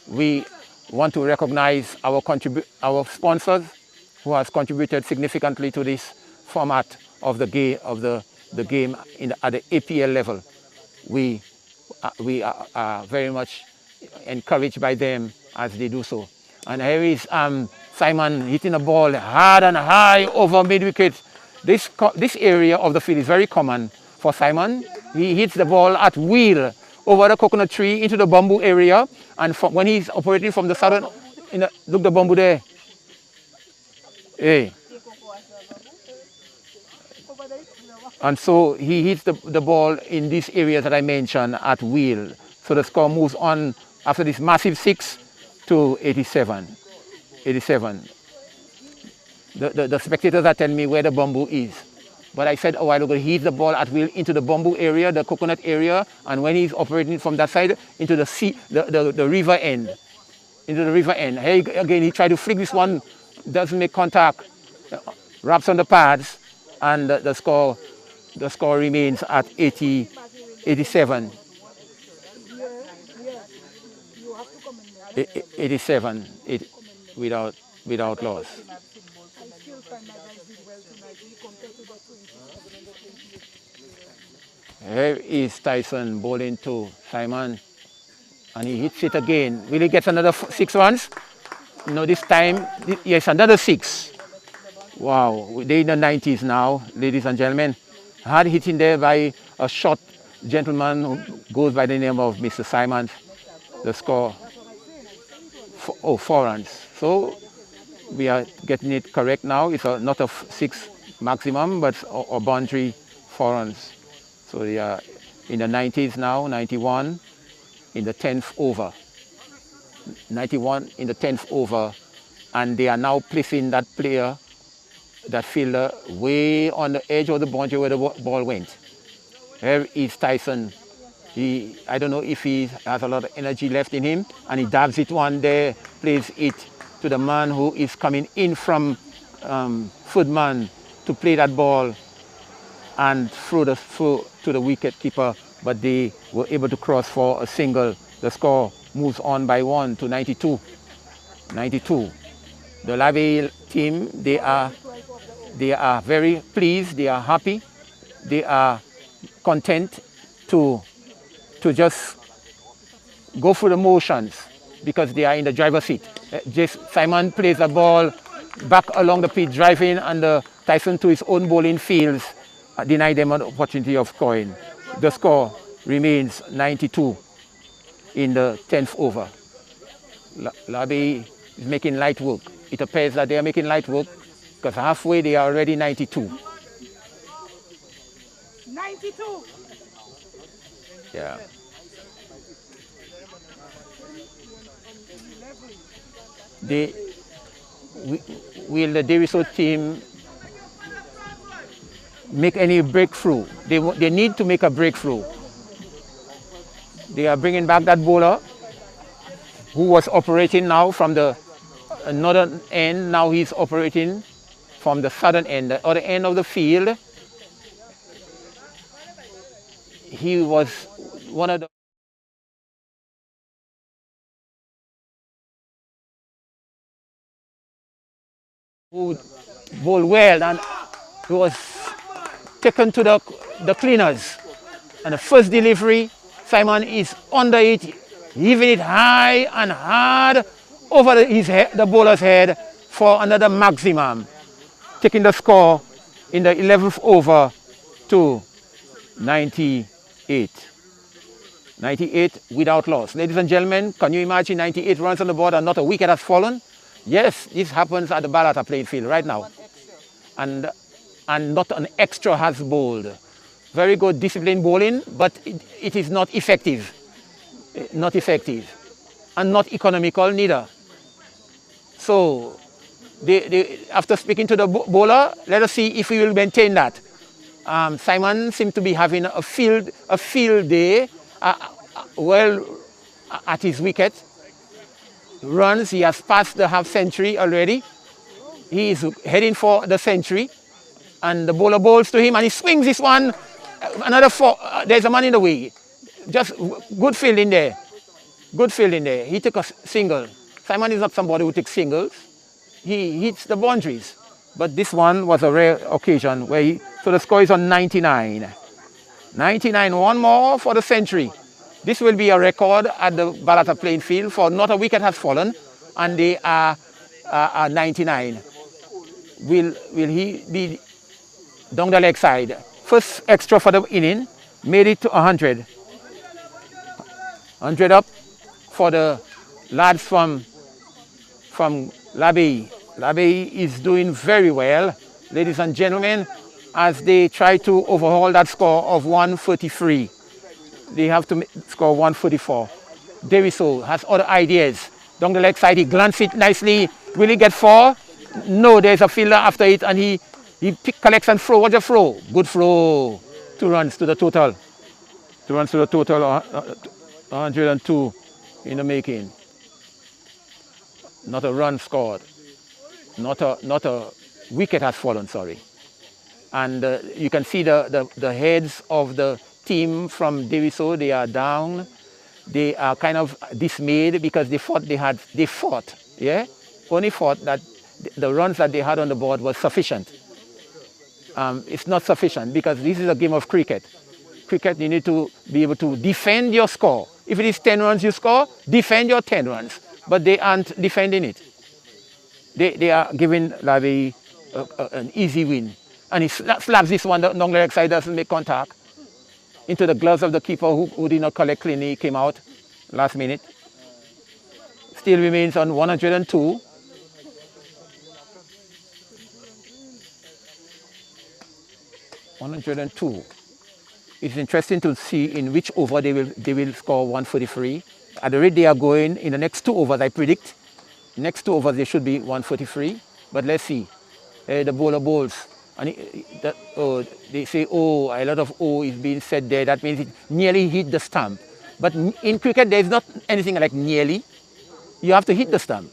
A: We want to recognize our sponsors who has contributed significantly to this format of the game at the APL level. We are very much encouraged by them as they do so. And here is Simon hitting a ball hard and high over mid-wicket. This area of the field is very common for Simon. He hits the ball at will over the coconut tree into the bamboo area, and when he's operating from the southern, look the bamboo there. Hey. And so he hits the ball in this area that I mentioned at will. So the score moves on after this massive 6 to 87. 87. The spectators are telling me where the bamboo is. But I said a while ago, he hits the ball at will into the bamboo area, the coconut area, and when he's operating from that side into the river end. Into the river end. Here again, he tried to flick this one, doesn't make contact, wraps on the pads, and the score remains at 87. 87 without loss. Here is Tyson bowling to Simon, and he hits it again. Will he get another 6 runs? No, this time, yes, another 6. Wow, they're in the 90s now, ladies and gentlemen. Hard hitting there by a short gentleman who goes by the name of Mr. Simon. The score, 4 runs. So we are getting it correct now. It's not a 6 maximum, but a boundary 4 runs. So they are in the 90s now, 91 in the 10th over. 91 in the 10th over, and they are now placing that player, that fielder, way on the edge of the boundary where the ball went. Here is Tyson. I don't know if he has a lot of energy left in him, and he dabs it one there, plays it to the man who is coming in from third man to play that ball and throw to the wicket keeper, but they were able to cross for a single. The score moves on by 1 to 92. 92. The L'Abeille team, they are very pleased, they are happy, they are content to just go through the motions because they are in the driver's seat. Simon plays the ball back along the pitch, driving, and Tyson to his own bowling fields deny them an opportunity of scoring. The score remains 92 in the 10th over. L'Abeille is making light work. It appears that they are making light work because halfway they are already 92.
C: 92.
A: Yeah. Will the DESRUISSEAUX team make any breakthrough? They need to make a breakthrough. They are bringing back that bowler who was operating now from the northern end. Now he's operating from the southern end, the other end of the field. He was one of the who bowled well, and he was taken to the cleaners. And the first delivery, Simon is under it, leaving it high and hard over the bowler's head for another maximum, taking the score in the 11th over to 98. 98 without loss. Ladies and gentlemen, can you imagine 98 runs on the board and not a wicket has fallen? Yes, this happens at the Balata playing field right now. And not an extra has bowled. Very good disciplined bowling, but it is not effective. Not effective. And not economical neither. So, after speaking to the bowler, let us see if we will maintain that. Simon seemed to be having a field day, well at his wicket. Runs, he has passed the half century already. He is heading for the century. And the bowler bowls to him and he swings this one. Another four. There's a man in the way. Just good fielding there. Good fielding there. He took a single. Simon is not somebody who takes singles. He hits the boundaries. But this one was a rare occasion where so the score is on 99. 99, one more for the century. This will be a record at the Balata playing field for not a wicket has fallen and they are 99. Will he be down the leg side? First extra for the inning, made it to 100. 100 up for the lads from L'Abaye. L'Abaye is doing very well, ladies and gentlemen, as they try to overhaul that score of 143. They have to score 144. DESRUISSEAUX has other ideas. Down the leg side, he glanced it nicely. Will he get 4? No, there's a fielder after it, and he collects and throw. What's your throw? Good throw. 2 runs to the total. 2 runs to the total, 102 in the making. Not a run scored. Not a wicket has fallen, sorry. And you can see the heads of the team from DESRUISSEAUX, they are down. They are kind of dismayed because they fought, yeah? Only fought that the runs that they had on the board was sufficient. It's not sufficient because this is a game of cricket. Cricket, you need to be able to defend your score. If it is 10 runs you score, defend your 10 runs. But they aren't defending it. They are giving L'Abaye an easy win. And he slaps this one, the long leg side doesn't make contact, into the gloves of the keeper who did not collect cleanly, came out last minute. Still remains on 102. It's interesting to see in which over they will score 143. At the rate they are going, in the next 2 overs, I predict, next 2 overs they should be 143. But let's see. The bowler bowls. And they say, oh, a lot of oh is being said there. That means it nearly hit the stump. But in cricket, there's not anything like nearly. You have to hit the stump.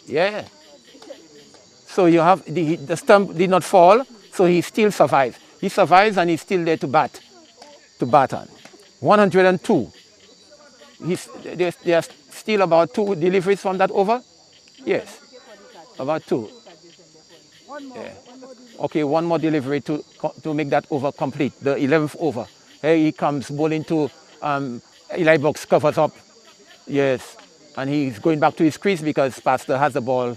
A: Yeah. So you have the stump did not fall, so he still survives. He survives and he's still there to bat on. 102. There are still about 2 deliveries from that over. Yes, about 2. Yeah. Okay, 1 more delivery to make that over complete, the 11th over. Here he comes bowling to Eli Box, covers up. Yes, and he's going back to his crease because Pastor has the ball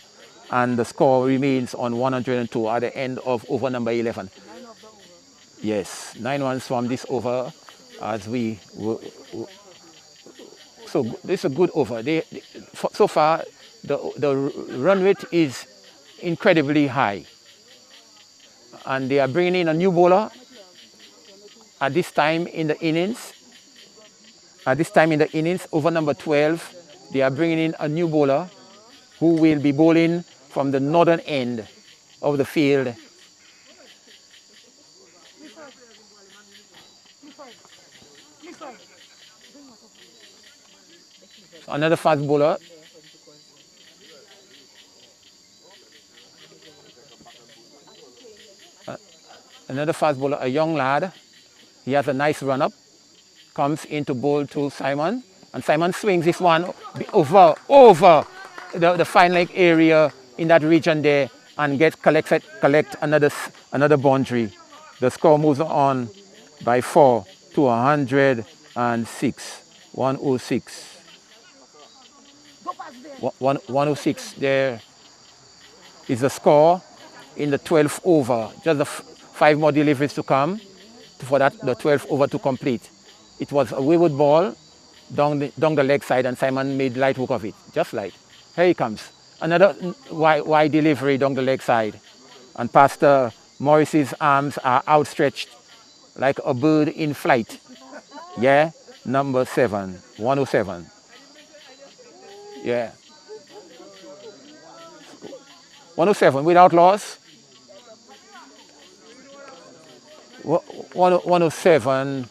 A: and the score remains on 102 at the end of over number 11. Yes, 9 runs from this over as we... So this is a good over. So far, the run rate is incredibly high. And they are bringing in a new bowler at this time in the innings. At this time in the innings, over number 12, they are bringing in a new bowler who will be bowling from the northern end of the field. Another fast bowler. Another fast bowler, a young lad. He has a nice run-up. Comes into bowl to Simon. And Simon swings this one over the fine leg area in that region there and collect another boundary. The score moves on by 4 to 106. 106. 106 there is the score in the 12th over. Just the 5 more deliveries to come for that the 12th over to complete. It was a wayward ball down the leg side and Simon made light work of it. Just light. Here he comes. Another wide delivery down the leg side. And Pastor Morris's arms are outstretched like a bird in flight. Yeah, number 7, 107. Yeah. 107 without loss. 107.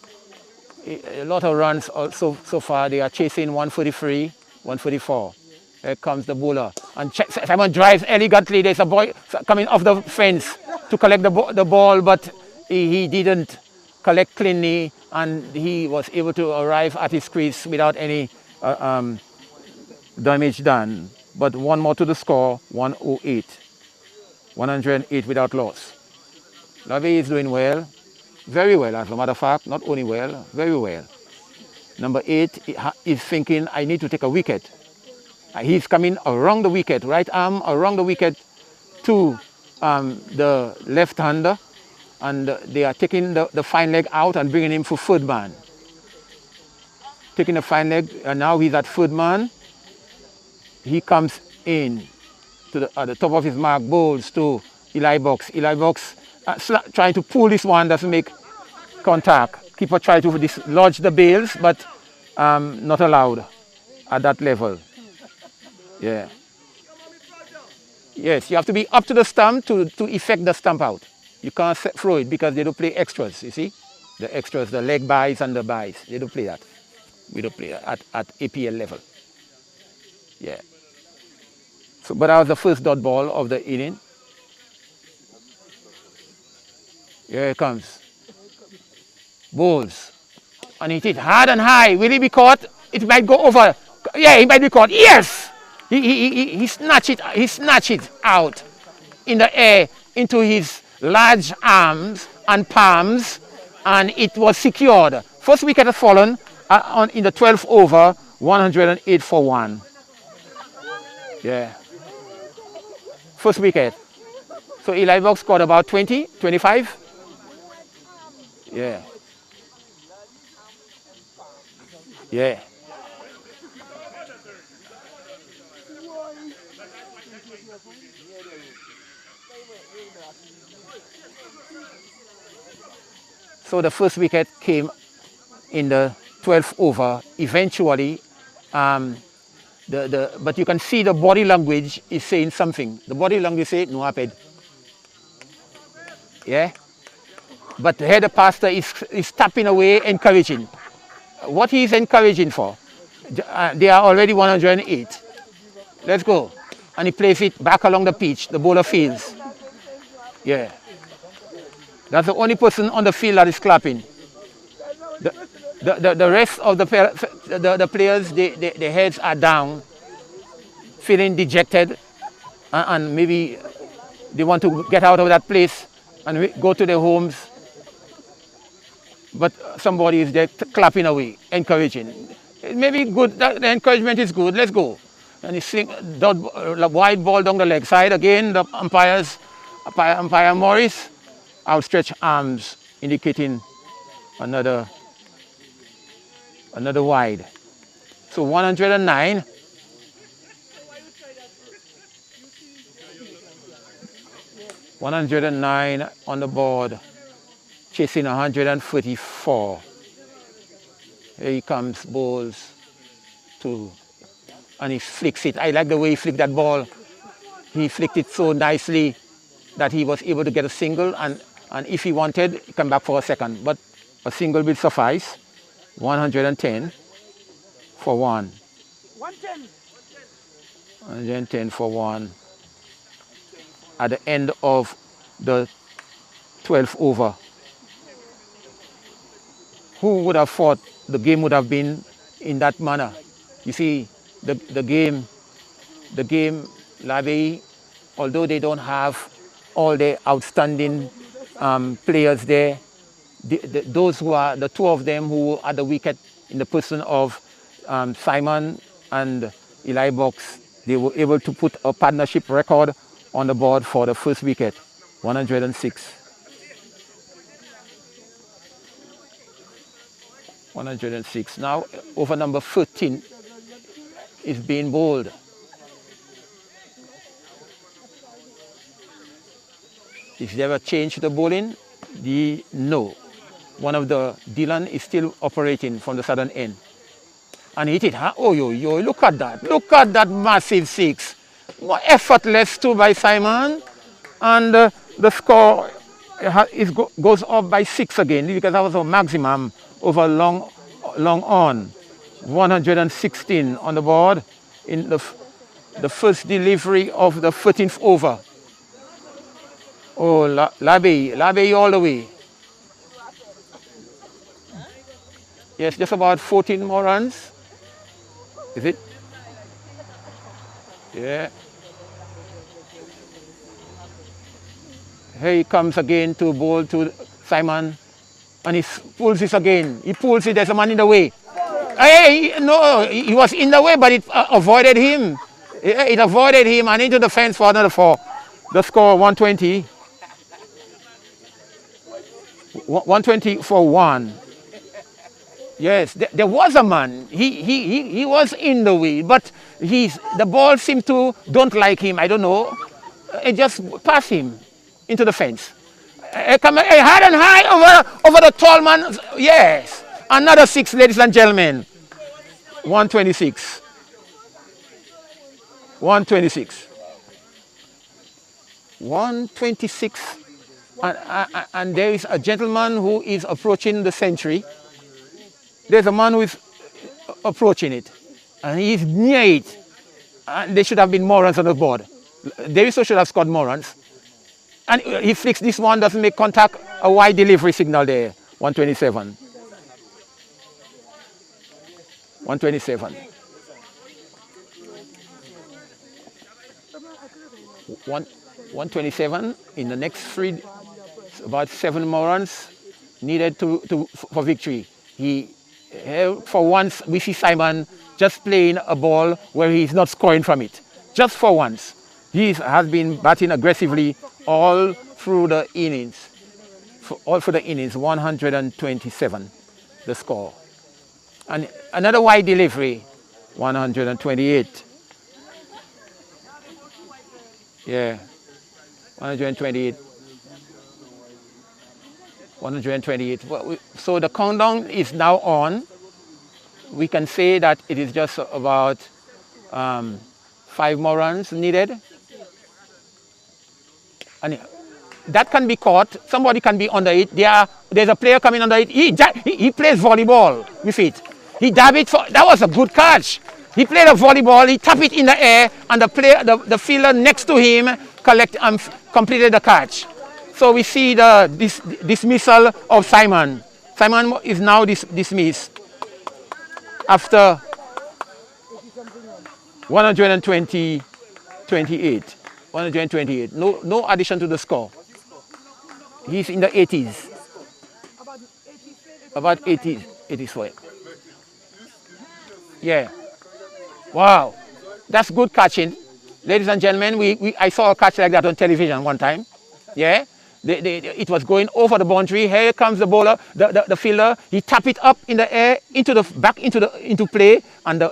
A: A lot of runs so far. They are chasing 143, 144. Here comes the bowler. And Simon drives elegantly. There's a boy coming off the fence to collect the ball, but he didn't collect cleanly, and he was able to arrive at his crease without any damage done. But one more to the score, 108. 108 without loss. Lavi is doing well. Very well, as a matter of fact. Not only well, very well. Number 8 is thinking, I need to take a wicket. He's coming around the wicket, right arm around the wicket to the left-hander, and they are taking the fine leg out and bringing him for third man. Taking the fine leg, and now he's at third man. He comes in to at the top of his mark, bowls to Eli Box. Eli Box trying to pull this one, doesn't make contact. Keeper try to dislodge the bails, but not allowed at that level. Yeah. Yes, you have to be up to the stump to effect the stump out. You can't throw it because they don't play extras, you see? The extras, the leg buys and the buys. They don't play that. We don't play that at APL level. Yeah. So, but that was the first dot ball of the inning. Here it comes. Balls. And it hit hard and high. Will he be caught? It might go over. Yeah, he might be caught. Yes! He snatched it out in the air into his large arms and palms, and it was secured. First wicket has fallen in the 12th over, 108 for 1. Yeah. First wicket. So Eli Box scored about 20, 25. Yeah. Yeah. So the first wicket came in the 12th over. Eventually, but you can see the body language is saying something. The body language says no happened. Yeah. But here the pastor is tapping away, encouraging. What he is encouraging for? They are already 108. Let's go. And he plays it back along the pitch. The bowler fields. Yeah. That's the only person on the field that is clapping. The rest of the players, their heads are down, feeling dejected, and maybe they want to get out of that place and go to their homes. But somebody is there clapping away, encouraging. It may be good, the encouragement is good, let's go. And he sing the wide ball down the leg side. Again, the umpire Morris, outstretched arms indicating another wide. So 109. $109 on the board, chasing 134. Here he comes, balls to, and he flicks it. I like the way he flicked that ball. He flicked it so nicely that he was able to get a single, and if he wanted, he come back for a second. But a single will suffice. 110 for 1. 110 for 1. At the end of the 12th over. Who would have thought the game would have been in that manner? You see, the game, L'Abeille, although they don't have all the outstanding players there, those who are the two of them who are the wicket in the person of Simon and Eli Box, they were able to put a partnership record on the board for the first wicket, 106. 106. Now over number 13 is being bowled. Is there a change to the bowling? No. One of the Dylan is still operating from the southern end. And hit it, huh? Oh, yo, look at that. Look at that massive six. Effortless too by Simon. And the score goes up by 6 again, because that was a maximum over long on. 116 on the board in the first delivery of the 13th over. Oh, L'Abeille all the way. Yes, just about 14 more runs. Is it? Yeah. Here he comes again to bowl to Simon. And he pulls this again. He pulls it, there's a man in the way. Hey, no, he was in the way, but it avoided him. It avoided him and into the fence for another 4. The score 120. 120 for 1. Yes, there was a man. He was in the way, but the ball seemed to don't like him. I don't know. It just passed him into the fence. Come hard and high over the tall man. Yes, another 6, ladies and gentlemen. 126. 126. 126. And there is a gentleman who is approaching the century. There's a man who is approaching it, and he's near it. And there should have been more runs on the board. Daviso should have scored more runs. And he flicks this one, doesn't make contact, a wide delivery signal there. 127. 127. 127 in the next 3, about 7 more runs needed for victory. For once, we see Simon just playing a ball where he's not scoring from it. Just for once. He has been batting aggressively all through the innings. All through the innings, 127, the score. And another wide delivery, 128. Yeah, 128. 128. So the countdown is now on. We can say that it is just about 5 more runs needed. And that can be caught. Somebody can be under it. There's a player coming under it. He plays volleyball with it. He dabbed it. That was a good catch. He played a volleyball. He tapped it in the air, and the fielder next to him completed the catch. So we see the dismissal of Simon. Simon is now dismissed after 128. 128. No addition to the score. He's in the 80s. About 80s. Yeah. Wow. That's good catching. Ladies and gentlemen, I saw a catch like that on television one time. Yeah. It was going over the boundary. Here comes the bowler, the fielder. He tapped it up in the air back into play, and the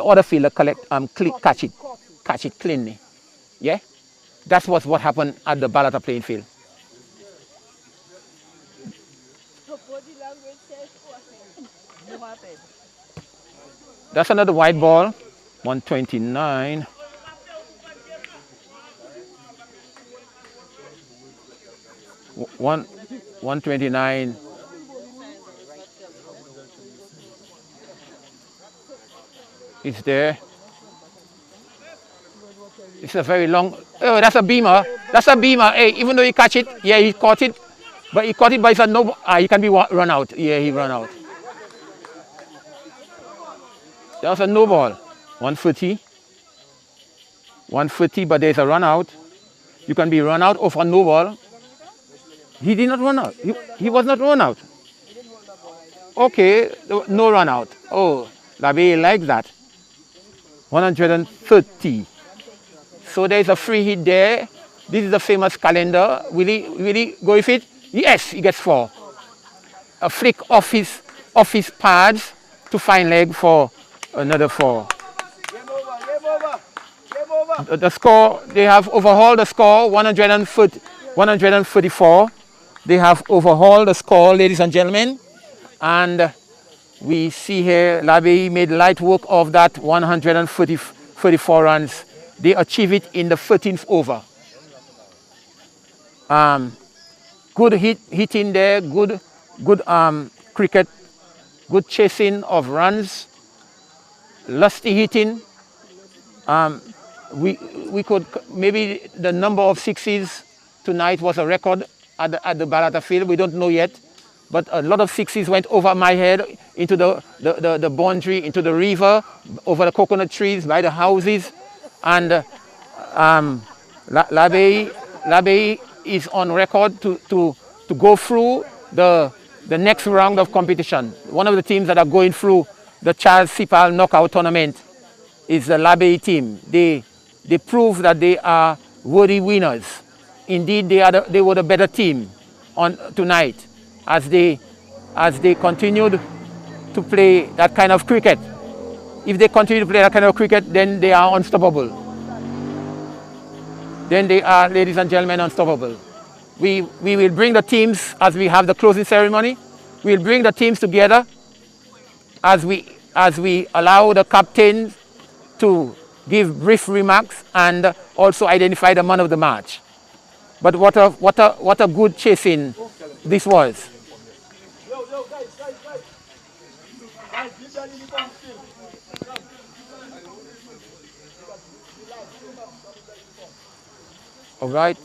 A: other fielder catch it cleanly. Yeah, that's what happened at the Balata playing field. That's another wide ball, 129. 129. It's there. It's a very long. Oh, that's a beamer. That's a beamer. Hey, even though he catch it, yeah, he caught it, but it's a no. He can be run out. Yeah, he run out. That was a no ball. 140. 140, but there's a run out. You can be run out of a no ball. He did not run out. He was not run out. Okay, no run out. Oh, Labaye likes that. 130. So there's a free hit there. This is the famous calendar. Will he go with it? Yes, he gets 4. A flick off his pads to find leg for another 4. The score, they have overhauled the score, 134. They have overhauled the score, ladies and gentlemen. And we see here, Labaye made light work of that 134 runs. They achieve it in the 13th over. Good hitting there, good cricket, good chasing of runs, lusty hitting. We could, maybe the number of sixes tonight was a record at the Balata field. We don't know yet, but a lot of sixes went over my head into the boundary, into the river, over the coconut trees, by the houses, and Labaye is on record to go through the next round of competition. One of the teams that are going through the Chaz Cepal knockout tournament is the Labaye team. They prove that they are worthy winners. Indeed, they were the better team on tonight as they continued to play that kind of cricket. If they continue to play that kind of cricket, then they are unstoppable. Then they are, ladies and gentlemen, unstoppable. We will bring the teams as we have the closing ceremony. We'll bring the teams together as we allow the captain to give brief remarks and also identify the man of the match. But what a good chasing this was. All right.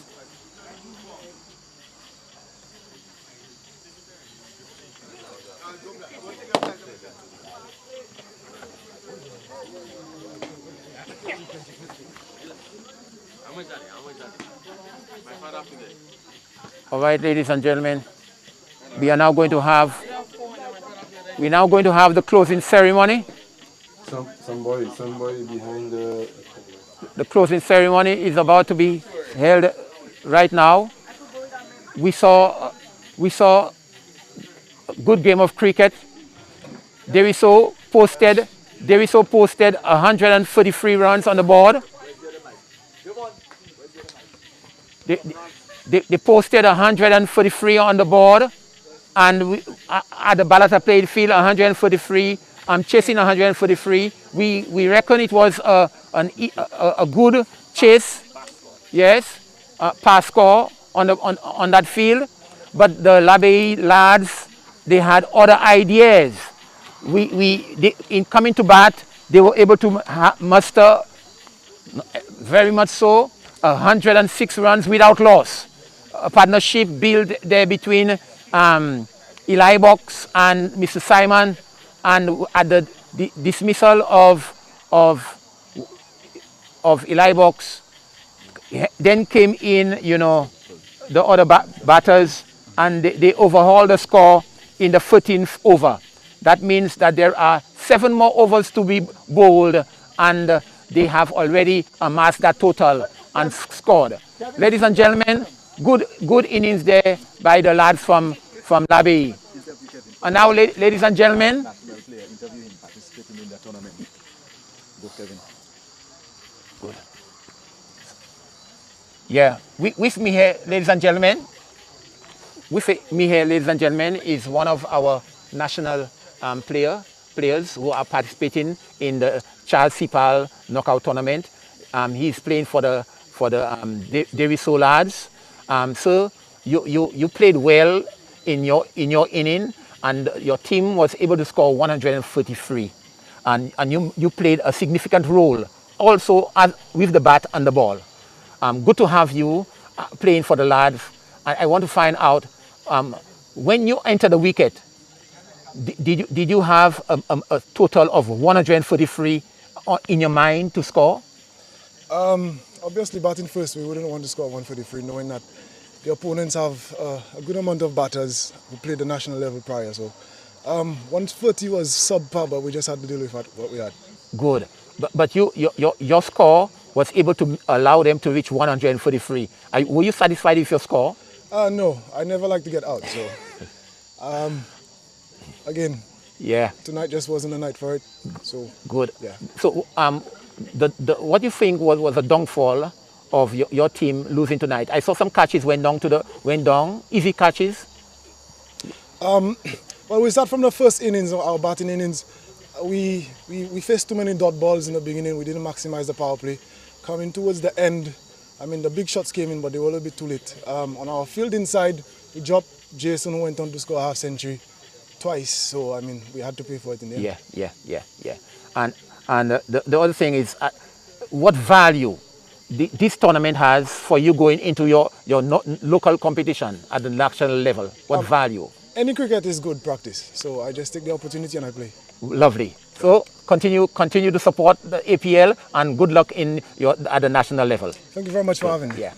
A: All right, ladies and gentlemen, we are now going to have the closing ceremony.
E: Somebody behind
A: The closing ceremony is about to be held right now. We saw a good game of cricket. Deriso posted 133 runs on the board. They posted 143 on the board, and at the Balata played field 143. I'm chasing 143. We reckon it was a good chase, yes, pass score on that field. But the Labaye lads, they had other ideas. In coming to bat, they were able to muster very much so 106 runs without loss. A partnership built there between Eli Box and Mr. Simon, and at the dismissal of Eli Box, then came in, the other batters, and they overhauled the score in the 13th over. That means that there are 7 more overs to be bowled, and they have already amassed that total and scored. Ladies and gentlemen, good innings there by the lads from Labaye. And now, ladies and gentlemen, good. Yeah, with me here, ladies and gentlemen, is one of our national players who are participating in the Chaz Cepal knockout tournament. He's playing for the Deriso lads. So you played well in your inning, and your team was able to score 133, and you played a significant role also with the bat and the ball. Good to have you playing for the lads. I want to find out, when you enter the wicket, did you have a total of 143 in your mind to score?
F: Obviously, batting first, we wouldn't want to score 143, knowing that the opponents have a good amount of batters who played the national level prior. So 140 was subpar, but we just had to deal with what we had.
A: Good. But your score was able to allow them to reach 143. Were you satisfied with your score?
F: No, I never like to get out. So again,
A: yeah,
F: tonight just wasn't a night for it. So
A: good.
F: Yeah.
A: So what do you think was a downfall of your team losing tonight? I saw some catches went down, easy catches.
F: Well, we start from the first innings, our batting innings. We faced too many dot balls in the beginning. We didn't maximize the power play. Coming towards the end, I mean, the big shots came in, but they were a little bit too late. On our fielding side, we dropped Jason, who went on to score a half century twice. So, I mean, we had to pay for it in the end.
A: Yeah. And the other thing is, what value this tournament has for you going into your local competition at the national level? What value?
F: Any cricket is good practice, so I just take the opportunity and I play.
A: Lovely. So continue to support the APL and good luck at the national level.
F: Thank you very much for having me.
A: Yeah.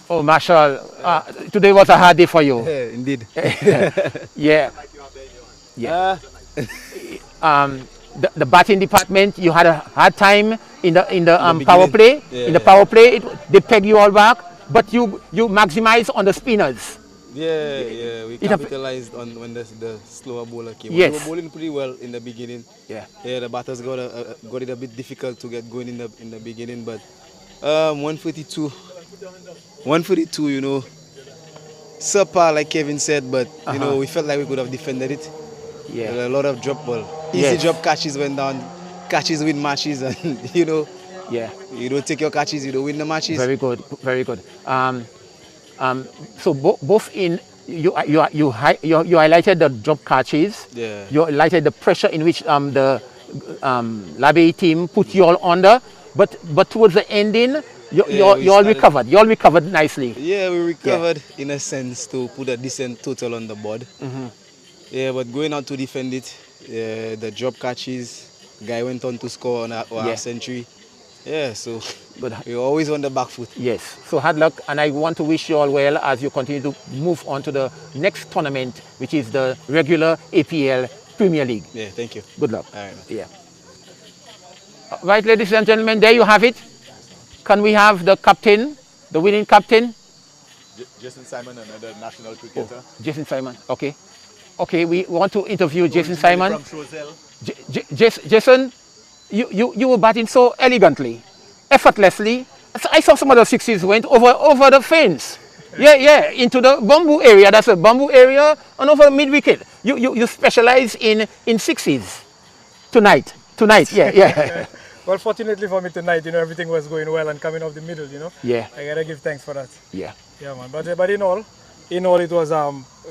A: Oh, Marshall, today was a hard day for you.
G: Yeah, indeed.
A: Yeah. The batting department, you had a hard time in the power play.
G: Yeah.
A: In the power play, they peg you all back, but you maximize on the spinners.
G: Yeah, we capitalized on when the slower bowler came.
A: Yes.
G: We were bowling pretty well in the beginning.
A: Yeah,
G: the batters got it a bit difficult to get going in the beginning, but 142, you know, subpar like Kevin said, but you know, we felt like we could have defended it.
A: Yeah,
G: A lot of drop ball, easy drop catches went down, catches win matches, and you know, you don't take your catches, you don't win the matches.
A: Very good, very good. So both in you highlighted the drop catches.
G: Yeah.
A: You highlighted the pressure in which the Labaye team put you all under, but towards the ending, you all recovered. You all recovered nicely.
G: Yeah, we recovered in a sense to put a decent total on the board. Yeah, but going out to defend it, the drop catches, guy went on to score on a century. Yeah, so we're always on the back foot.
A: Yes, so hard luck, and I want to wish you all well as you continue to move on to the next tournament, which is the regular APL Premier League.
G: Yeah, thank you.
A: Good luck.
G: All right.
A: Yeah. Right, ladies and gentlemen, there you have it. Can we have the captain, the winning captain?
H: Jason Simon, another national cricketer.
A: Oh, Jason Simon, okay. Okay, we want to interview Jason Simon.
H: From Chozel.
A: Jason, you were batting so elegantly, effortlessly. I saw some of the sixes went over the fence. Yeah, into the bamboo area. That's a bamboo area, and over mid wicket. You specialize in sixes tonight. Yeah.
I: Well, fortunately for me tonight, you know, everything was going well and coming off the middle, you know.
A: Yeah.
I: I gotta give thanks for that.
A: Yeah.
I: Yeah, man. But in all, it was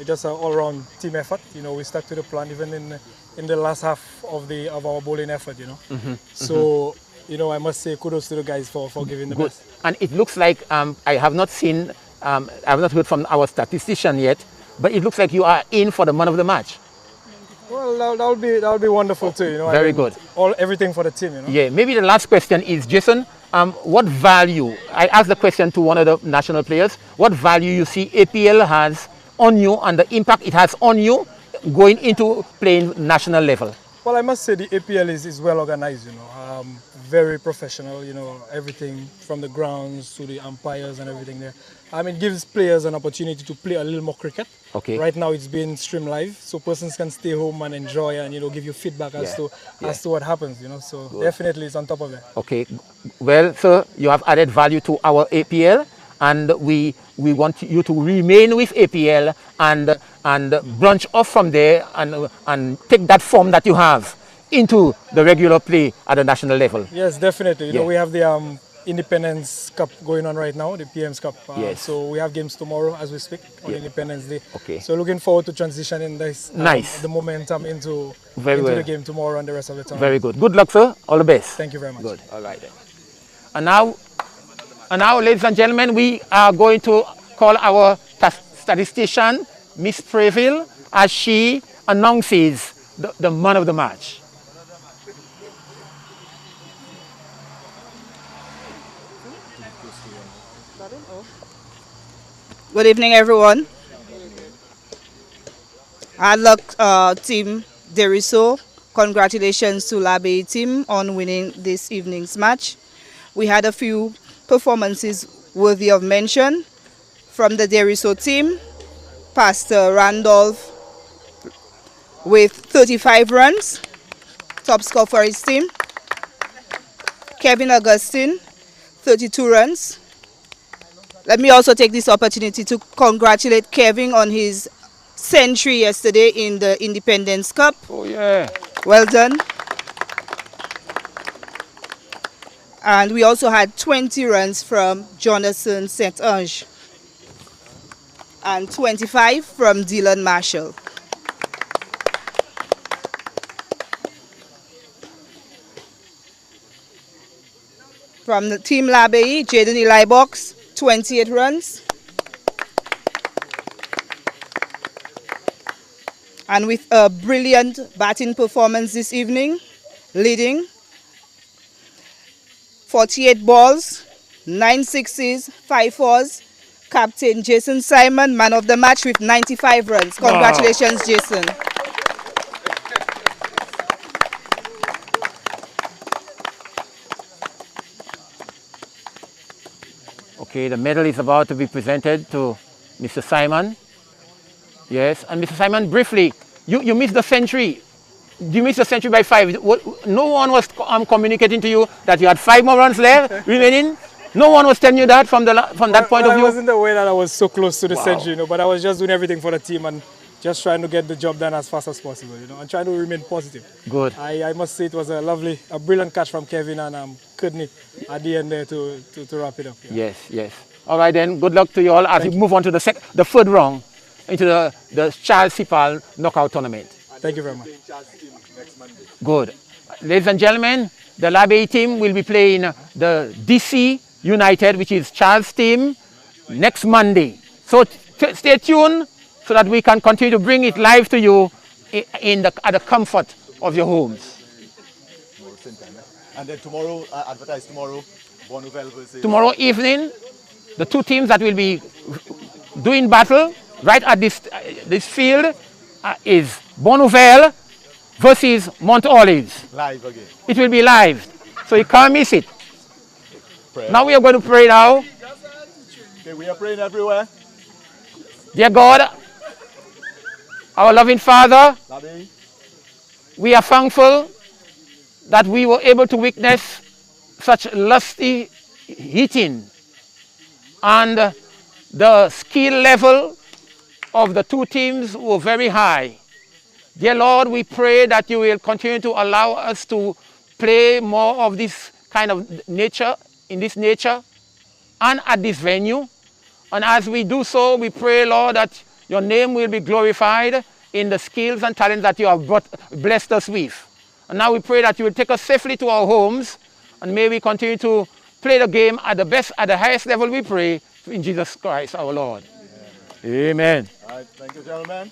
I: just an all-round team effort. You know, we stuck to the plan even in the last half of our bowling effort. You know. So you know, I must say kudos to the guys for giving the best.
A: And it looks like I have not heard from our statistician yet, but it looks like you are in for the man of the match.
I: Well, that would be wonderful too. You know.
A: Very good.
I: Everything for the team. You know.
A: Yeah. Maybe the last question is, Jason, what value? I asked the question to one of the national players. What value you see APL has on you and the impact it has on you going into playing national level?
I: Well, I must say the APL is well organized, you know, very professional, you know, everything from the grounds to the umpires and everything there. It gives players an opportunity to play a little more cricket.
A: Okay.
I: Right now it's being streamed live, so persons can stay home and enjoy and, you know, give you feedback as to what happens, you know, so definitely it's on top of it. Okay,
A: well, sir, you have added value to our APL, and we want you to remain with APL and branch off from there and take that form that you have into the regular play at the national level.
I: Yes, definitely. You know, we have the Independence Cup going on right now, the PM's Cup.
A: Yes.
I: So we have games tomorrow as we speak on Independence Day.
A: Okay.
I: So looking forward to transitioning this, the momentum into the game tomorrow and the rest of the time.
A: Very good. Good luck, sir. All the best.
I: Thank you very much.
A: Good. All right then. And now, ladies and gentlemen, we are going to call our statistician, Miss Preville, as she announces the man of the match.
J: Good evening, everyone. Hard luck, Team DESRUISSEAUX. Congratulations to l'ABAYEE team on winning this evening's match. We had a few performances worthy of mention from the DESRUISSEAUX team. Pastor Randolph with 35 runs, top scorer for his team. Kevin Augustine, 32 runs. Let me also take this opportunity to congratulate Kevin on his century yesterday in the Independence Cup.
A: Oh yeah.
J: Well done. And we also had 20 runs from Jonathan St. Ange and 25 from Dylan Marshall. From the team l'ABAYEE, Jaden Eli Box, 28 runs. And with a brilliant batting performance this evening, leading 48 balls, 9 sixes, 5 fours. Captain Jason Simon, man of the match with 95 runs. Congratulations, Jason.
A: Okay, the medal is about to be presented to Mr. Simon. Yes, and Mr. Simon, briefly, you missed the century. You missed the century by 5. No one was communicating to you that you had 5 more runs left remaining? No one was telling you that from that point of view?
I: I wasn't aware that I was so close to the century, but I was just doing everything for the team and just trying to get the job done as fast as possible, and trying to remain positive.
A: Good.
I: I must say it was a brilliant catch from Kevin and Kudnik at the end there to wrap it up.
A: Yes, yes. All right then, good luck to you all as we move on to the third round into the Chaz Cepal knockout tournament.
I: Thank you very much.
A: Good. Ladies and gentlemen, the l'ABAYEE team will be playing the DC United, which is Chaz team, next Monday. So stay tuned so that we can continue to bring it live to you at the comfort of your homes.
H: And then tomorrow, advertise tomorrow, Bonneuville versus...
A: Tomorrow evening, the 2 teams that will be doing battle right at this field is Bonneuville versus Mount Olives.
H: Live again.
A: It will be live, so you can't miss it.
H: Prayer.
A: Now we are going to pray now.
H: Okay, we are praying everywhere.
A: Dear God, our loving Father, we are thankful that we were able to witness such lusty hitting, and the skill level of the 2 teams were very high. Dear Lord, we pray that you will continue to allow us to play more of this kind of nature, in this nature, and at this venue. And as we do so, we pray, Lord, that your name will be glorified in the skills and talents that you have blessed us with. And now we pray that you will take us safely to our homes, and may we continue to play the game at the highest level, we pray, in Jesus Christ our Lord. Amen.
H: All right, thank you, gentlemen.